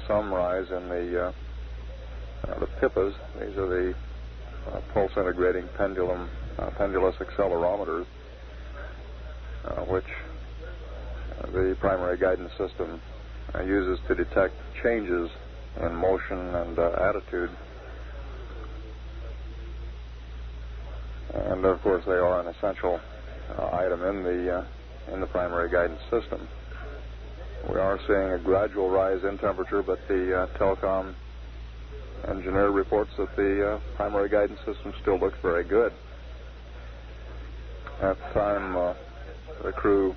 some rise in the PIPAs. These are the pulse integrating pendulous accelerometers, which the primary guidance system uses to detect changes in motion and attitude. And of course, they are an essential item in the primary guidance system. We are seeing a gradual rise in temperature, but the telecom engineer reports that the primary guidance system still looks very good. At the time the crew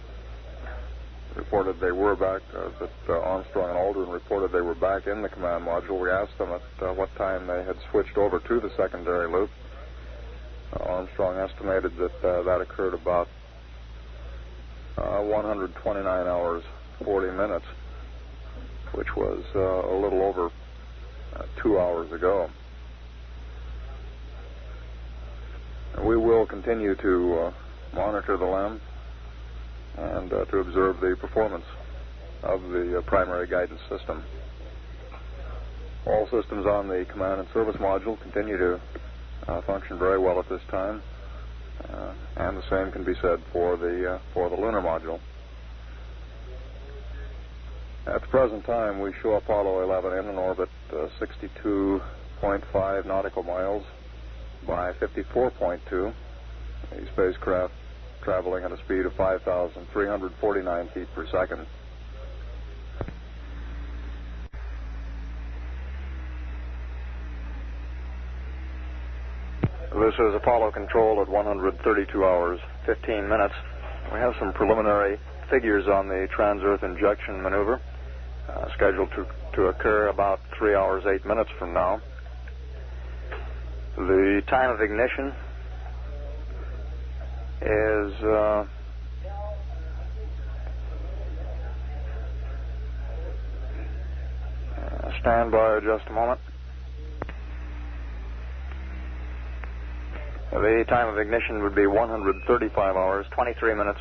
reported they were back, that Armstrong and Aldrin reported they were back in the command module, we asked them at what time they had switched over to the secondary loop. Armstrong estimated that that occurred about 129 hours, 40 minutes, which was a little over 2 hours ago. We will continue to monitor the LEM and to observe the performance of the primary guidance system. All systems on the command and service module continue to function very well at this time, and the same can be said for the lunar module. At the present time, we show Apollo 11 in an orbit 62.5 nautical miles by 54.2. The spacecraft traveling at a speed of 5,349 feet per second. This is Apollo Control at 132 hours, 15 minutes. We have some preliminary figures on the trans-Earth injection maneuver, scheduled to occur about 3 hours, 8 minutes from now. The time of ignition is stand by just a moment. The time of ignition would be 135 hours, 23 minutes,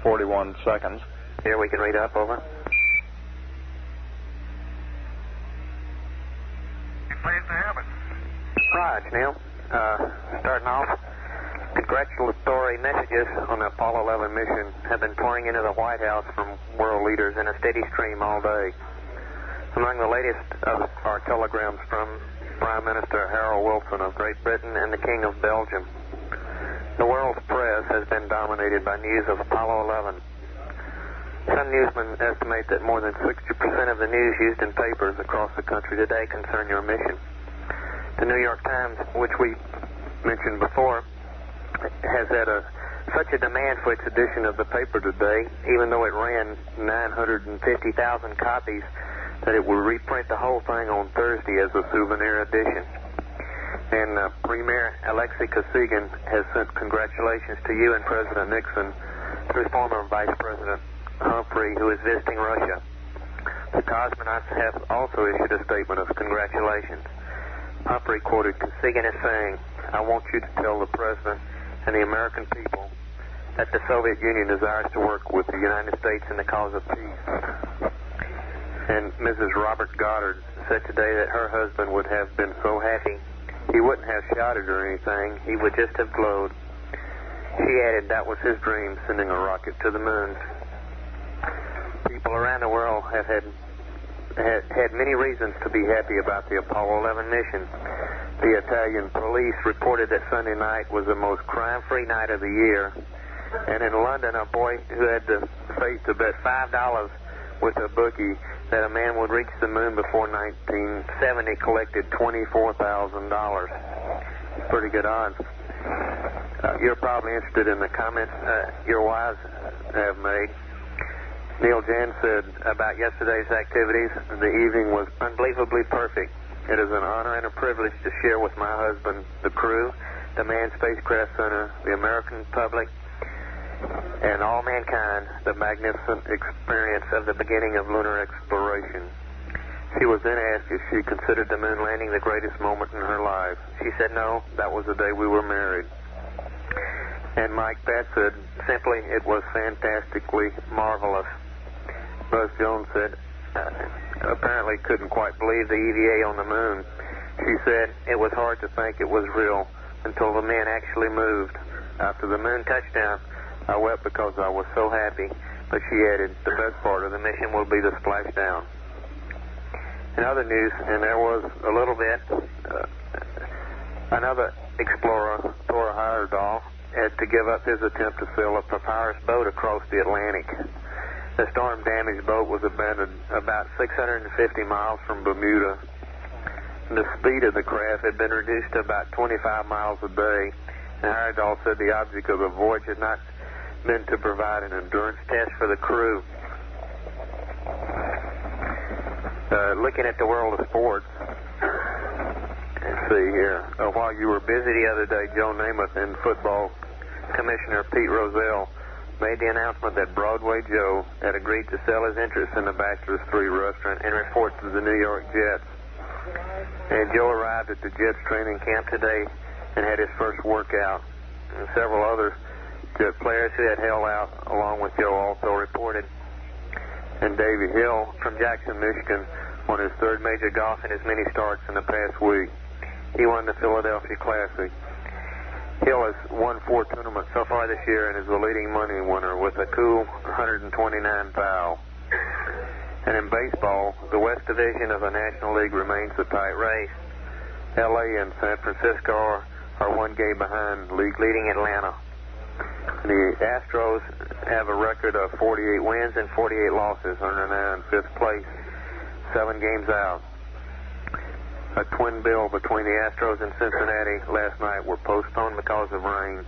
41 seconds. Here we can read up, over. Pleased to have it. Raj, Neil. Starting off, congratulatory messages on the Apollo 11 mission have been pouring into the White House from world leaders in a steady stream all day. Among the latest of our telegrams from Prime Minister Harold Wilson of Great Britain and the King of Belgium. The world's press has been dominated by news of Apollo 11. Some newsmen estimate that more than 60% of the news used in papers across the country today concern your mission. The New York Times, which we mentioned before, has had such a demand for its edition of the paper today, even though it ran 950,000 copies, that it will reprint the whole thing on Thursday as a souvenir edition. And Premier Alexei Kosygin has sent congratulations to you and President Nixon through former Vice President Humphrey, who is visiting Russia. The cosmonauts have also issued a statement of congratulations. Humphrey quoted Kosygin as saying, "I want you to tell the President and the American people that the Soviet Union desires to work with the United States in the cause of peace." And Mrs. Robert Goddard said today that her husband would have been so happy he wouldn't have shouted or anything, he would just have glowed. She added that was his dream, sending a rocket to the moon. People around the world have had many reasons to be happy about the Apollo 11 mission. The Italian police reported that Sunday night was the most crime-free night of the year. And in London, a boy who had the faith to bet $5 with a bookie that a man would reach the moon before 1970 collected $24,000. Pretty good odds. You're probably interested in the comments your wives have made. Neil Jan said about yesterday's activities, the evening was unbelievably perfect. It is an honor and a privilege to share with my husband, the crew, the Manned Spacecraft Center, the American public, and all mankind, the magnificent experience of the beginning of lunar exploration. She was then asked if she considered the moon landing the greatest moment in her life. She said no, that was the day we were married. And Mike Pat said, simply, it was fantastically marvelous. Buzz Jones said, apparently couldn't quite believe the EVA on the moon. She said, it was hard to think it was real until the men actually moved. After the moon touchdown, I wept because I was so happy, but she added, the best part of the mission will be the splashdown. In other news, and there was a little bit, another explorer, Thor Heyerdahl, had to give up his attempt to sail a papyrus boat across the Atlantic. The storm-damaged boat was abandoned about 650 miles from Bermuda. The speed of the craft had been reduced to about 25 miles a day, and Heyerdahl said the object of the voyage had not been to provide an endurance test for the crew. Looking at the world of sports, let's see here. While you were busy the other day, Joe Namath and football Commissioner Pete Rozelle made the announcement that Broadway Joe had agreed to sell his interest in the Bachelor's 3 restaurant and report to the New York Jets. And Joe arrived at the Jets training camp today and had his first workout. And several other Jet players who had held out along with Joe also reported. And Davey Hill from Jackson, Michigan, won his third major golf in his many starts in the past week. He won the Philadelphia Classic. Hill has won 4 tournaments so far this year and is the leading money winner with a cool 129 thou. And in baseball, the West Division of the National League remains a tight race. LA and San Francisco are one game behind leading Atlanta. The Astros have a record of 48 wins and 48 losses, and are now in 5th place, 7 games out. A twin bill between the Astros and Cincinnati last night were postponed because of rain.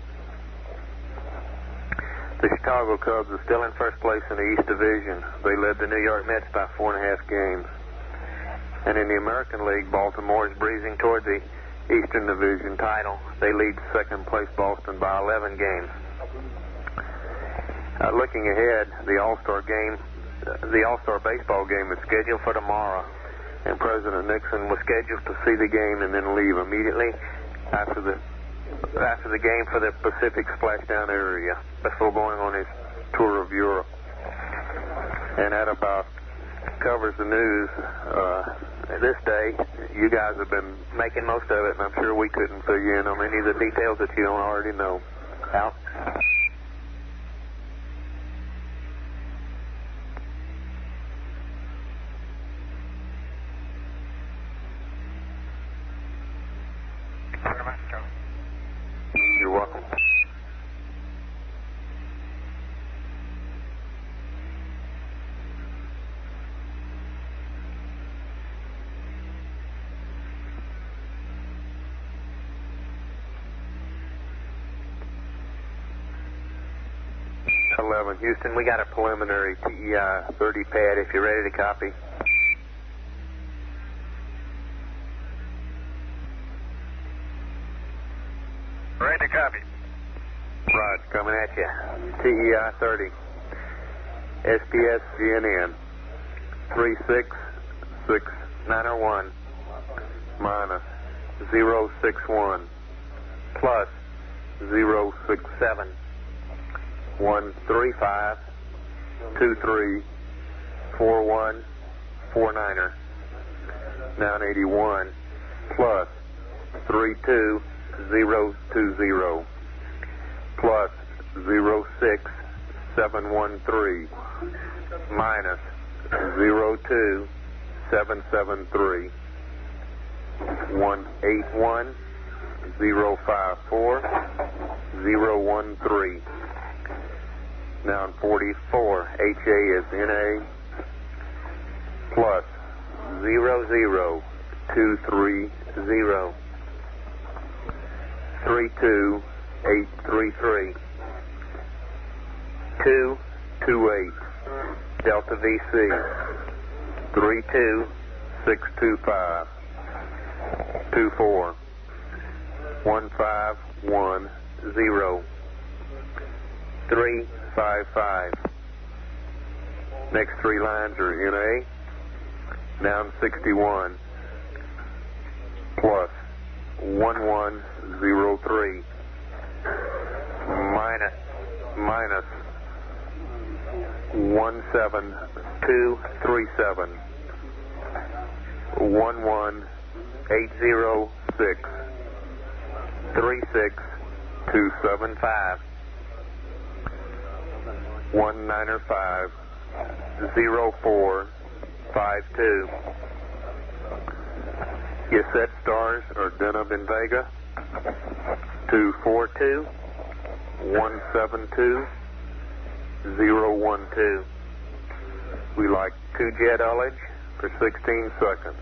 The Chicago Cubs are still in 1st place in the East Division. They led the New York Mets by 4.5 games. And in the American League, Baltimore is breezing toward the Eastern Division title. They lead 2nd place Boston by 11 games. Looking ahead, the All-Star baseball game is scheduled for tomorrow, and President Nixon was scheduled to see the game and then leave immediately after the game for the Pacific Splashdown area before going on his tour of Europe. And that about covers the news this day. You guys have been making most of it, and I'm sure we couldn't fill you in on any of the details that you don't already know. Out. You're welcome. Houston, we got a preliminary TEI 30 pad if you're ready to copy. Ready to copy. Rod, coming at you. TEI 30. SPS GNN 36691 minus 061 plus 067 135 2341 49er 981 plus 32020 plus 06713 minus 02773 181 054 013. Now in 44, HA is NA plus 00230 32833 228 Delta VC 32625 24 1510 355. Next 3 lines are NA, noun 61, plus 1103, minus 17237, 11806, 36275. 195 0452. Your set stars are Denham and Vega 242 172 012. We like 2 jet ullage for 16 seconds.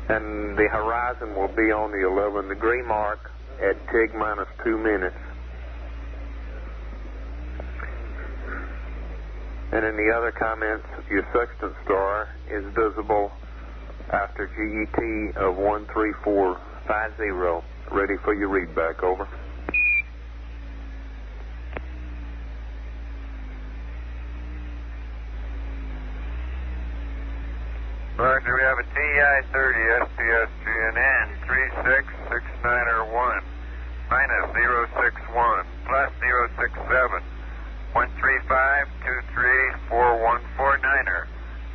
And the horizon will be on the 11-degree mark at TIG minus 2 minutes. And in the other comments, your sextant star is visible after GET of 13450. Ready for your readback, over. Roger, we have a TEI 30 SPS GNN 36691 minus 061 plus 067 135234149er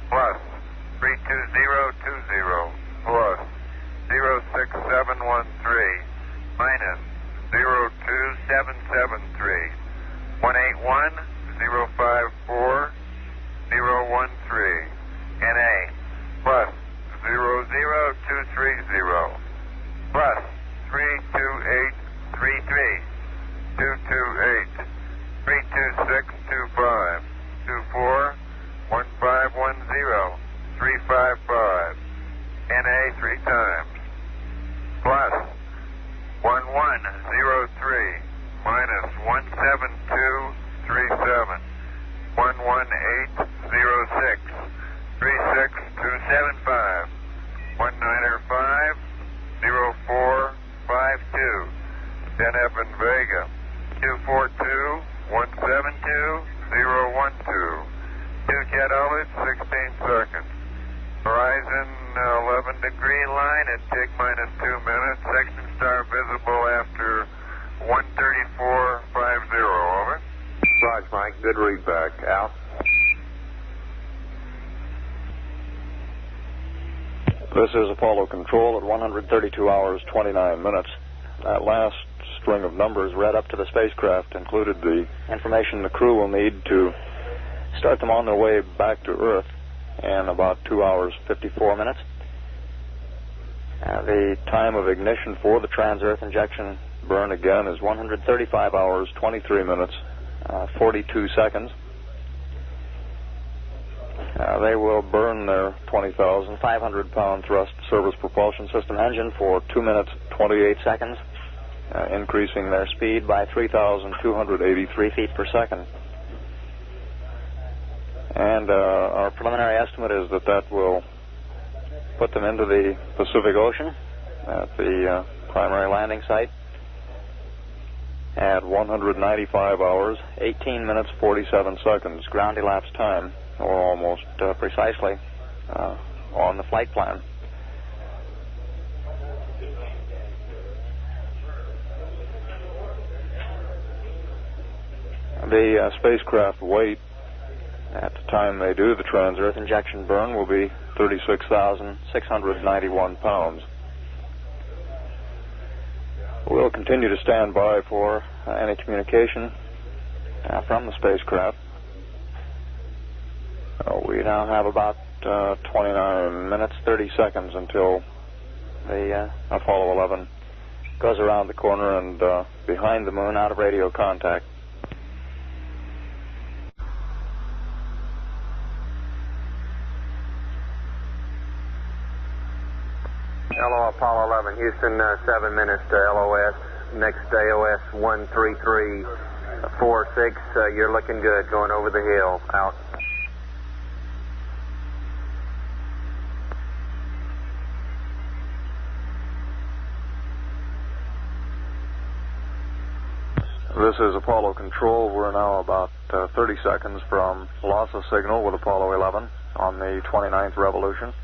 plus 32020 plus 06713 minus 02773 181 054 013. NA. Plus 00230. Plus 32833. 228. 32625. 24 1510. 355. NA 3 times. Plus 1103 minus 17237. 11806. 36275. 195 0452. 10 up in Vega. 242 172 012. 2 Catalyst, 16 seconds. Horizon 11 degree line at tick minus 2 minutes. Section star visible after 134.50. Over. Roger, Mike. Good read back. Out. This is Apollo Control at 132 hours, 29 minutes. That last string of numbers read up to the spacecraft included the information the crew will need to start them on their way back to Earth in about 2 hours, 54 minutes. The time of ignition for the trans-Earth injection burn again is 135 hours, 23 minutes, 42 seconds. They will burn their 20,500-pound thrust service propulsion system engine for 2 minutes, 28 seconds, increasing their speed by 3,283 feet per second. And our preliminary estimate is that that will put them into the Pacific Ocean at the primary landing site at 195 hours, 18 minutes, 47 seconds, ground elapsed time, or almost precisely on the flight plan. The spacecraft weight at the time they do the trans-Earth injection burn will be 36,691 pounds. We'll continue to stand by for any communication from the spacecraft. We now have about 29 minutes, 30 seconds until the Apollo 11 goes around the corner and behind the moon out of radio contact. Hello, Apollo 11. Houston, 7 minutes to LOS. Next AOS 13346. You're looking good. Going over the hill. Out. This is Apollo Control. We're now about 30 seconds from loss of signal with Apollo 11 on the 29th revolution.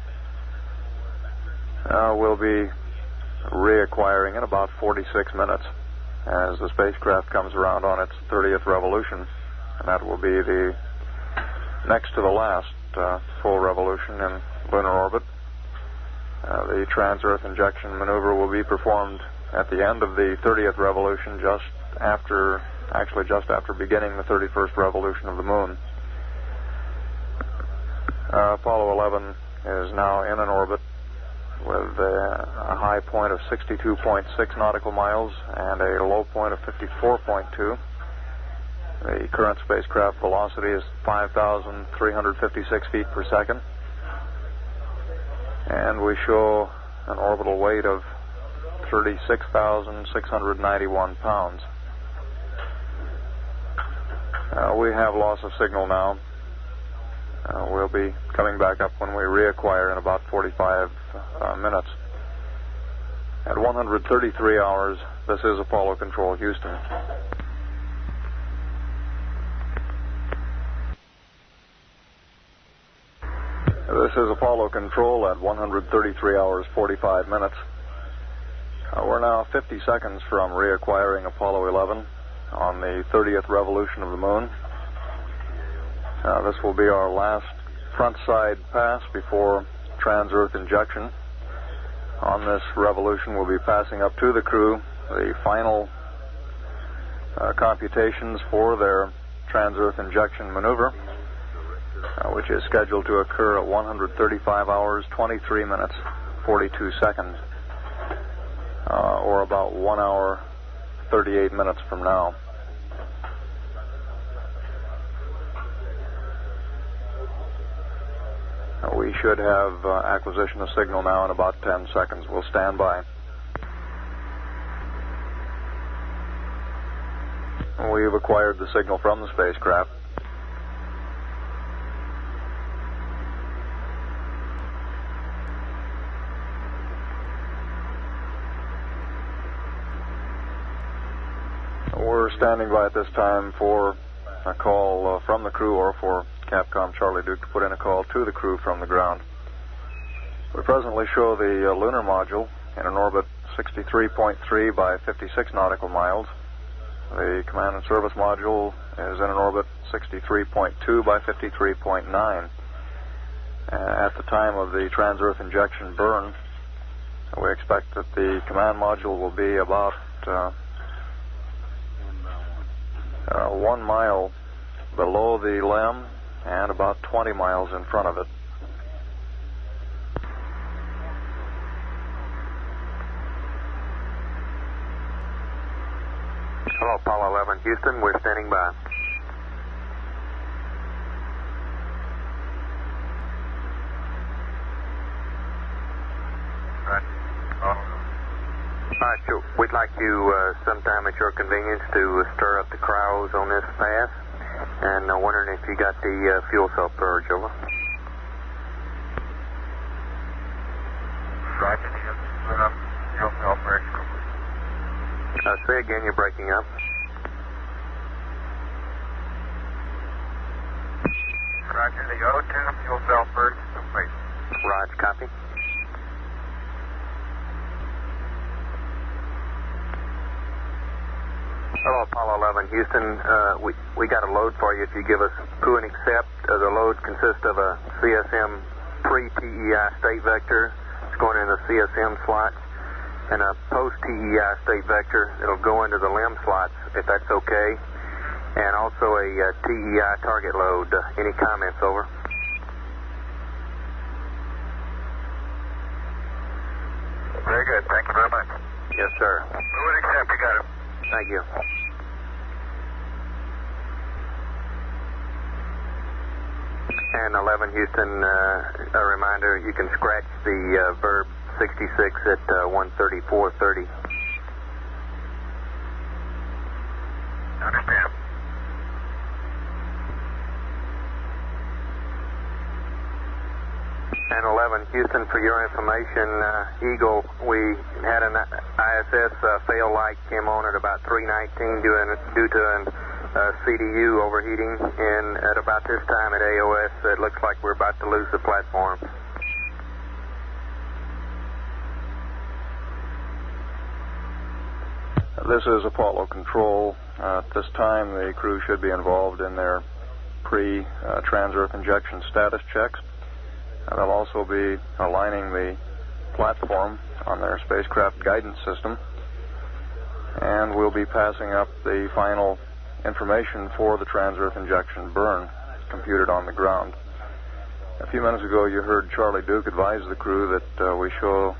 We'll be reacquiring in about 46 minutes as the spacecraft comes around on its 30th revolution. And that will be the next to the last full revolution in lunar orbit. The trans-Earth injection maneuver will be performed at the end of the 30th revolution, just after beginning the 31st revolution of the moon. Apollo 11 is now in an orbit with a high point of 62.6 nautical miles and a low point of 54.2. The current spacecraft velocity is 5,356 feet per second. And we show an orbital weight of 36,691 pounds. We have loss of signal now. We'll be coming back up when we reacquire in about 45 minutes. At 133 hours, this is Apollo Control, Houston. This is Apollo Control at 133 hours, 45 minutes. We're now 50 seconds from reacquiring Apollo 11 on the 30th revolution of the moon. This will be our last front side pass before trans-Earth injection. On this revolution, we'll be passing up to the crew the final computations for their trans-Earth injection maneuver. which is scheduled to occur at 135 hours, 23 minutes, 42 seconds, or about 1 hour, 38 minutes from now. We should have acquisition of signal now in about 10 seconds. We'll stand by. We've acquired the signal from the spacecraft. We're standing by at this time for a call from the crew, or for Capcom Charlie Duke to put in a call to the crew from the ground. We presently show the lunar module in an orbit 63.3 by 56 nautical miles. The command and service module is in an orbit 63.2 by 53.9. At the time of the trans-Earth injection burn, we expect that the command module will be about 1 mile below the LEM and about 20 miles in front of it. Hello, Apollo 11, Houston. We're standing by. All right, sure. We'd like you sometime at your convenience to stir up the cryos on this pass, and wondering if you got the fuel cell purge, over. Roger, fuel cell purge. Say again, you're breaking up. Roger, the O2 fuel cell purge is complete. Roger, copy. Hello, Apollo 11, Houston. We got a load for you if you give us crew and accept. The load consists of a CSM pre-TEI state vector. It's going in the CSM slots, and a post-TEI state vector. It'll go into the LEM slots, if that's okay, and also a TEI target load. Any comments, over? Very good. Thank you very much. Yes, sir. Crew and accept. You got it. Thank you. And 11 Houston, a reminder, you can scratch the verb 66 at 134.30. Understand. And 11 Houston, for your information, Eagle, we had an ISS fail light came on at about 3:19 due to an CDU overheating, and at about this time at AOS, it looks like we're about to lose the platform. This is Apollo Control. At this time, the crew should be involved in their pre-trans-Earth injection status checks. They'll also be aligning the platform on their spacecraft guidance system, and we'll be passing up the final information for the trans-Earth injection burn computed on the ground. A few minutes ago, you heard Charlie Duke advise the crew that we show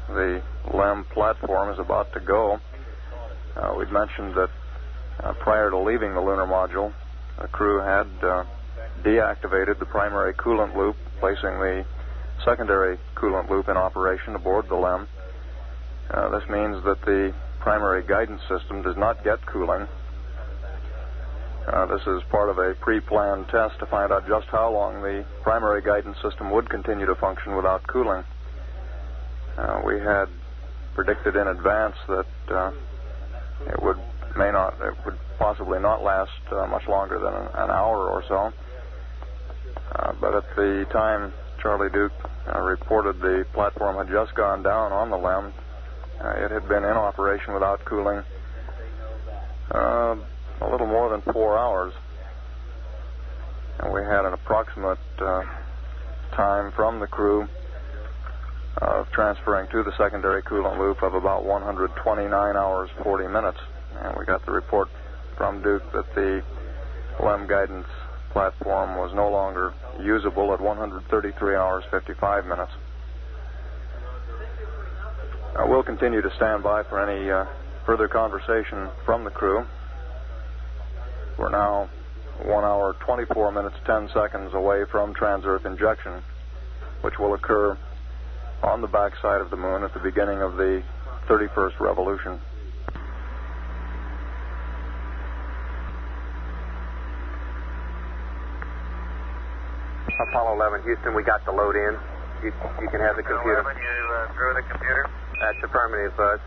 the LEM platform is about to go. We'd mentioned that prior to leaving the lunar module, the crew had deactivated the primary coolant loop, placing the secondary coolant loop in operation aboard the LEM. This means that the primary guidance system does not get cooling. This is part of a pre-planned test to find out just how long the primary guidance system would continue to function without cooling. We had predicted in advance that it would possibly not last much longer than an hour or so. But at the time Charlie Duke reported the platform had just gone down on the LEM, it had been in operation without cooling a little more than 4 hours. And we had an approximate time from the crew of transferring to the secondary coolant loop of about 129 hours, 40 minutes. And we got the report from Duke that the LEM guidance platform was no longer usable at 133 hours 55 minutes. We'll continue to stand by for any further conversation from the crew. We're now 1 hour 24 minutes 10 seconds away from trans-Earth injection, which will occur on the backside of the moon at the beginning of the 31st revolution. Apollo 11, Houston, we got the load in. You can have the computer. 11, you through the computer? That's affirmative, Buzz.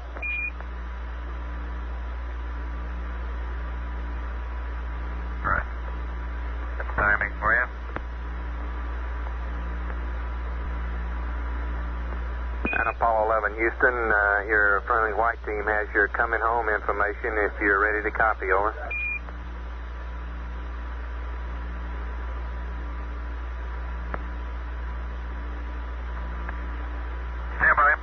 Right. That's timing for you. And Apollo 11, Houston, your friendly white team has your coming home information if you're ready to copy, over. Stand by.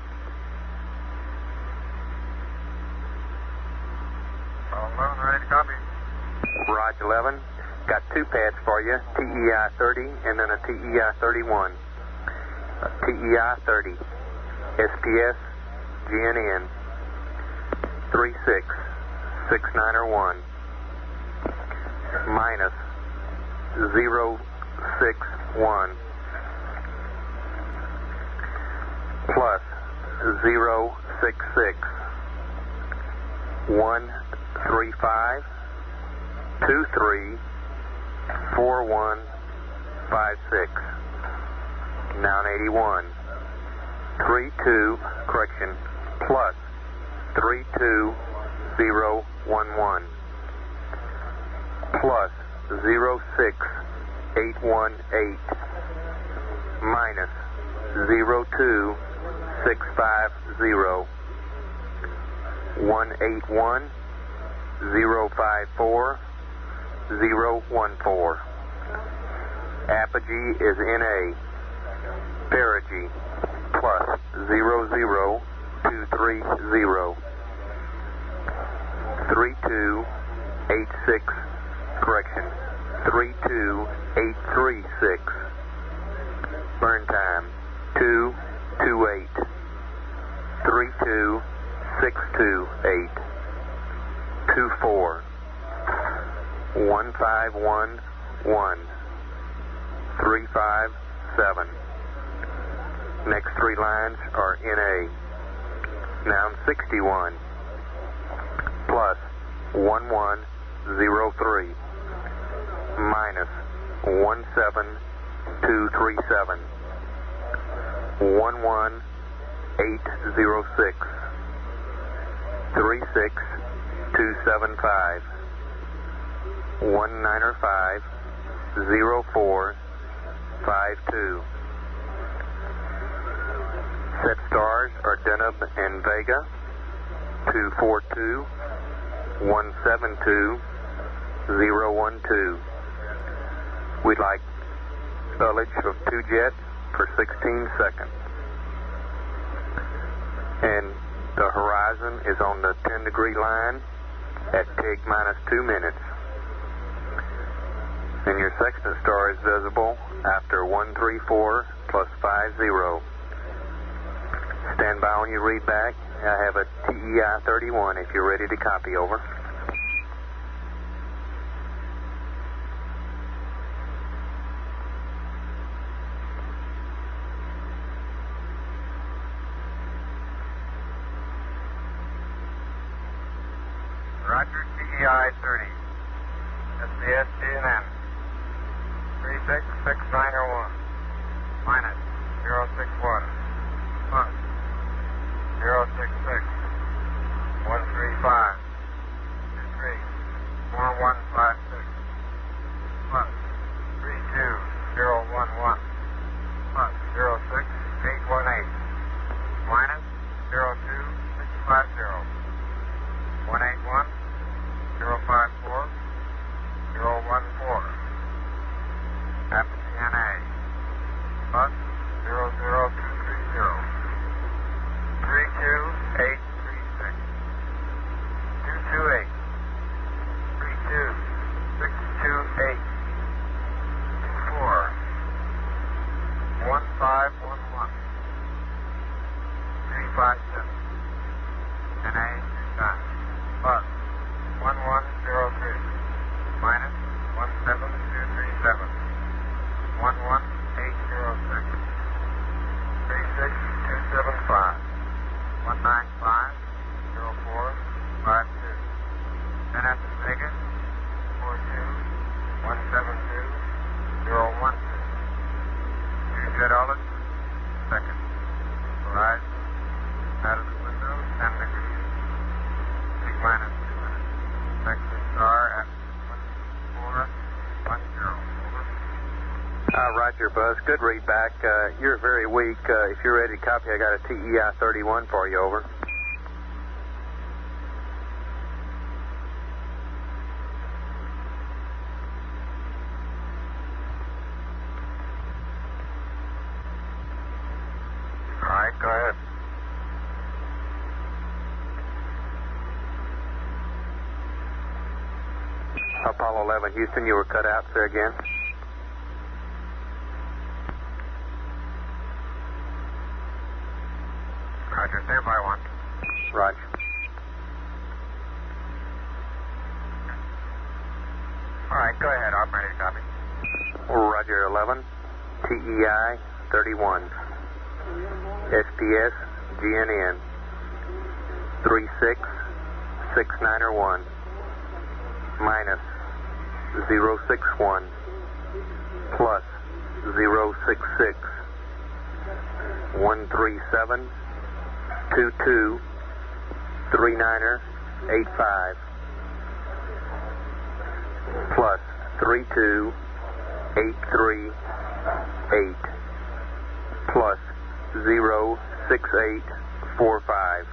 Apollo 11, ready to copy. Roger 11. Got two pads for you, TEI 30 and then a TEI 31. TEI 30, SPS, GNN, 366901, minus 061, plus 066, 135, 23, 4156, noun 81, 32, correction, plus 32011, plus 06818, minus 02650, 181, 054, 014. Apogee is NA. Perigee plus 00230. 3286, correction, 32836. Burn time 228. 32628. 24. 1511. 357. Next three lines are NA. Noun 61 plus 1103 minus 17237 11806 36275 195 0452. Set stars are Deneb and Vega, 242 172 012. We'd like ullage of 2 jets for 16 seconds. And the horizon is on the 10-degree line at TIG minus 2 minutes. And your sextant star is visible after 134 plus 50. Stand by when you read back. I have a TEI 31 if you're ready to copy, over. Roger, TEI 30. SPS GNN. 36691. Minus 061. Plus 066. 135. 23. 4156. Plus 32011. Plus 06818. Minus 02650. 181. 054. 014. Apogee NA. Plus 00230. 3288. Then after Vegas, 42172-012. You get all it? Second. Horizon. Out of the window, 10 degrees. T minus 2 minutes. Texas star at 1410. Over. Roger, Buzz. Good read back. You're very weak. If you're ready to copy, I got a TEI 31 for you. Over. All right, go ahead. Apollo 11, Houston, you were cut out. Say again. Roger, stand by one. Roger. All right, go ahead. I'm ready to copy. Roger 11, TEI 31, SPS GNN 366901 minus 061 plus 066 137 22 39er 85 plus 32 838 plus 06845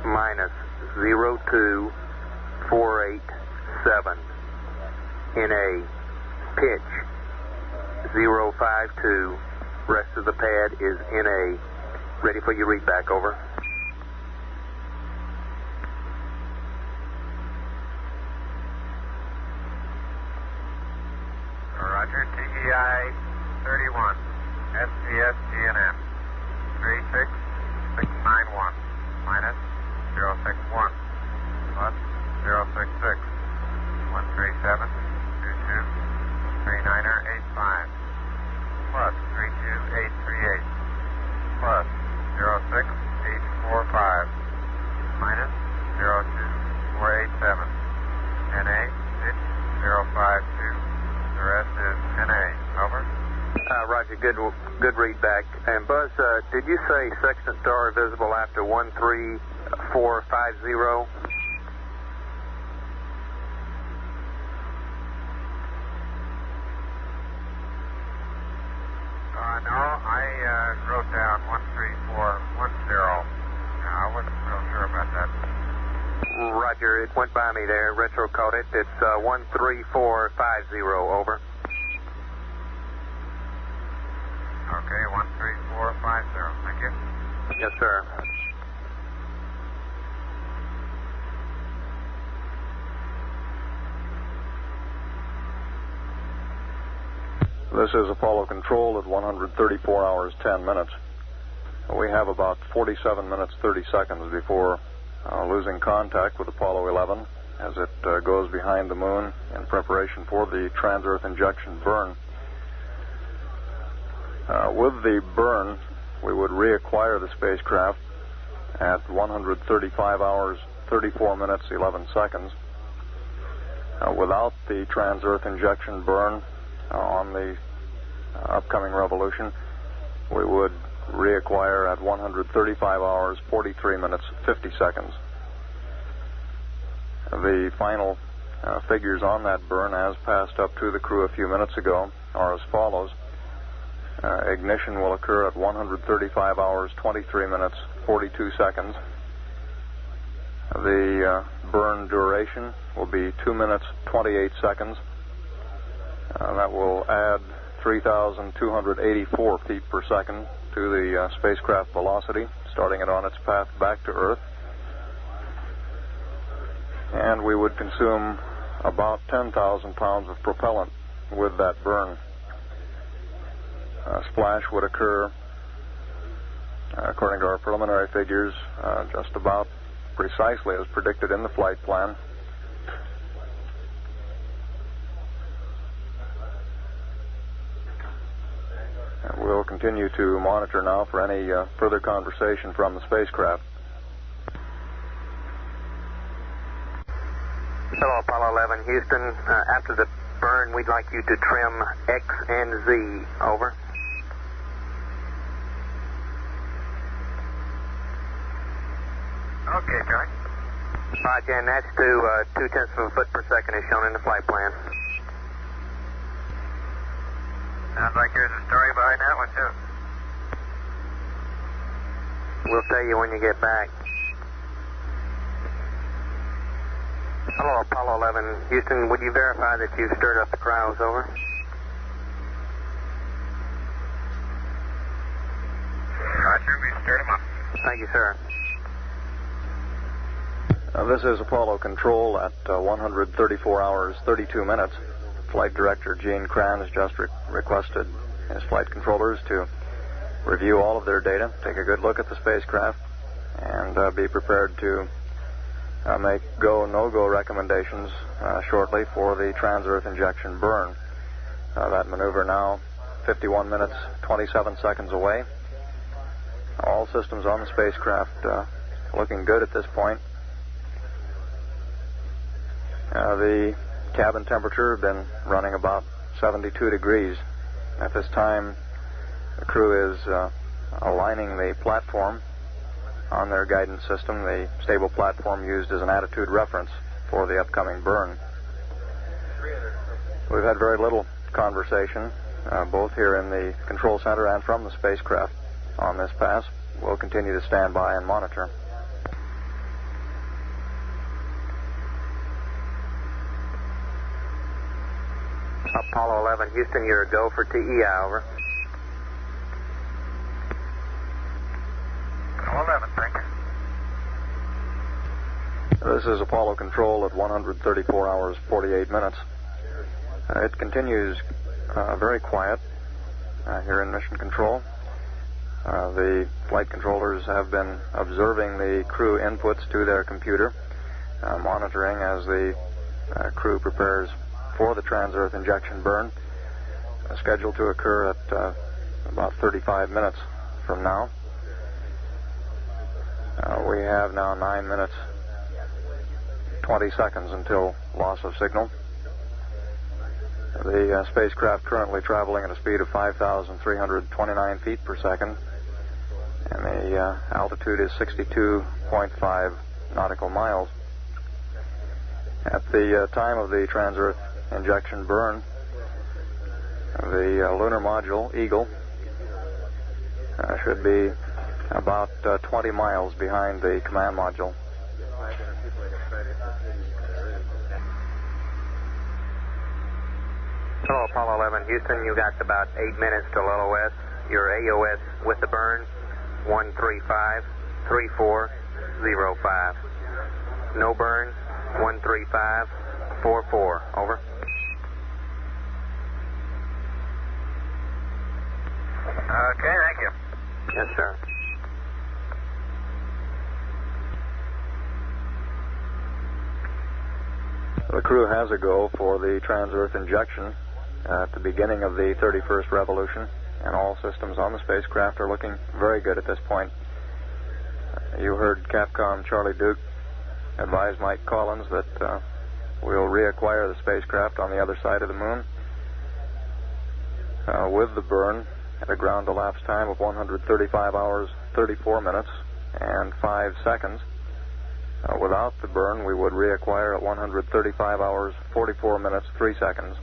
minus 02487 NA pitch 052. Rest of the pad is NA. Ready for your read back. Over. Roger, TEI 31, SPS GNN 36691 minus 061 plus 066 137 22 39er 85 plus 32838 plus 06845 minus 02487 NA pitch 052. The rest is NA. Over. Roger, good read back. And Buzz, did you say sextant star visible after 13450? No, I wrote down 13410. I wasn't real sure about that. Roger, it went by me there. Retro caught it. It's 13450. Over. Okay, 13450. Thank you. Yes, sir. This is Apollo Control at 134 hours 10 minutes. We have about 47 minutes 30 seconds before losing contact with Apollo 11 as it goes behind the moon in preparation for the trans-Earth injection burn. With the burn, we would reacquire the spacecraft at 135 hours 34 minutes 11 seconds. Without the trans-Earth injection burn on the upcoming revolution, we would reacquire at 135 hours 43 minutes 50 seconds. The final figures on that burn, as passed up to the crew a few minutes ago, are as follows. Ignition will occur at 135 hours 23 minutes 42 seconds. The burn duration will be 2 minutes 28 seconds. That will add 3,284 feet per second to the spacecraft velocity, starting it on its path back to Earth. And we would consume about 10,000 pounds of propellant with that burn. A splash would occur, according to our preliminary figures, just about precisely as predicted in the flight plan. And we'll continue to monitor now for any further conversation from the spacecraft. Hello, Apollo 11, Houston. After the burn, we'd like you to trim X and Z. Over. Okay, Charlie. Roger, and that's to 0.2 of a foot per second as shown in the flight plan. Sounds like there's a story behind that one, too. We'll tell you when you get back. Hello, Apollo 11, Houston. Would you verify that you've stirred up the crowds? Over. Roger, we stirred them up. Thank you, sir. This is Apollo Control at 134 hours, 32 minutes. Flight Director Gene Kranz just requested his flight controllers to review all of their data, take a good look at the spacecraft, and be prepared to make go, no-go recommendations shortly for the trans-Earth injection burn. That maneuver now 51 minutes, 27 seconds away. All systems on the spacecraft looking good at this point. The cabin temperature has been running about 72 degrees. At this time, the crew is aligning the platform on their guidance system, the stable platform used as an attitude reference for the upcoming burn. We've had very little conversation, both here in the control center and from the spacecraft on this pass. We'll continue to stand by and monitor. Apollo 11, Houston, you're a go for TEI, over. Apollo 11, thank you. This is Apollo Control at 134 hours, 48 minutes. It continues very quiet here in Mission Control. The flight controllers have been observing the crew inputs to their computer, monitoring as the crew prepares for the trans-Earth injection burn, scheduled to occur at about 35 minutes from now. We have now 9 minutes, 20 seconds until loss of signal. The spacecraft currently traveling at a speed of 5,329 feet per second, and the altitude is 62.5 nautical miles. At the time of the trans-Earth injection burn, the lunar module, Eagle, should be about 20 miles behind the command module. Hello, Apollo 11, Houston. You got about 8 minutes till LOS. Your AOS with the burn, 135-3405. No burn, 135-44. Over. Okay, thank you. Yes, sir. The crew has a go for the trans-Earth injection at the beginning of the 31st revolution, and all systems on the spacecraft are looking very good at this point. You heard Capcom Charlie Duke advise Mike Collins that we'll reacquire the spacecraft on the other side of the moon with the burn at a ground elapsed time of 135 hours, 34 minutes, and 5 seconds. Without the burn, we would reacquire at 135 hours, 44 minutes, 3 seconds.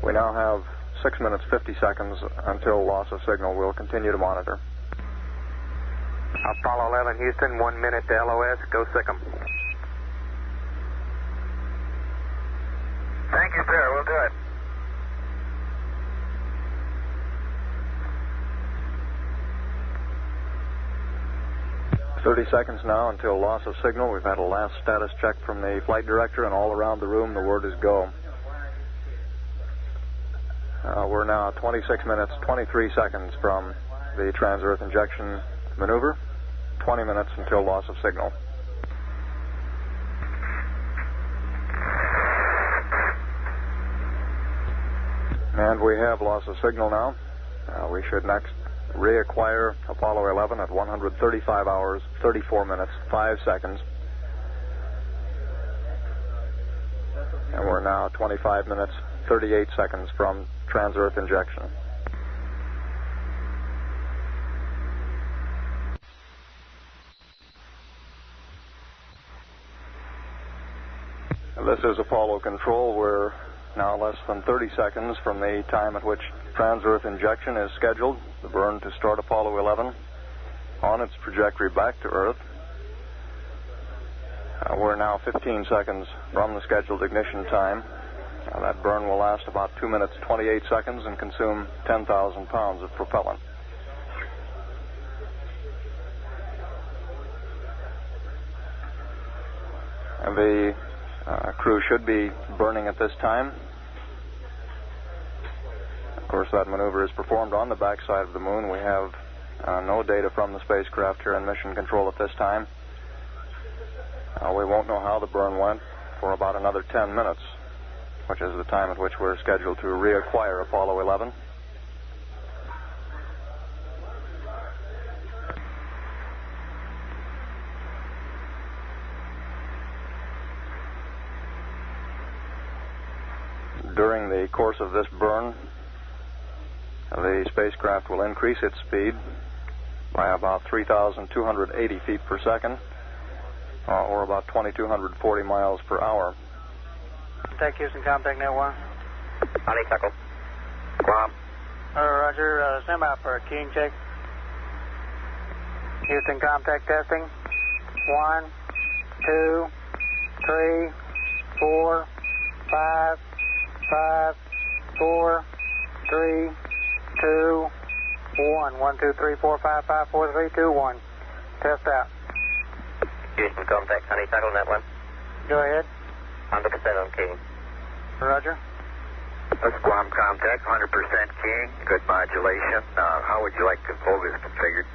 We now have 6 minutes, 50 seconds until loss of signal. We'll continue to monitor. Apollo 11, Houston, 1 minute to LOS. Go sick 'em. Thank you, sir. We'll do it. "30 seconds now until loss of signal. We've had a last status check from the flight director, and all around the room the word is go. We're now 26 minutes, 23 seconds from the trans-Earth injection maneuver. 20 minutes until loss of signal. And we have loss of signal now. We should next reacquire Apollo 11 at 135 hours, 34 minutes, 5 seconds. And we're now 25 minutes, 38 seconds from trans-Earth injection. This is Apollo Control. We're now less than 30 seconds from the time at which trans-Earth injection is scheduled. The burn to start Apollo 11 on its trajectory back to Earth. We're now 15 seconds from the scheduled ignition time. That burn will last about 2 minutes, 28 seconds and consume 10,000 pounds of propellant. And the crew should be burning at this time. Of course, that maneuver is performed on the backside of the moon. We have no data from the spacecraft here in mission control at this time. We won't know how the burn went for about another 10 minutes, which is the time at which we're scheduled to reacquire Apollo 11. During the course of this burn, the spacecraft will increase its speed by about 3,280 feet per second, or about 2,240 miles per hour. Contact Houston, contact net 1. Honeysuckle. Guam. Roger, stand by for a keying check. Houston, contact testing. 1, 2, 3, 4, 5, 5, 4, 3, 2, 1. 1, 2, 3, 4, 5, 5, 4, 3, 2, 1. Test out. Houston, contact Honeysuckle, net 1. Go ahead. 100% on keying. Roger. This is Guam contact, 100% keying, good modulation. How would you like the Vogas configured?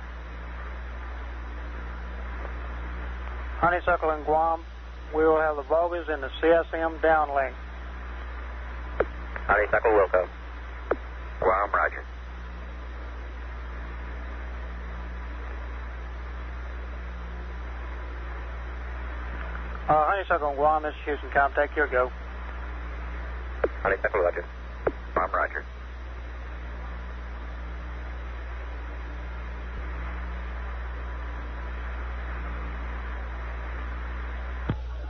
Honeysuckle and Guam, we will have the Vogas in the CSM downlink. Honeysuckle, Wilco. Guam, roger. Honeysuckle and Guam, this is Houston, contact, your go. Honeysuckle, roger. Guam, roger.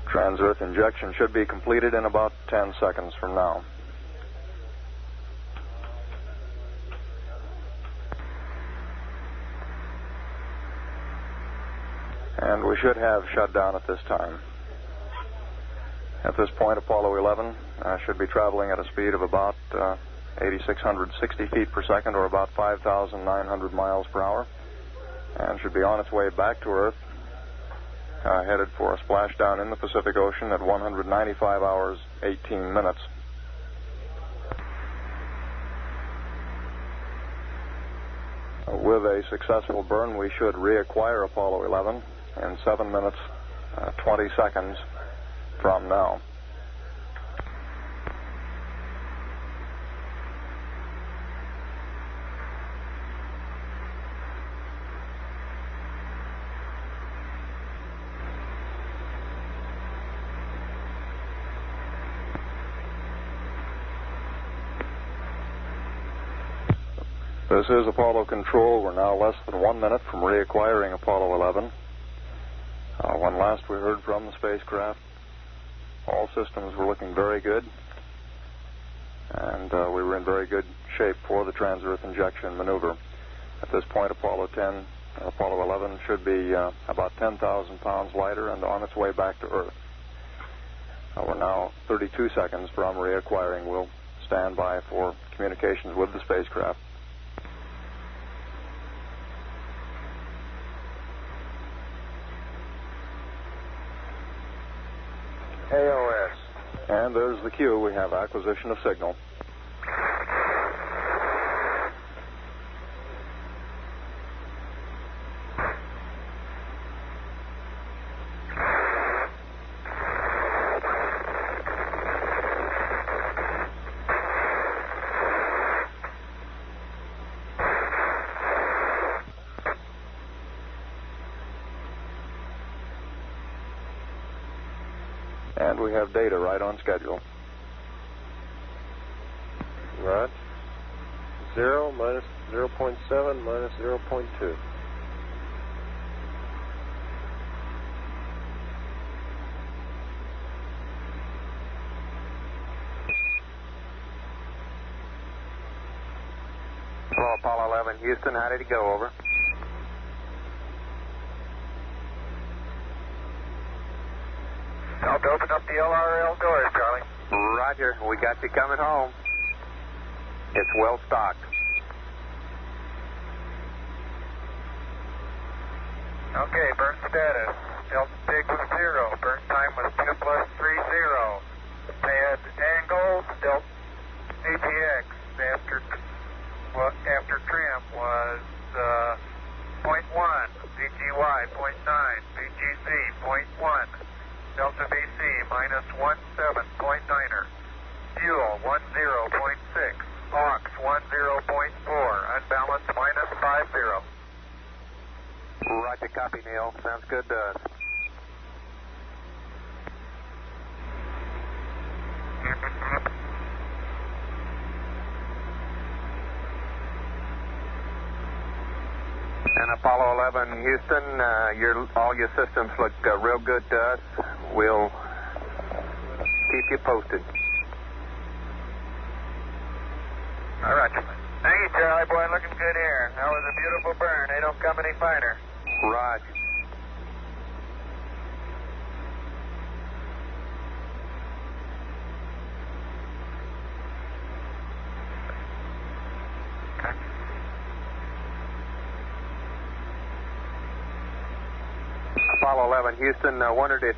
Trans-Earth injection should be completed in about 10 seconds from now. And we should have shut down at this time. At this point, Apollo 11 should be traveling at a speed of about 8,660 feet per second, or about 5,900 miles per hour, and should be on its way back to Earth, headed for a splashdown in the Pacific Ocean at 195 hours, 18 minutes. With a successful burn, we should reacquire Apollo 11 in 7 minutes, 20 seconds from now. This is Apollo Control. We're now less than 1 minute from reacquiring Apollo 11. When last we heard from the spacecraft, all systems were looking very good, and we were in very good shape for the trans-Earth injection maneuver. At this point, Apollo 11 should be about 10,000 pounds lighter and on its way back to Earth. We're now 32 seconds from reacquiring. We'll stand by for communications with the spacecraft. AOS. And there's the cue. We have acquisition of signal. And we have data right on schedule. Rod. 0 minus 0.7 minus 0.2. Hello, Apollo 11, Houston. How did it go? Over. Help to open up the LRL doors, Charlie. Roger. We got you coming home. It's well stocked. Okay, burn status. Delta Pig was 0. Burn time was 2 plus 30. Pad angle, Delta ATX after trim was 0.1. VGY 0.9. VGC 0.1. Delta BC minus 17.9er. Fuel 10.6. Aux 10.4. Unbalanced minus 50. Roger, copy, Neil. Sounds good to us. And Apollo 11, Houston, all your systems look real good to us. We'll keep you posted. All right. Thank you, Charlie. Boy, looking good here. That was a beautiful burn. They don't come any finer. Roger. Apollo 11, Houston, wondered if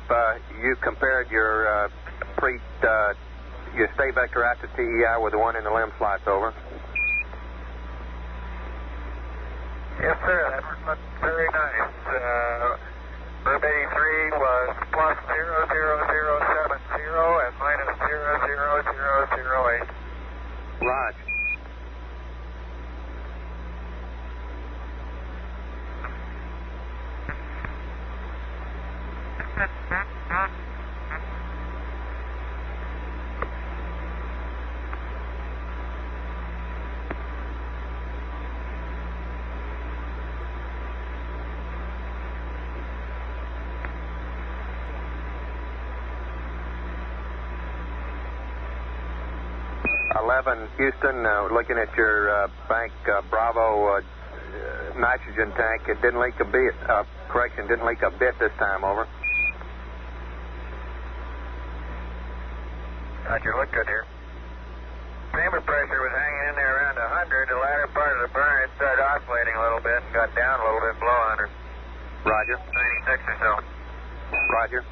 you compared your your state vector out to TEI with the one in the limb slots. Over. Yes, sir. That looked very nice. Verb 83 was plus 00070 and minus 00008. Roger. Houston, looking at your bank Bravo nitrogen tank, it didn't leak a bit. Didn't leak a bit this time. Over. Roger, look good here. Chamber pressure was hanging in there around 100. The latter part of the burn, it started oscillating a little bit and got down a little bit below 100. Roger. 96 or so. Roger.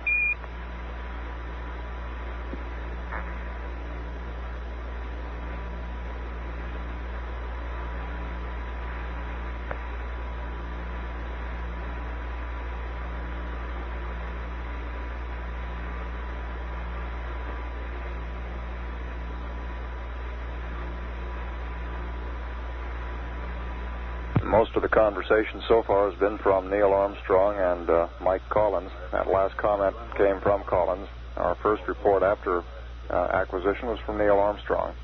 Most of the conversation so far has been from Neil Armstrong and Mike Collins. That last comment came from Collins. Our first report after acquisition was from Neil Armstrong.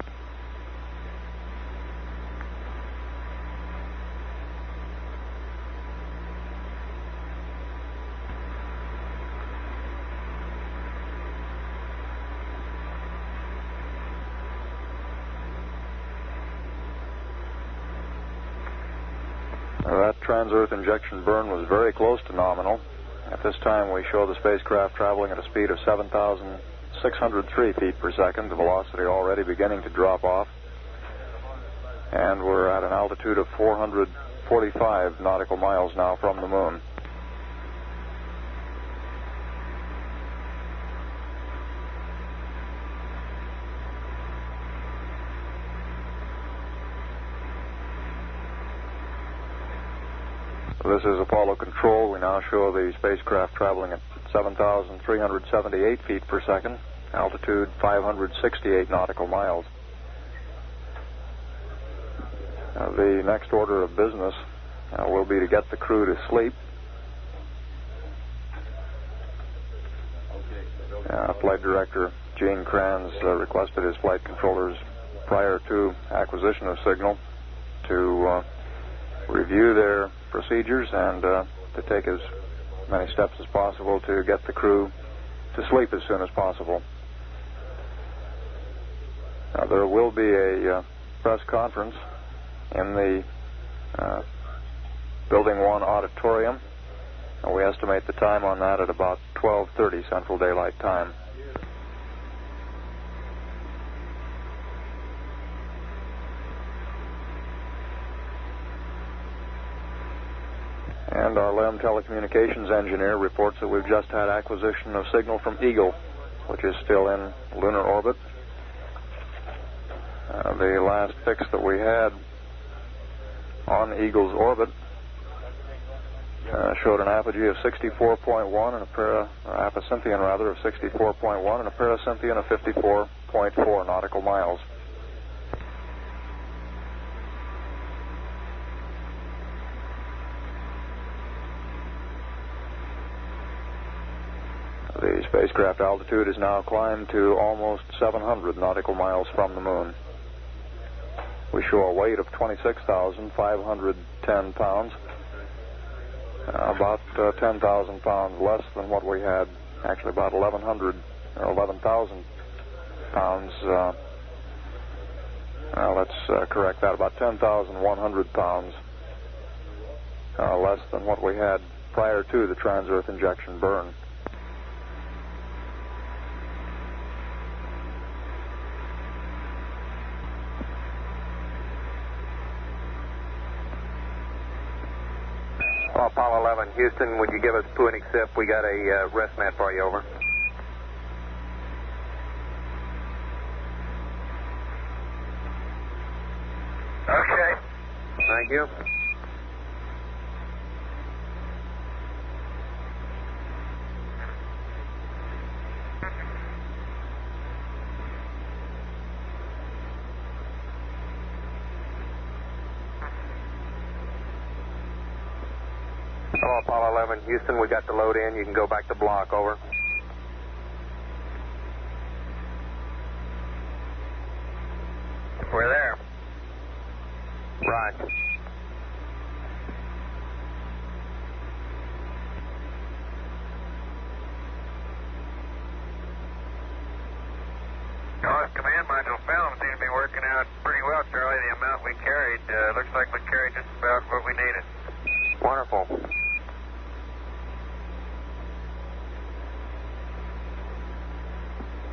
That trans-Earth injection burn was very close to nominal. At this time, we show the spacecraft traveling at a speed of 7,603 feet per second, the velocity already beginning to drop off. And we're at an altitude of 445 nautical miles now from the moon. This is Apollo Control. We now show the spacecraft traveling at 7,378 feet per second, altitude 568 nautical miles. The next order of business will be to get the crew to sleep. Flight Director Gene Kranz requested his flight controllers prior to acquisition of signal to review their procedures and to take as many steps as possible to get the crew to sleep as soon as possible. Now, there will be a press conference in the Building 1 auditorium. We estimate the time on that at about 12:30 Central Daylight Time. And our LEM telecommunications engineer reports that we've just had acquisition of signal from Eagle, which is still in lunar orbit. The last fix that we had on Eagle's orbit showed an apogee of 64.1 and apocynthion rather of 64.1 and a paracynthion of 54.4 nautical miles. The spacecraft altitude is now climbed to almost 700 nautical miles from the moon. We show a weight of 26,510 pounds, about 10,000 pounds less than what we had, actually about 1,100 or 11,000 pounds. Let's correct that, about 10,100 pounds less than what we had prior to the trans-Earth injection burn. Apollo 11, Houston, would you give us poo and accept? We got a rest mat for you, over. Okay. Thank you. Hello, Apollo 11, Houston, we got the load in. You can go back to block, over. We're there. Right. North Command Module film seems to be working out pretty well, Charlie. The amount we carried, looks like we carried just about what we needed. Wonderful.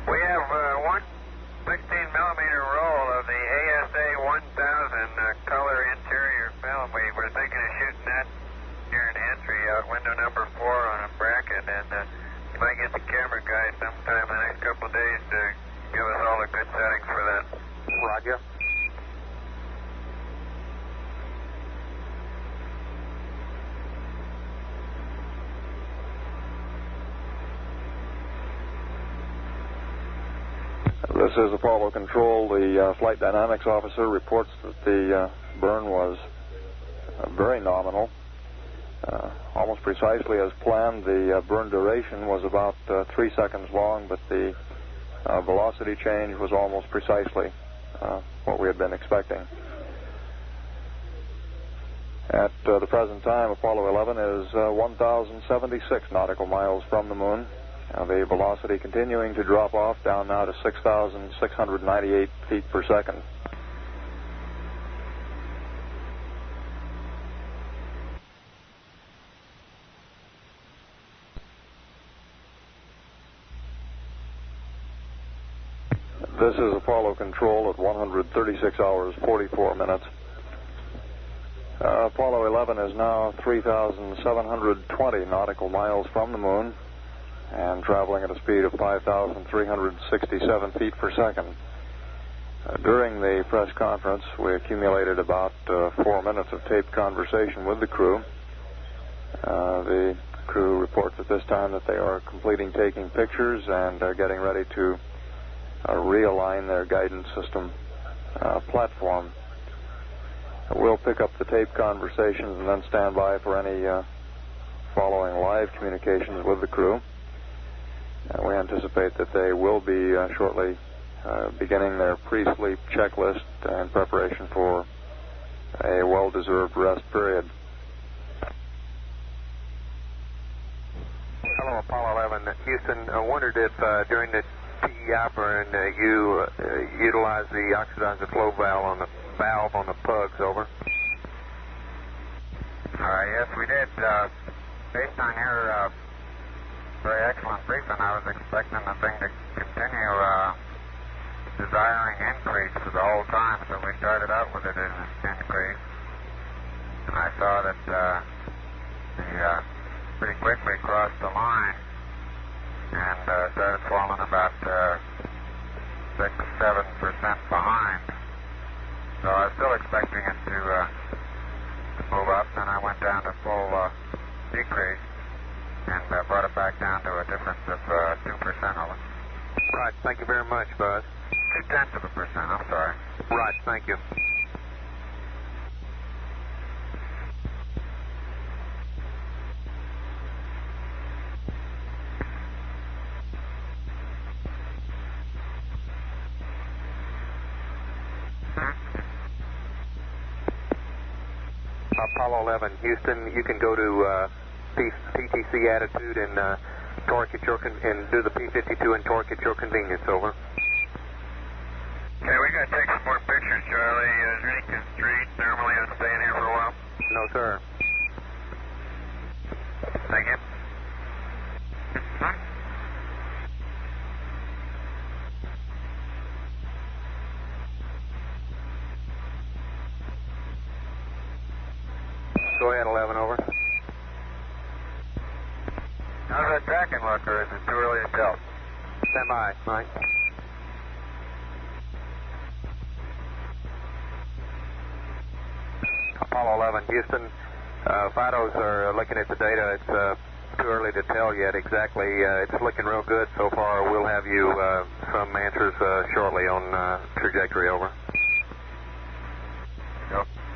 We have one 16-millimeter roll of the ASA 1000 color interior film. We were thinking of shooting that here in entry out window number 4 on a bracket, and you might get the camera guy sometime in the next couple of days to give us all the good settings for that. Roger. This is Apollo Control. The flight dynamics officer reports that the burn was very nominal, almost precisely as planned. The burn duration was about 3 seconds long, but the velocity change was almost precisely what we had been expecting. At the present time, Apollo 11 is 1,076 nautical miles from the moon. The velocity continuing to drop off down now to 6,698 feet per second. This is Apollo Control at 136 hours, 44 minutes. Apollo 11 is now 3,720 nautical miles from the moon and traveling at a speed of 5,367 feet per second. During the press conference, we accumulated about 4 minutes of taped conversation with the crew. The crew reports at this time that they are completing taking pictures and are getting ready to realign their guidance system platform. We'll pick up the taped conversations and then stand by for any following live communications with the crew. We anticipate that they will be shortly beginning their pre-sleep checklist in preparation for a well-deserved rest period. Hello, Apollo 11. Houston, I wondered if during the TEI burn you utilized the oxidizer flow valve on the pugs, over. Yes, we did. Based on your very excellent briefing, I was expecting the thing to continue desiring increase for the whole time, so we started out with it in increase. And I saw that the pretty quickly crossed the line and started falling about 6-7% behind. So I was still expecting it to move up, and then I went down to full decrease and brought it back down to a difference of 2% of it. Right, thank you very much, Buzz. 0.2%, I'm sorry. Right, thank you. Apollo 11, Houston, you can go to PTC attitude and torque at your and do the P52 and torque at your convenience, over. Okay, we got to take some more pictures, Charlie. Is there any constraint normally on staying here for a while? No, sir. Thank you. Go ahead, 11, over. How's that tracking look, or is it too early to tell? Stand by, Mike. Apollo 11, Houston. FIDOs are looking at the data. It's too early to tell yet exactly. It's looking real good so far. We'll have you some answers shortly on trajectory, over.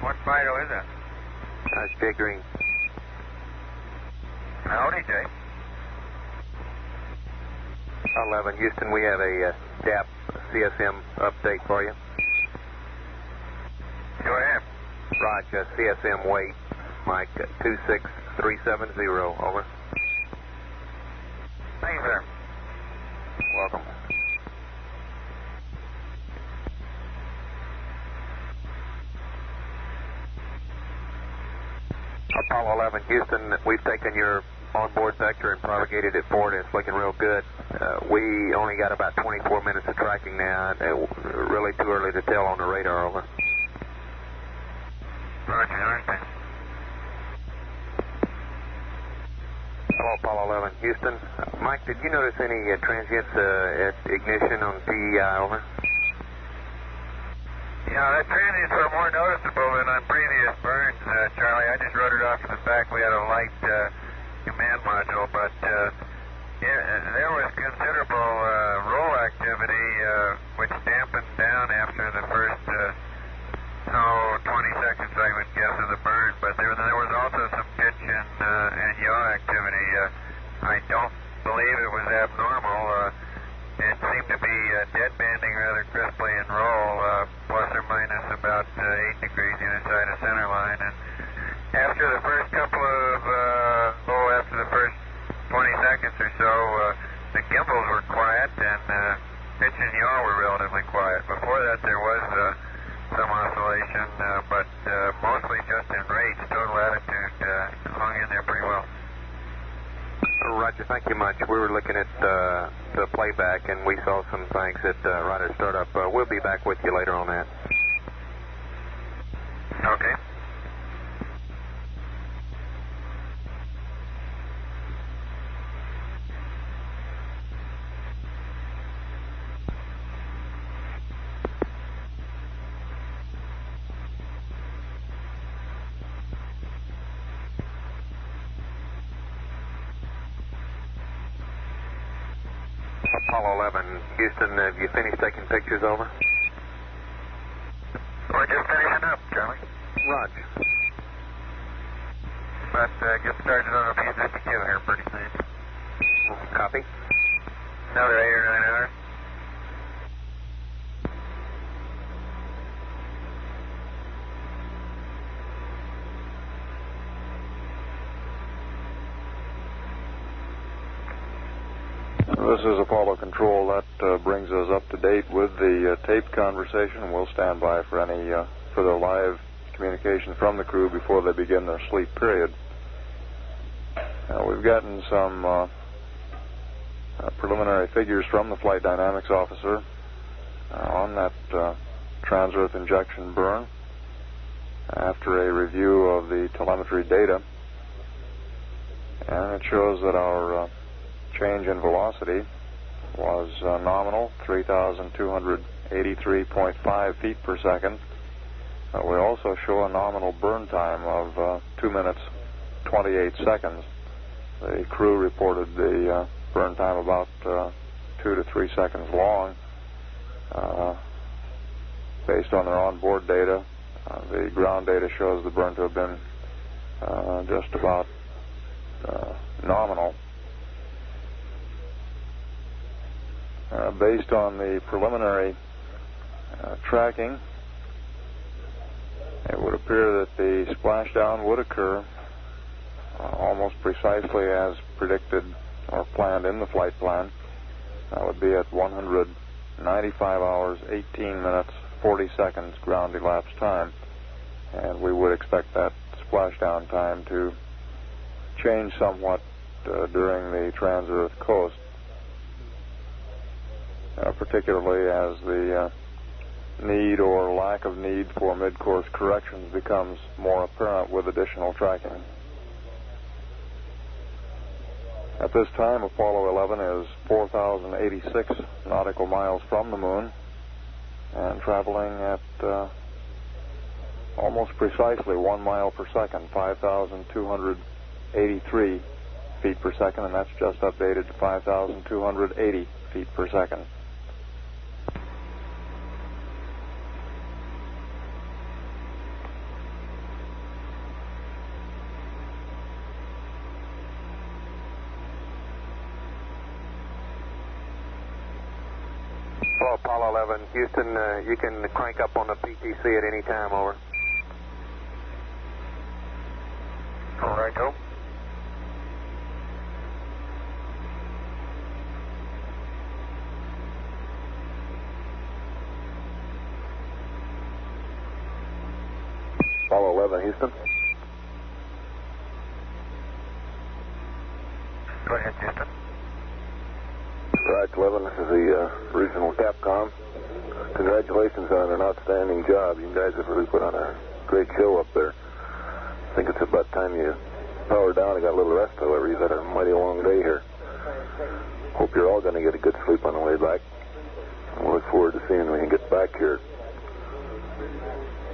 What FIDO is that? It's Jay Green. Howdy, Jay. 11, Houston, we have a DAP CSM update for you. Go ahead. Roger, CSM weight, Mike, 26370, over. Thank you, sir. Welcome. Apollo 11, Houston, we've taken your onboard vector and propagated it forward, and it's looking real good. We only got about 24 minutes of tracking now. Really too early to tell on the radar, over. Roger, understand. Hello, Apollo 11, Houston. Mike, did you notice any transients at ignition on TEI, over? Yeah, the transients were more noticeable than on previous burns, Charlie. I just wrote it off to the fact we had a light command module, but there was considerable roll activity, which dampened down after the first 20 seconds, I would guess, of the burn. But there was also some pitch and yaw activity. I don't believe it was abnormal. It seemed to be dead banding rather crisply in roll, plus or minus about 8 degrees either side of center line. And after the first couple of, after the first 20 seconds or so, the gimbals were quiet and pitch and yaw were relatively quiet. Before that, there was some oscillation, but mostly just in rates. Total attitude hung in there pretty well. Roger, thank you much. We were looking at the playback, and we saw some things at right at startup. We'll be back with you later on that. Okay. Apollo 11, Houston, have you finished taking pictures, over? We're just finishing up, Charlie. Roger. But get started on a P52 here pretty soon. Copy. Another 8 or 9 hours. This is Apollo Control. That brings us up to date with the taped conversation. We'll stand by for any further live communication from the crew before they begin their sleep period. We've gotten some preliminary figures from the flight dynamics officer on that trans-earth injection burn after a review of the telemetry data. And it shows that our change in velocity was nominal, 3,283.5 feet per second. We also show a nominal burn time of 2 minutes 28 seconds. The crew reported the burn time about 2 to 3 seconds long. Based on their onboard data, the ground data shows the burn to have been just about nominal. Based on the preliminary tracking, it would appear that the splashdown would occur almost precisely as predicted or planned in the flight plan. That would be at 195 hours, 18 minutes, 40 seconds ground elapsed time. And we would expect that splashdown time to change somewhat during the trans-earth coast, particularly as the need or lack of need for mid-course corrections becomes more apparent with additional tracking. At this time, Apollo 11 is 4,086 nautical miles from the moon and traveling at almost precisely 1 mile per second, 5,283 feet per second, and that's just updated to 5,280 feet per second. Hello, Apollo 11. Houston, you can crank up on the PTC at any time, over. All right, go. Apollo 11, Houston. Go ahead, Houston. Right, 11, this is the regional Capcom. Congratulations on an outstanding job. You guys have really put on a great show up there. I think it's about time you power down and got a little rest, however. You've had a mighty long day here. Hope you're all going to get a good sleep on the way back. And we'll look forward to seeing when you get back here.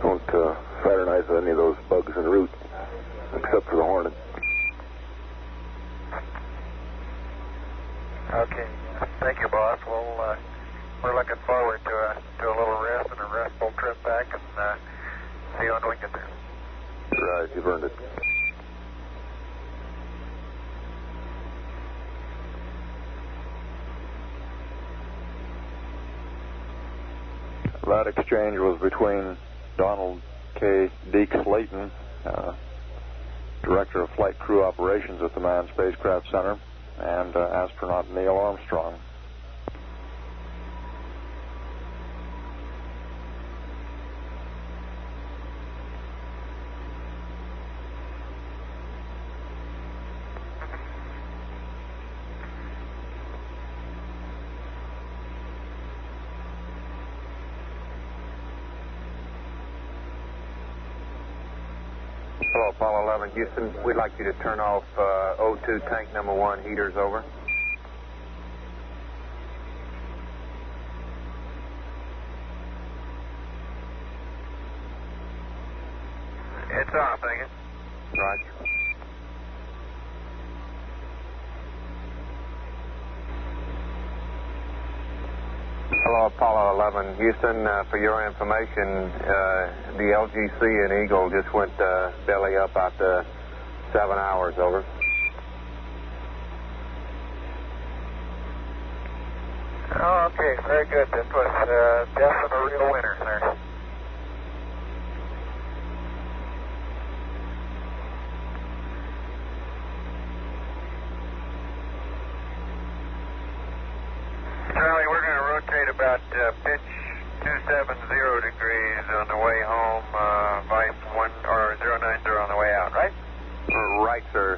Don't fraternize with any of those bugs en route, except for the hornet. Okay. Thank you, boss. We're looking forward to a little rest and a restful trip back, and see when we can do. Right, you've earned it. That exchange was between Donald K. Deeks Layton, Director of Flight Crew Operations at the Manned Spacecraft Center, and astronaut Neil Armstrong. Hello, Apollo 11, Houston. We'd like you to turn off O2 tank number 1 heaters, over. It's off, thank you. Roger. Hello, Apollo 11, Houston. For your information, the LGC and Eagle just went belly up after 7 hours, over. Oh, okay, very good. This was death of a real winner, sir. about pitch 270 degrees on the way home, vice 090 on the way out, right? Right, sir.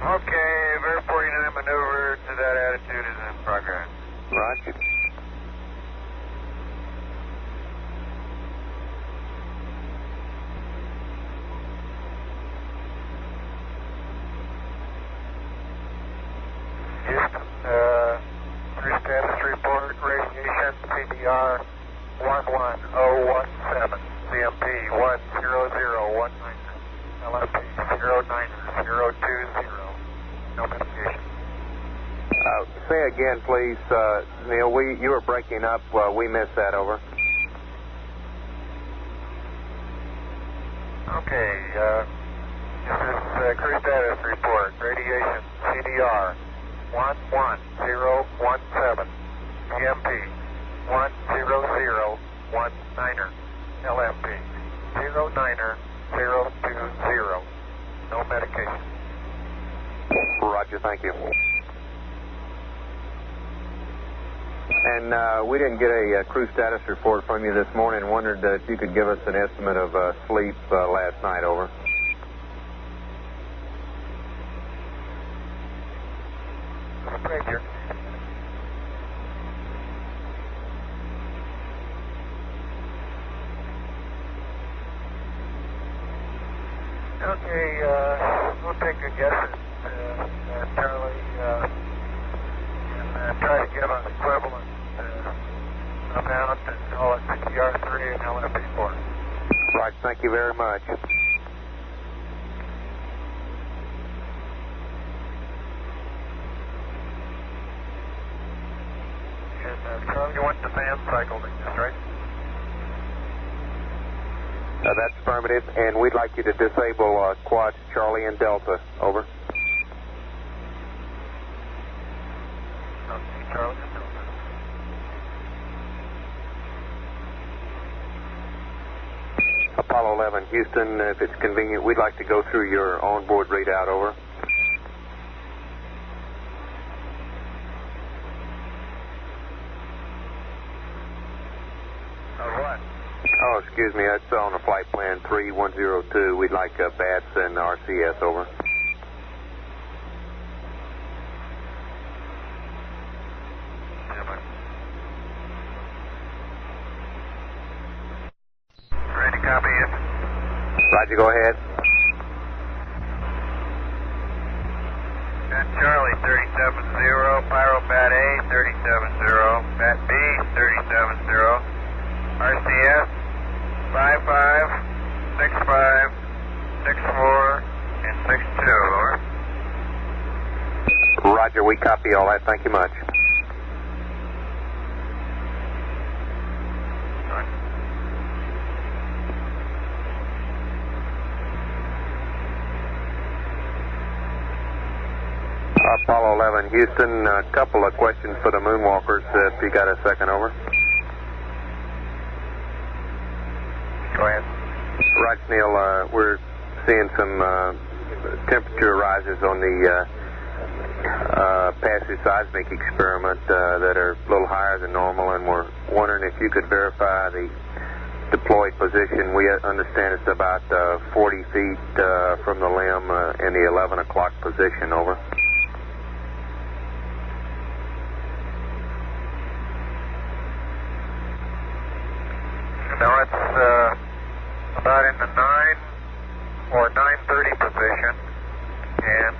Okay, Ver 49 maneuver to that attitude is in progress. Roger. Houston, cruise status report, radiation CDR 11017, CMP 10019, LFP 09020, no mitigation. Say again, please, Neil. You were breaking up. We missed that. Over. Okay, this is cruise status report, radiation CDR 11017, CMP 10019, LFP 09020, no medication. Roger, thank you. And we didn't get a crew status report from you this morning. Wondered if you could give us an estimate of sleep last night. Over. Ranger. Okay, we'll take a guess at Charlie and try to give an equivalent amount and call it CTR3 and LFP4. Right, thank you very much. And Charlie, you want the fan cycle to this, right? That's affirmative, and we'd like you to disable quads Charlie and Delta. Over. Okay, Charlie and Delta. Apollo 11, Houston, if it's convenient, we'd like to go through your onboard readout. Over. What? Oh, excuse me, that's on the flight plan 3102. We'd like BATS and RCS. Over. Ready to copy it? Roger, go ahead. And Charlie 370, Pyro Bat A 370, Bat B 370, RCS 55, 65, 64, and 62. Over. Roger, we copy all that. Thank you much. Apollo 11, Houston, a couple of questions for the moonwalkers, if you got a second. Over. Go ahead. Right, Neil, we're seeing some temperature rises on the passive seismic experiment that are a little higher than normal, and we're wondering if you could verify the deployed position. We understand it's about 40 feet from the limb in the 11 o'clock position. Over. Now it's about in the 9 or 9:30 position, and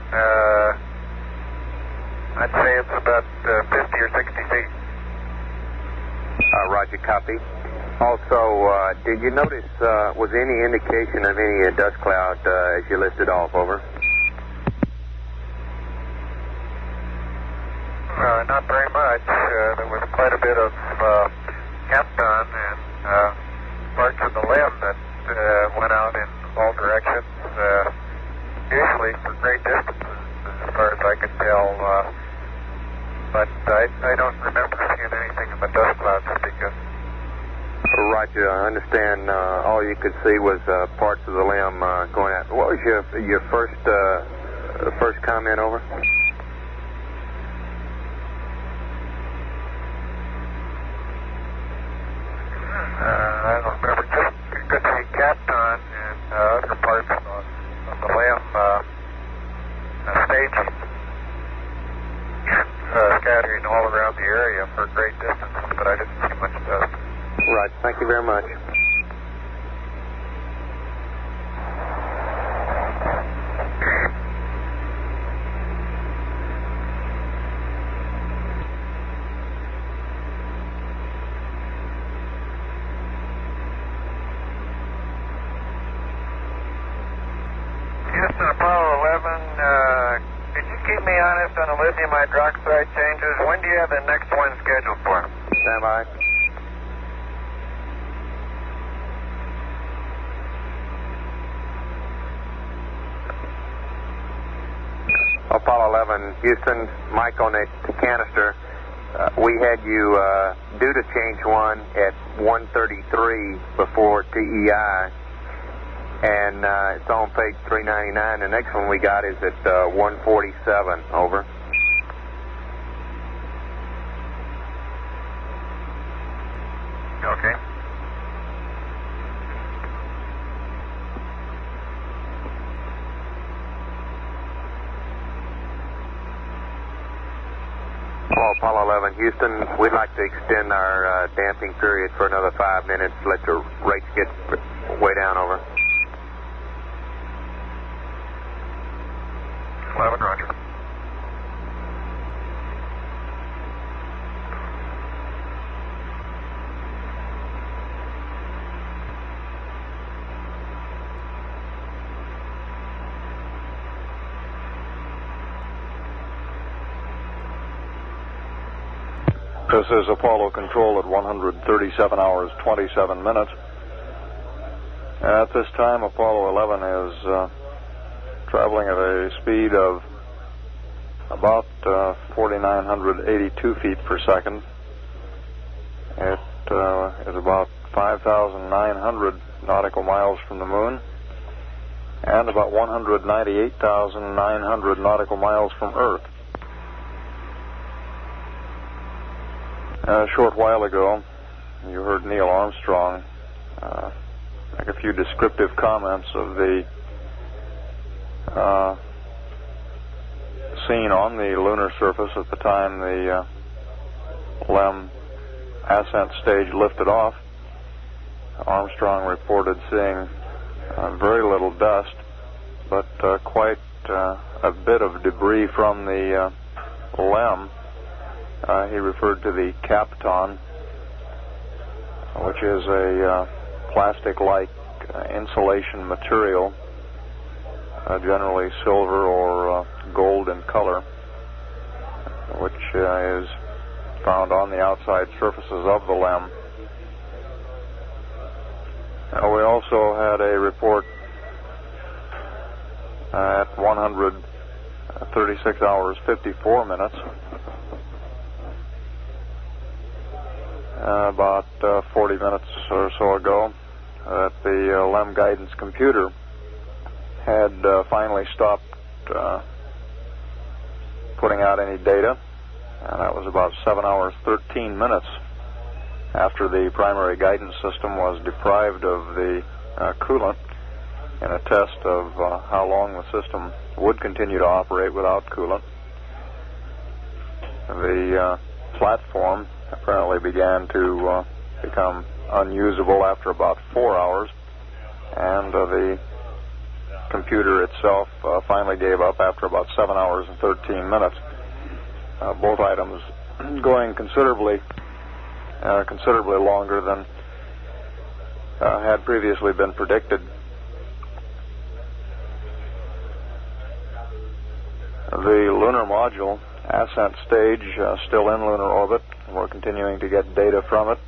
I'd say it's about 50 or 60 feet. Roger, copy. Also, did you notice, was any indication of any dust cloud as you listed off? Over. Not very much. There was quite a bit of Capton and parts of the limb that went out in all directions, usually for great distances, as far as I could tell. But I don't remember seeing anything in the dust cloud to speak of. Roger, I understand all you could see was parts of the limb going out. What was your first comment? Over. staging scattering all around the area for great distances, but I didn't see much dust. Right. Thank you very much. Houston, Apollo 11, could you keep me honest on the lithium hydroxide changes? When do you have the next one scheduled for? Stand by. Apollo 11, Houston, Mike on the canister. We had you due to change one at 1:33 before TEI, and it's on page 399. The next one we got is at 1:47. Over. Okay. Apollo 11, Houston, we'd like to extend our damping period for another 5 minutes. Let the rates get way down. Over. 11, roger. This is Apollo Control at 137 hours, 27 minutes. At this time, Apollo 11 is traveling at a speed of about 4,982 feet per second. It is about 5,900 nautical miles from the moon and about 198,900 nautical miles from Earth. A short while ago, you heard Neil Armstrong make a few descriptive comments of the scene on the lunar surface at the time the LEM ascent stage lifted off. Armstrong reported seeing very little dust, but quite a bit of debris from the LEM. He referred to the Kapton, which is a plastic-like insulation material, generally silver or gold in color, which is found on the outside surfaces of the LEM. We also had a report at 136 hours 54 minutes, about 40 minutes or so ago, that the LEM guidance computer had finally stopped putting out any data, and that was about 7 hours 13 minutes after the primary guidance system was deprived of the coolant in a test of how long the system would continue to operate without coolant. The platform apparently began to become unusable after about 4 hours, and the computer itself finally gave up after about 7 hours and 13 minutes. Both items going considerably longer than had previously been predicted. The lunar module ascent stage still in lunar orbit. We're continuing to get data from it.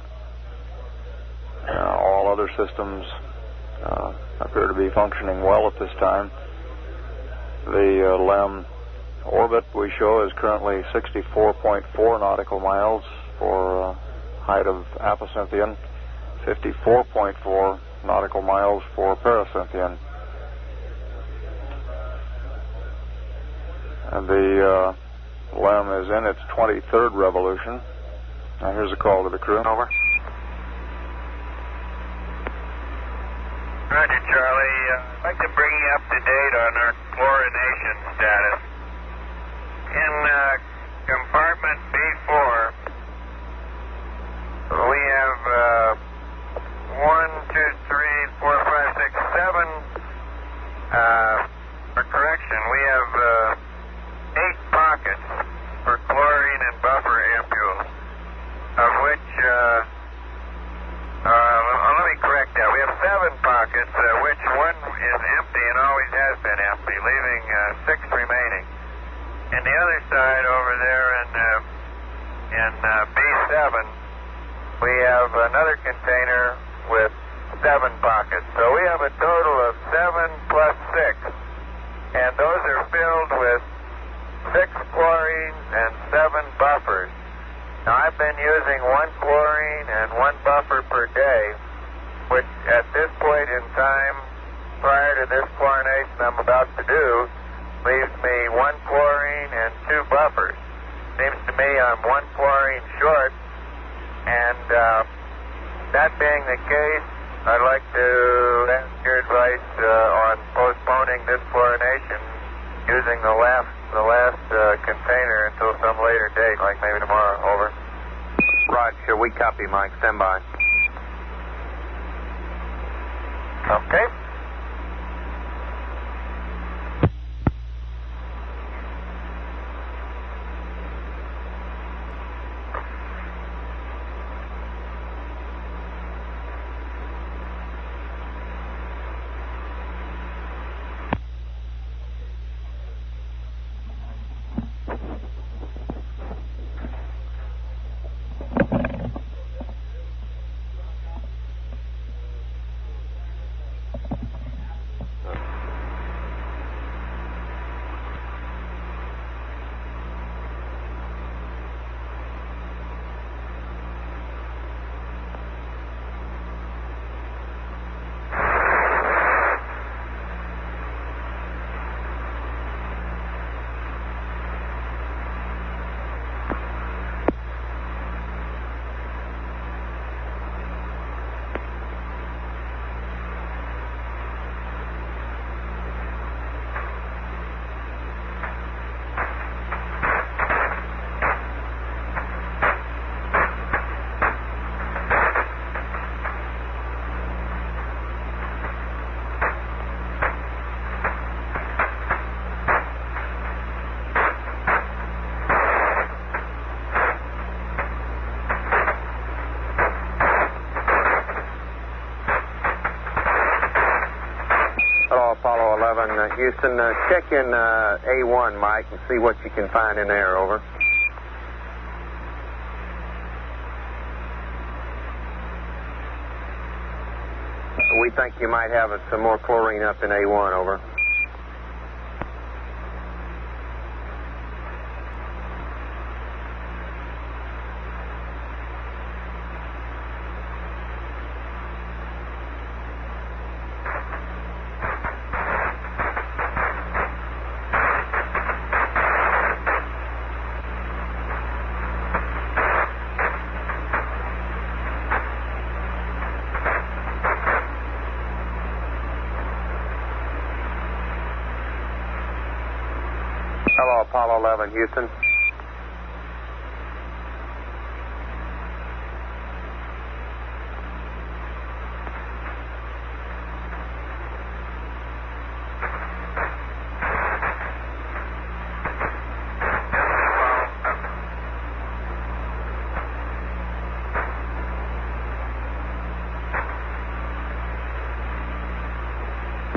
All other systems appear to be functioning well at this time. The LEM orbit we show is currently 64.4 nautical miles for height of apocynthion, 54.4 nautical miles for paracynthion. And the LEM is in its 23rd revolution. Now here's a call to the crew. Over. Roger, Charlie. I'd like to bring you up to date on our chlorination status. mission, we have 8 pockets for chlorine and buffer ampules, of which, let me correct that. We have 7 pockets, which one is empty and always has been empty, leaving 6 remaining. And the other side over there in B7, we have another container with 7 pockets. So we have a total of 7 plus 6. And those are filled with 6 chlorines and 7 buffers. Now, I've been using 1 chlorine and 1 buffer per day, which at this point in time, prior to this chlorination I'm about to do, leaves me 1 chlorine and 2 buffers. Seems to me I'm 1 chlorine short, and that being the case, I'd like to ask your advice on postponing this chlorination using the last container until some later date, like maybe tomorrow. Over. Roger, we copy, Mike. Stand by. Okay. Apollo 11, Houston, check in A1, Mike, and see what you can find in there. Over. We think you might have some more chlorine up in A1. Over. Hello, Apollo 11, Houston.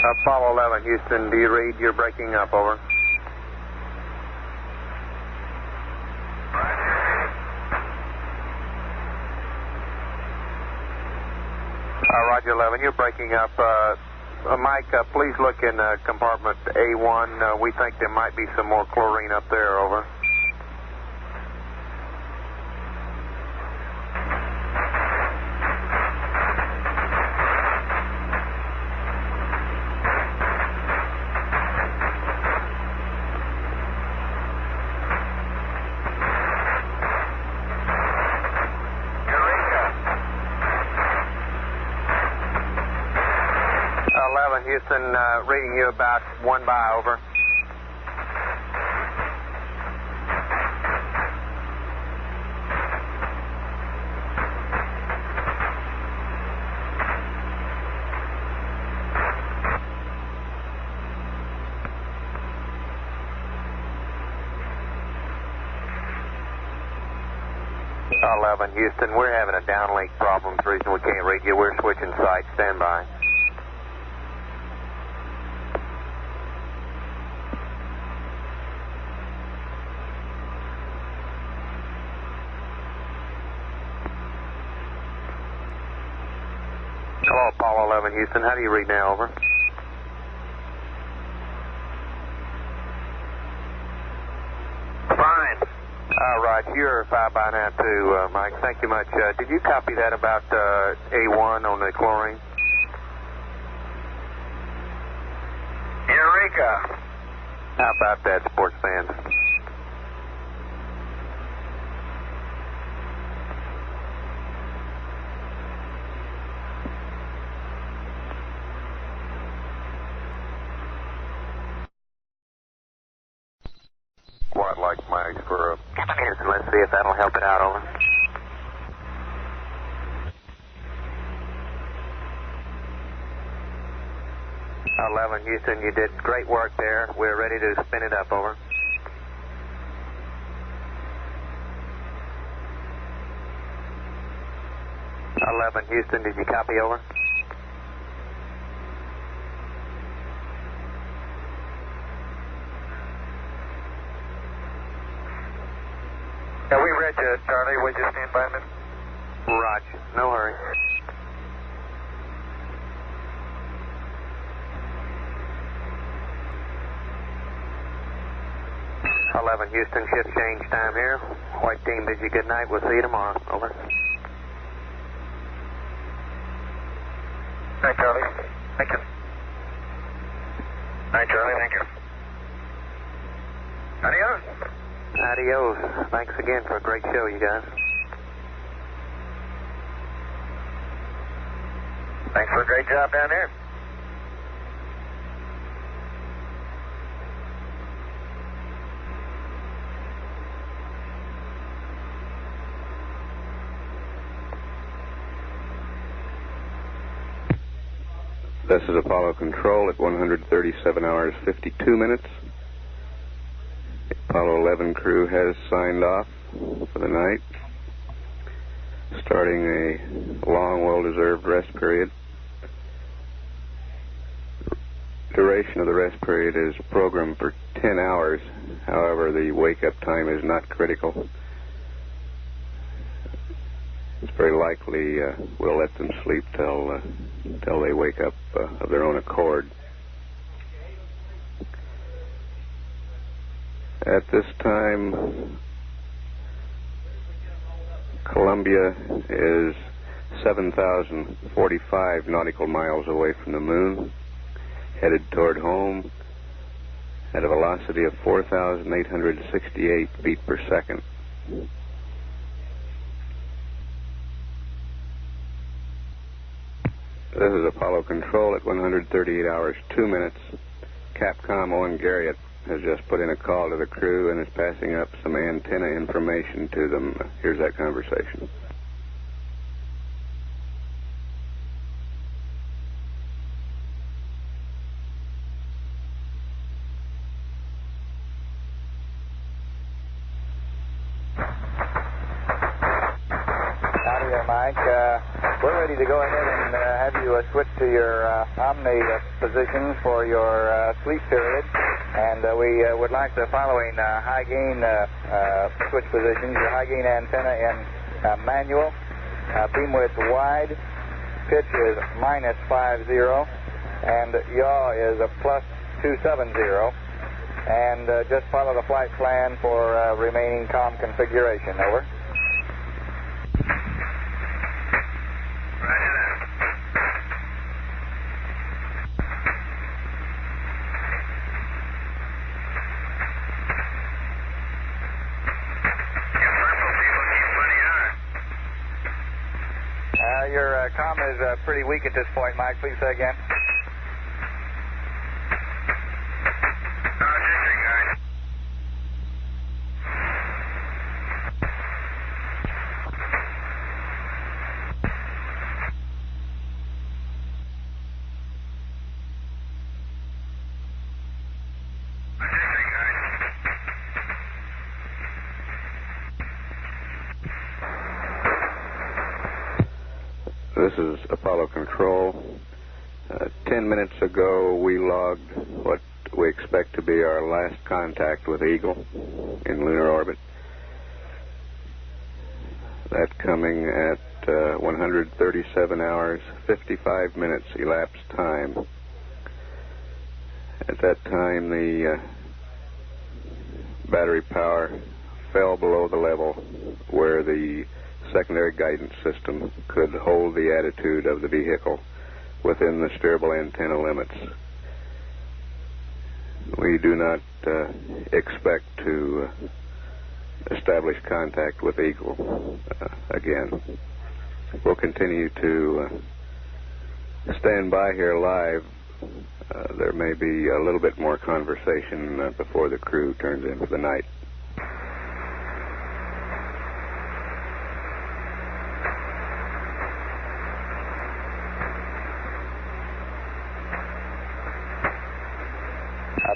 Apollo 11, Houston, do you read? You're breaking up. Over. Roger 11, you're breaking up. Mike, please look in compartment A1. We think there might be some more chlorine up there. Over. Houston, reading you about 1 by. Over. 11, Houston, we're having a downlink problem. The reason we can't read you, we're switching sites. Stand by. Hello, Apollo 11, Houston. How do you read now? Over. Fine. Right, you're 5x9 too, Mike. Thank you much. Did you copy that about A1 on the chlorine? Eureka! How about that, sports fans? Quite like Mike for a... Houston, let's see if that'll help it out, over. Houston, you did great work there. We're ready to spin it up, over. Houston, did you copy, over? Yeah, we read you, Charlie. Would you stand by a minute? Roger. No hurry. Houston, shift change time here. White team, bid you good night. We'll see you tomorrow. Over. Night, Charlie. Thank you. Night, Charlie. Thank you. Adios. Adios. Thanks again for a great show, you guys. Thanks for a great job down there. This is Apollo Control at 137 hours 52 minutes. The Apollo 11 crew has signed off for the night, starting a long, well-deserved rest period. The duration of the rest period is programmed for 10 hours. However, the wake-up time is not critical. It's very likely we'll let them sleep till they wake up of their own accord. At this time, Columbia is 7,045 nautical miles away from the moon, headed toward home at a velocity of 4,868 feet per second. This is Apollo Control at 138 hours 2 minutes. Capcom Owen Garriott has just put in a call to the crew and is passing up some antenna information to them. Here's that conversation. Howdy there, Mike. We're ready to go ahead and have you switch to your Omni positions for your sleep period. And we would like the following high gain switch positions. Your high gain antenna in manual, beam width wide, pitch is -50, and yaw is a +270. And just follow the flight plan for remaining comm configuration. Over. Your comm is pretty weak at this point, Mike. Please say again. This is Apollo Control. 10 minutes ago, we logged what we expect to be our last contact with Eagle in lunar orbit. That coming at 137 hours, 55 minutes elapsed time. At that time, the battery power fell below the level where the secondary guidance system could hold the attitude of the vehicle within the steerable antenna limits. We do not expect to establish contact with Eagle again. We'll continue to stand by here live. There may be a little bit more conversation before the crew turns in for the night.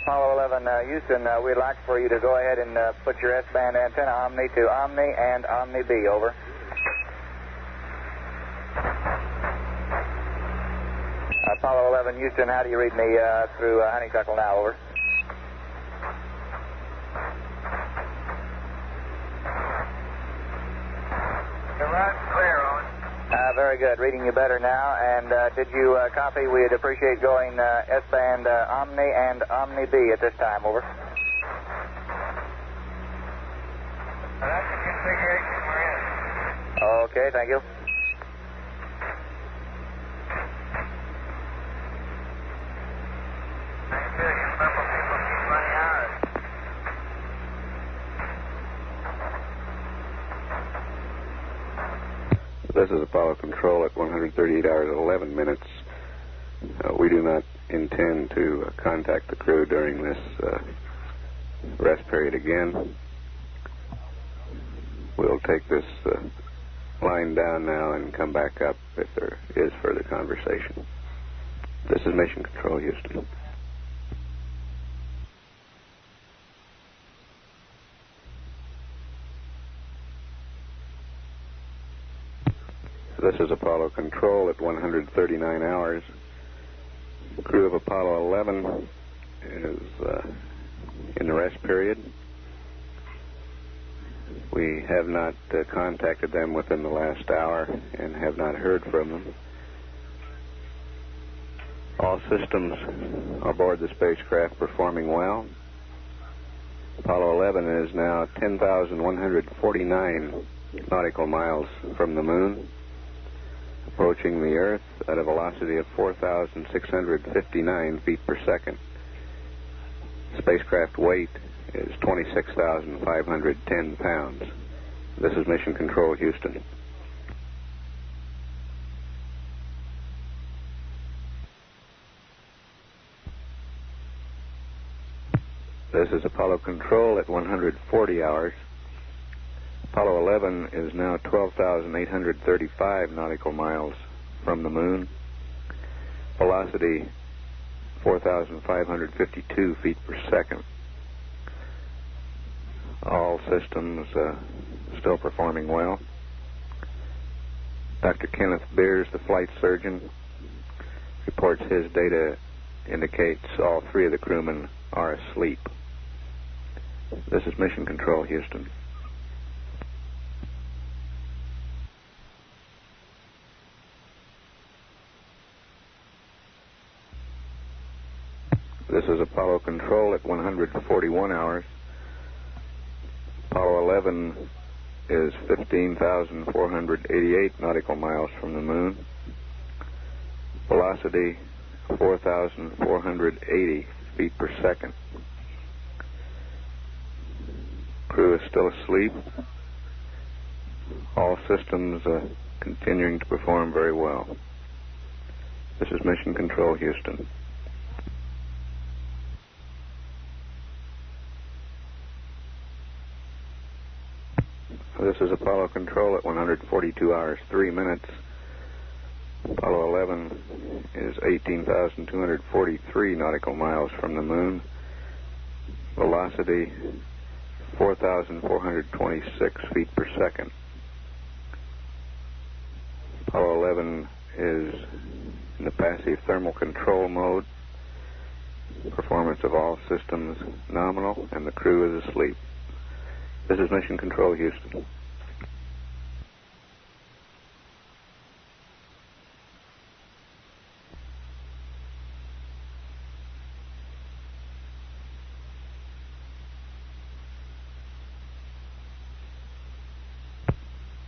Apollo 11, Houston, we'd like for you to go ahead and put your S-band antenna Omni to Omni and Omni B, over. Apollo 11, Houston, how do you read me through Honeysuckle now, over? The rod's clear, Owen. Very good. Reading you better now. And did you copy? We'd appreciate going S-band Omni and Omni B at this time, over. That's the configuration we're in. Okay, thank you. This is Apollo Control at 138 hours and 11 minutes. We do not intend to contact the crew during this rest period again. We'll take this line down now and come back up if there is further conversation. This is Mission Control, Houston. This is Apollo Control at 139 hours. The crew of Apollo 11 is in the rest period. We have not contacted them within the last hour and have not heard from them. All systems aboard the spacecraft performing well. Apollo 11 is now 10,149 nautical miles from the moon, approaching the Earth at a velocity of 4,659 feet per second. Spacecraft weight is 26,510 pounds. This is Mission Control, Houston. This is Apollo Control at 140 hours. Apollo 11 is now 12,835 nautical miles from the moon. Velocity 4,552 feet per second. All systems still performing well. Dr. Kenneth Beers, the flight surgeon, reports his data indicates all three of the crewmen are asleep. This is Mission Control, Houston. This is Apollo Control at 141 hours. Apollo 11 is 15,488 nautical miles from the moon. Velocity 4,480 feet per second. Crew is still asleep. All systems continuing to perform very well. This is Mission Control, Houston. This is Apollo Control at 142 hours, 3 minutes. Apollo 11 is 18,243 nautical miles from the moon. Velocity 4,426 feet per second. Apollo 11 is in the passive thermal control mode. Performance of all systems nominal, and the crew is asleep. This is Mission Control, Houston.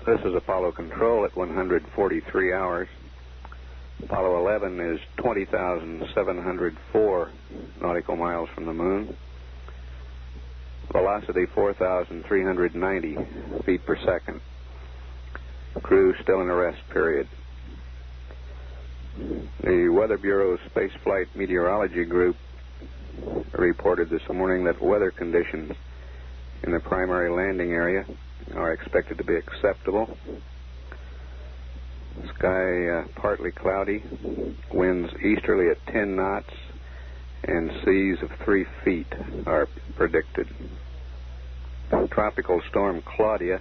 This is Apollo Control at 143 hours. Apollo 11 is 20,704 nautical miles from the moon. Velocity 4,390 feet per second. Crew still in a rest period. The Weather Bureau's Spaceflight Meteorology Group reported this morning that weather conditions in the primary landing area are expected to be acceptable. Sky partly cloudy, winds easterly at 10 knots, and seas of 3 feet are predicted. Tropical storm Claudia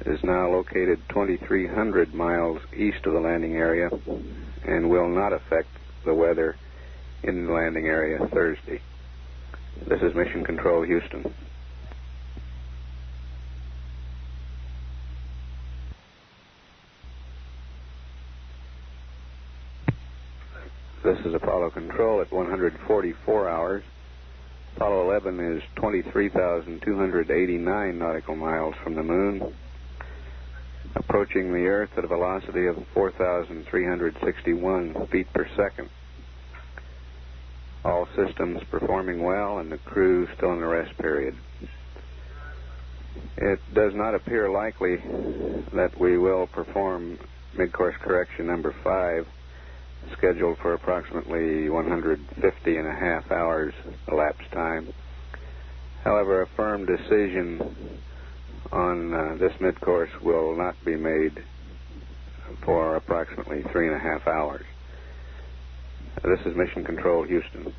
is now located 2,300 miles east of the landing area and will not affect the weather in the landing area Thursday. This is Mission Control, Houston. This is Apollo Control at 144 hours. Apollo 11 is 23,289 nautical miles from the moon, approaching the Earth at a velocity of 4,361 feet per second. All systems performing well, and the crew still in the rest period. It does not appear likely that we will perform mid-course correction number 5, scheduled for approximately 150.5 hours elapsed time. However, a firm decision on this mid-course will not be made for approximately 3.5 hours. This is Mission Control, Houston.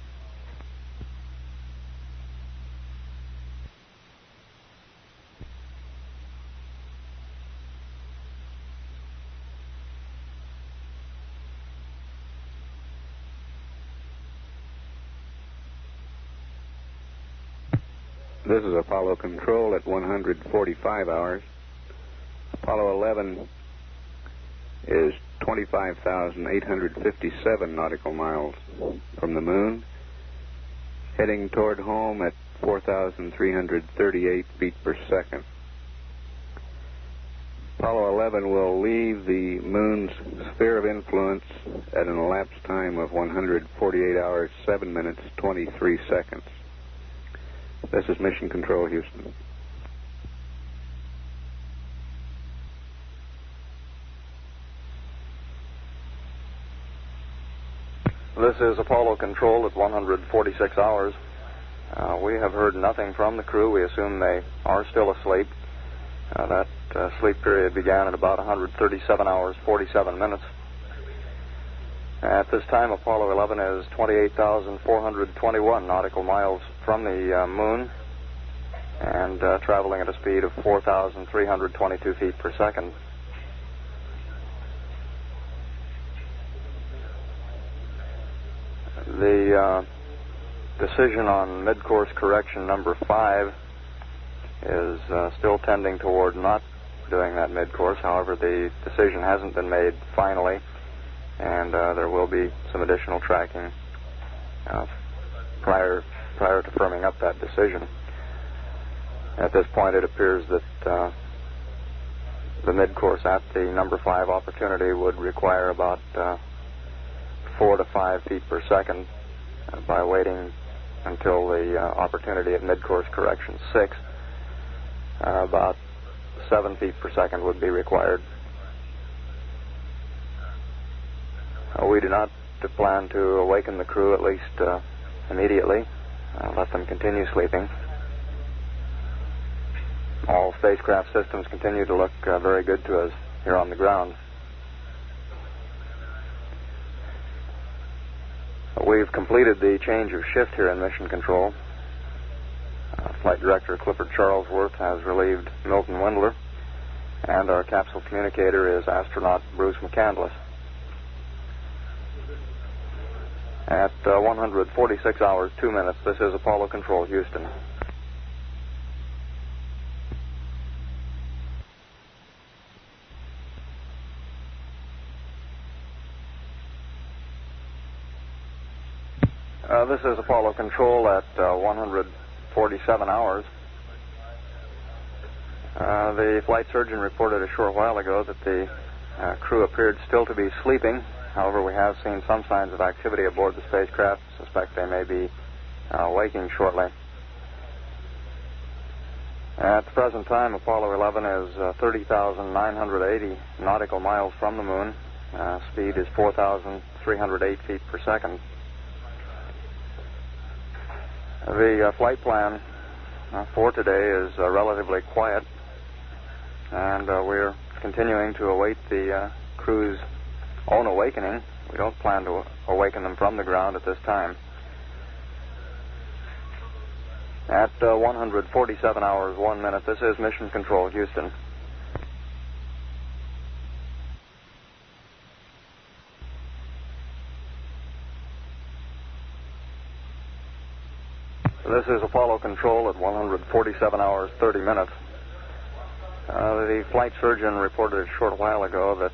This is Apollo Control at 145 hours. Apollo 11 is 25,857 nautical miles from the moon, heading toward home at 4,338 feet per second. Apollo 11 will leave the moon's sphere of influence at an elapsed time of 148 hours, 7 minutes, 23 seconds. This is Mission Control, Houston. This is Apollo Control at 146 hours. We have heard nothing from the crew. We assume they are still asleep. That sleep period began at about 137 hours, 47 minutes. At this time, Apollo 11 is 28,421 nautical miles from the moon and traveling at a speed of 4,322 feet per second. The decision on mid-course correction number 5 is still tending toward not doing that mid-course. However, the decision hasn't been made finally, and there will be some additional tracking prior to firming up that decision. At this point, it appears that the mid-course at the number 5 opportunity would require about 4 to 5 feet per second. By waiting until the opportunity at mid-course correction 6, about 7 feet per second would be required. We do not plan to awaken the crew, at least immediately. Let them continue sleeping. All spacecraft systems continue to look very good to us here on the ground. We've completed the change of shift here in Mission Control. Flight Director Clifford Charlesworth has relieved Milton Wendler, And our capsule communicator is astronaut Bruce McCandless. At 146 hours, 2 minutes, this is Apollo Control, Houston. This is Apollo Control at 147 hours. The flight surgeon reported a short while ago that the crew appeared still to be sleeping. However, we have seen some signs of activity aboard the spacecraft. Suspect they may be waking shortly. At the present time, Apollo 11 is 30,980 nautical miles from the moon. Speed is 4,308 feet per second. The flight plan for today is relatively quiet, and we're continuing to await the crew's own awakening. We don't plan to awaken them from the ground at this time. At 147 hours, 1 minute, this is Mission Control, Houston. This is Apollo Control at 147 hours, 30 minutes. The flight surgeon reported a short while ago that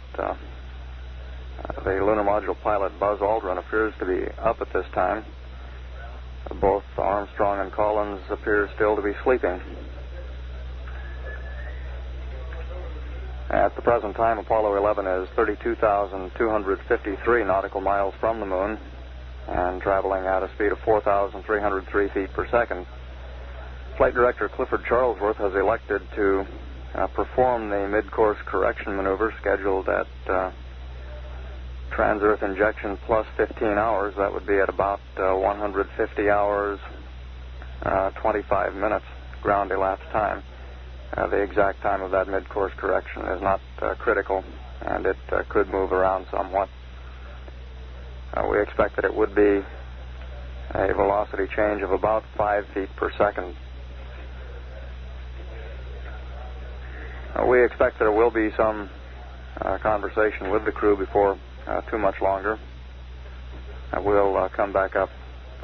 the lunar module pilot, Buzz Aldrin, appears to be up at this time. Both Armstrong and Collins appear still to be sleeping. At the present time, Apollo 11 is 32,253 nautical miles from the moon and traveling at a speed of 4,303 feet per second. Flight Director Clifford Charlesworth has elected to perform the mid-course correction maneuver scheduled at trans-Earth injection plus 15 hours. That would be at about 150 hours, 25 minutes ground elapsed time. The exact time of that mid-course correction is not critical, and it could move around somewhat. We expect that it would be a velocity change of about 5 feet per second. We expect there will be some conversation with the crew before too much longer. We'll come back up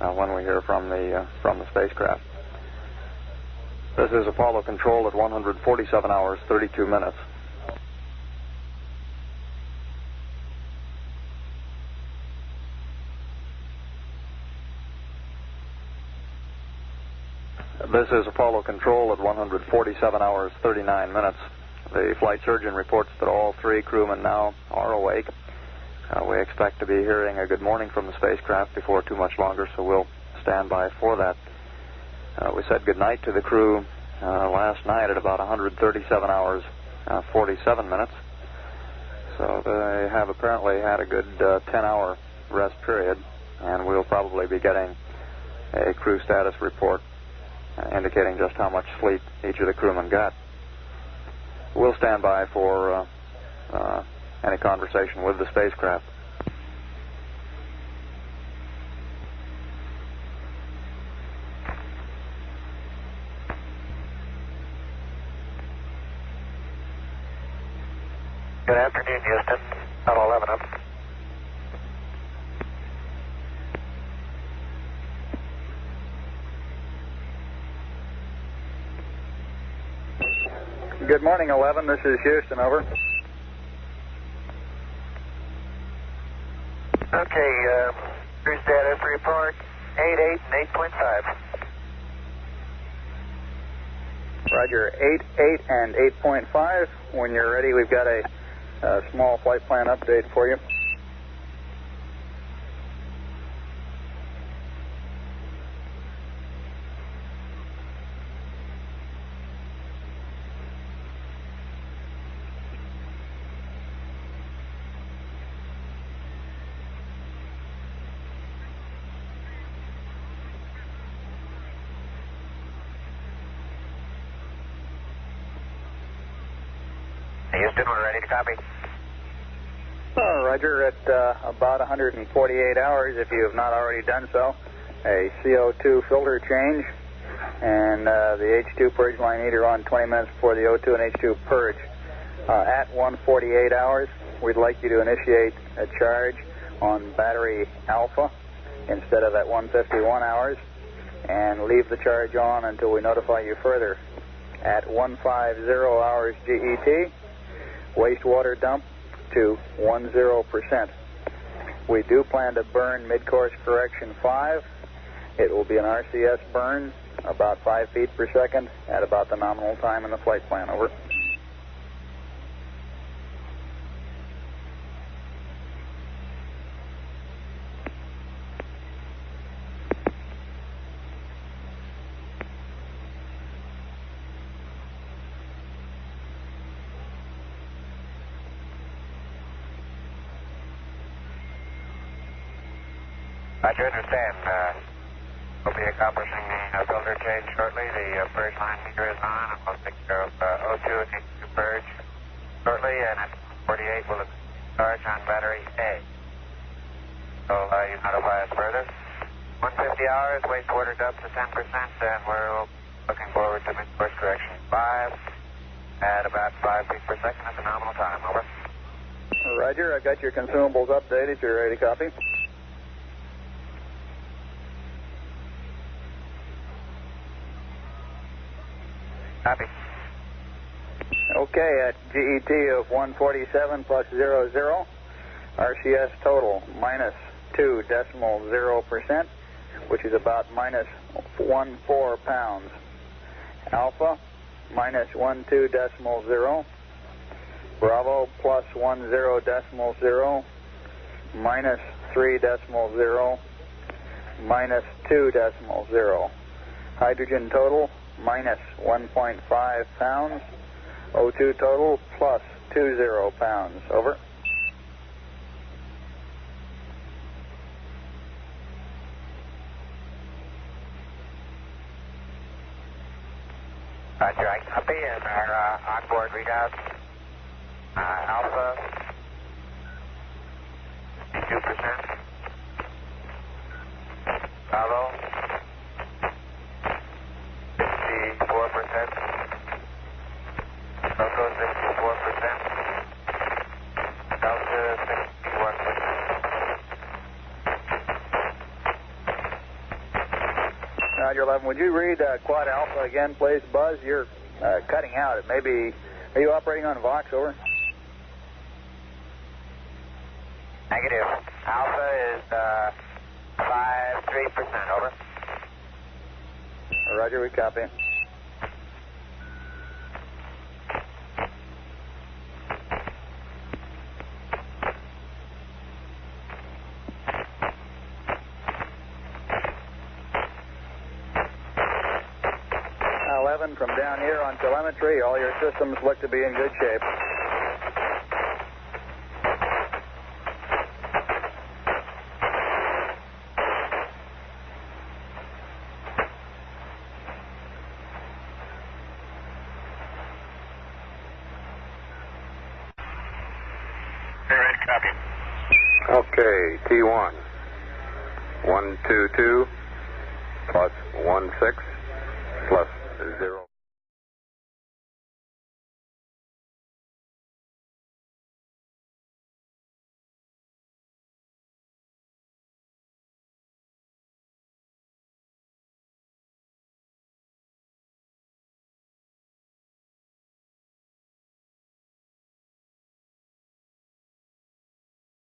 when we hear from the spacecraft. This is Apollo Control at 147 hours, 32 minutes. This is Apollo Control at 147 hours, 39 minutes. The flight surgeon reports that all three crewmen now are awake. We expect to be hearing a good morning from the spacecraft before too much longer, so we'll stand by for that. We said good night to the crew last night at about 137 hours, 47 minutes. So they have apparently had a good 10-hour rest period, and we'll probably be getting a crew status report indicating just how much sleep each of the crewmen got. We'll stand by for any conversation with the spacecraft. Good afternoon, Houston. Apollo 11 up. Good morning, 11. This is Houston, over. Okay, crew status report 8.8 and 8.5. Roger, 8.8 and 8.5. When you're ready, we've got a small flight plan update for you. Houston, we're ready to copy. Roger, at about 148 hours, if you have not already done so, a CO2 filter change and the H2 purge line either on 20 minutes before the O2 and H2 purge. At 1:48 hours, we'd like you to initiate a charge on battery alpha instead of at 1:51 hours, and leave the charge on until we notify you further. At 1:50 hours GET, wastewater dump to 10%. We do plan to burn mid-course correction 5. It will be an RCS burn, about 5 feet per second, at about the nominal time in the flight plan. Over. Roger, understand. We'll be accomplishing the filter change shortly. The purge line meter is on, and we'll take care of O2 and H2 purge shortly, and at 48 we'll charge on battery A. So you notify us further. 1:50 hours, wastewater dump to 10%, and we're looking forward to mid-course correction 5 at about 5 feet per second at the nominal time. Over. Roger, I got your consumables updated. You're ready to copy? Copy. Okay, at GET of 147 plus 00, RCS total minus 2.0%, which is about minus 14 pounds. Alpha minus 12.0, Bravo plus 10.0, minus 3.0, minus 2.0. Hydrogen total minus 1.5 pounds. O2 total plus 20 pounds. Over. Roger, I copy, and our onboard readouts. Alpha, 52%. Bravo, 54%. Delta, 64%. Delta, 61%. Roger 11, would you read Quad Alpha again, please? Buzz, you're cutting out. It may be, are you operating on Vox? Over. Negative. Alpha is 53%. Over. Roger, we copy. From down here on telemetry, all your systems look to be in good shape. Ready to copy. Okay, T1, 122 plus 16 plus 0.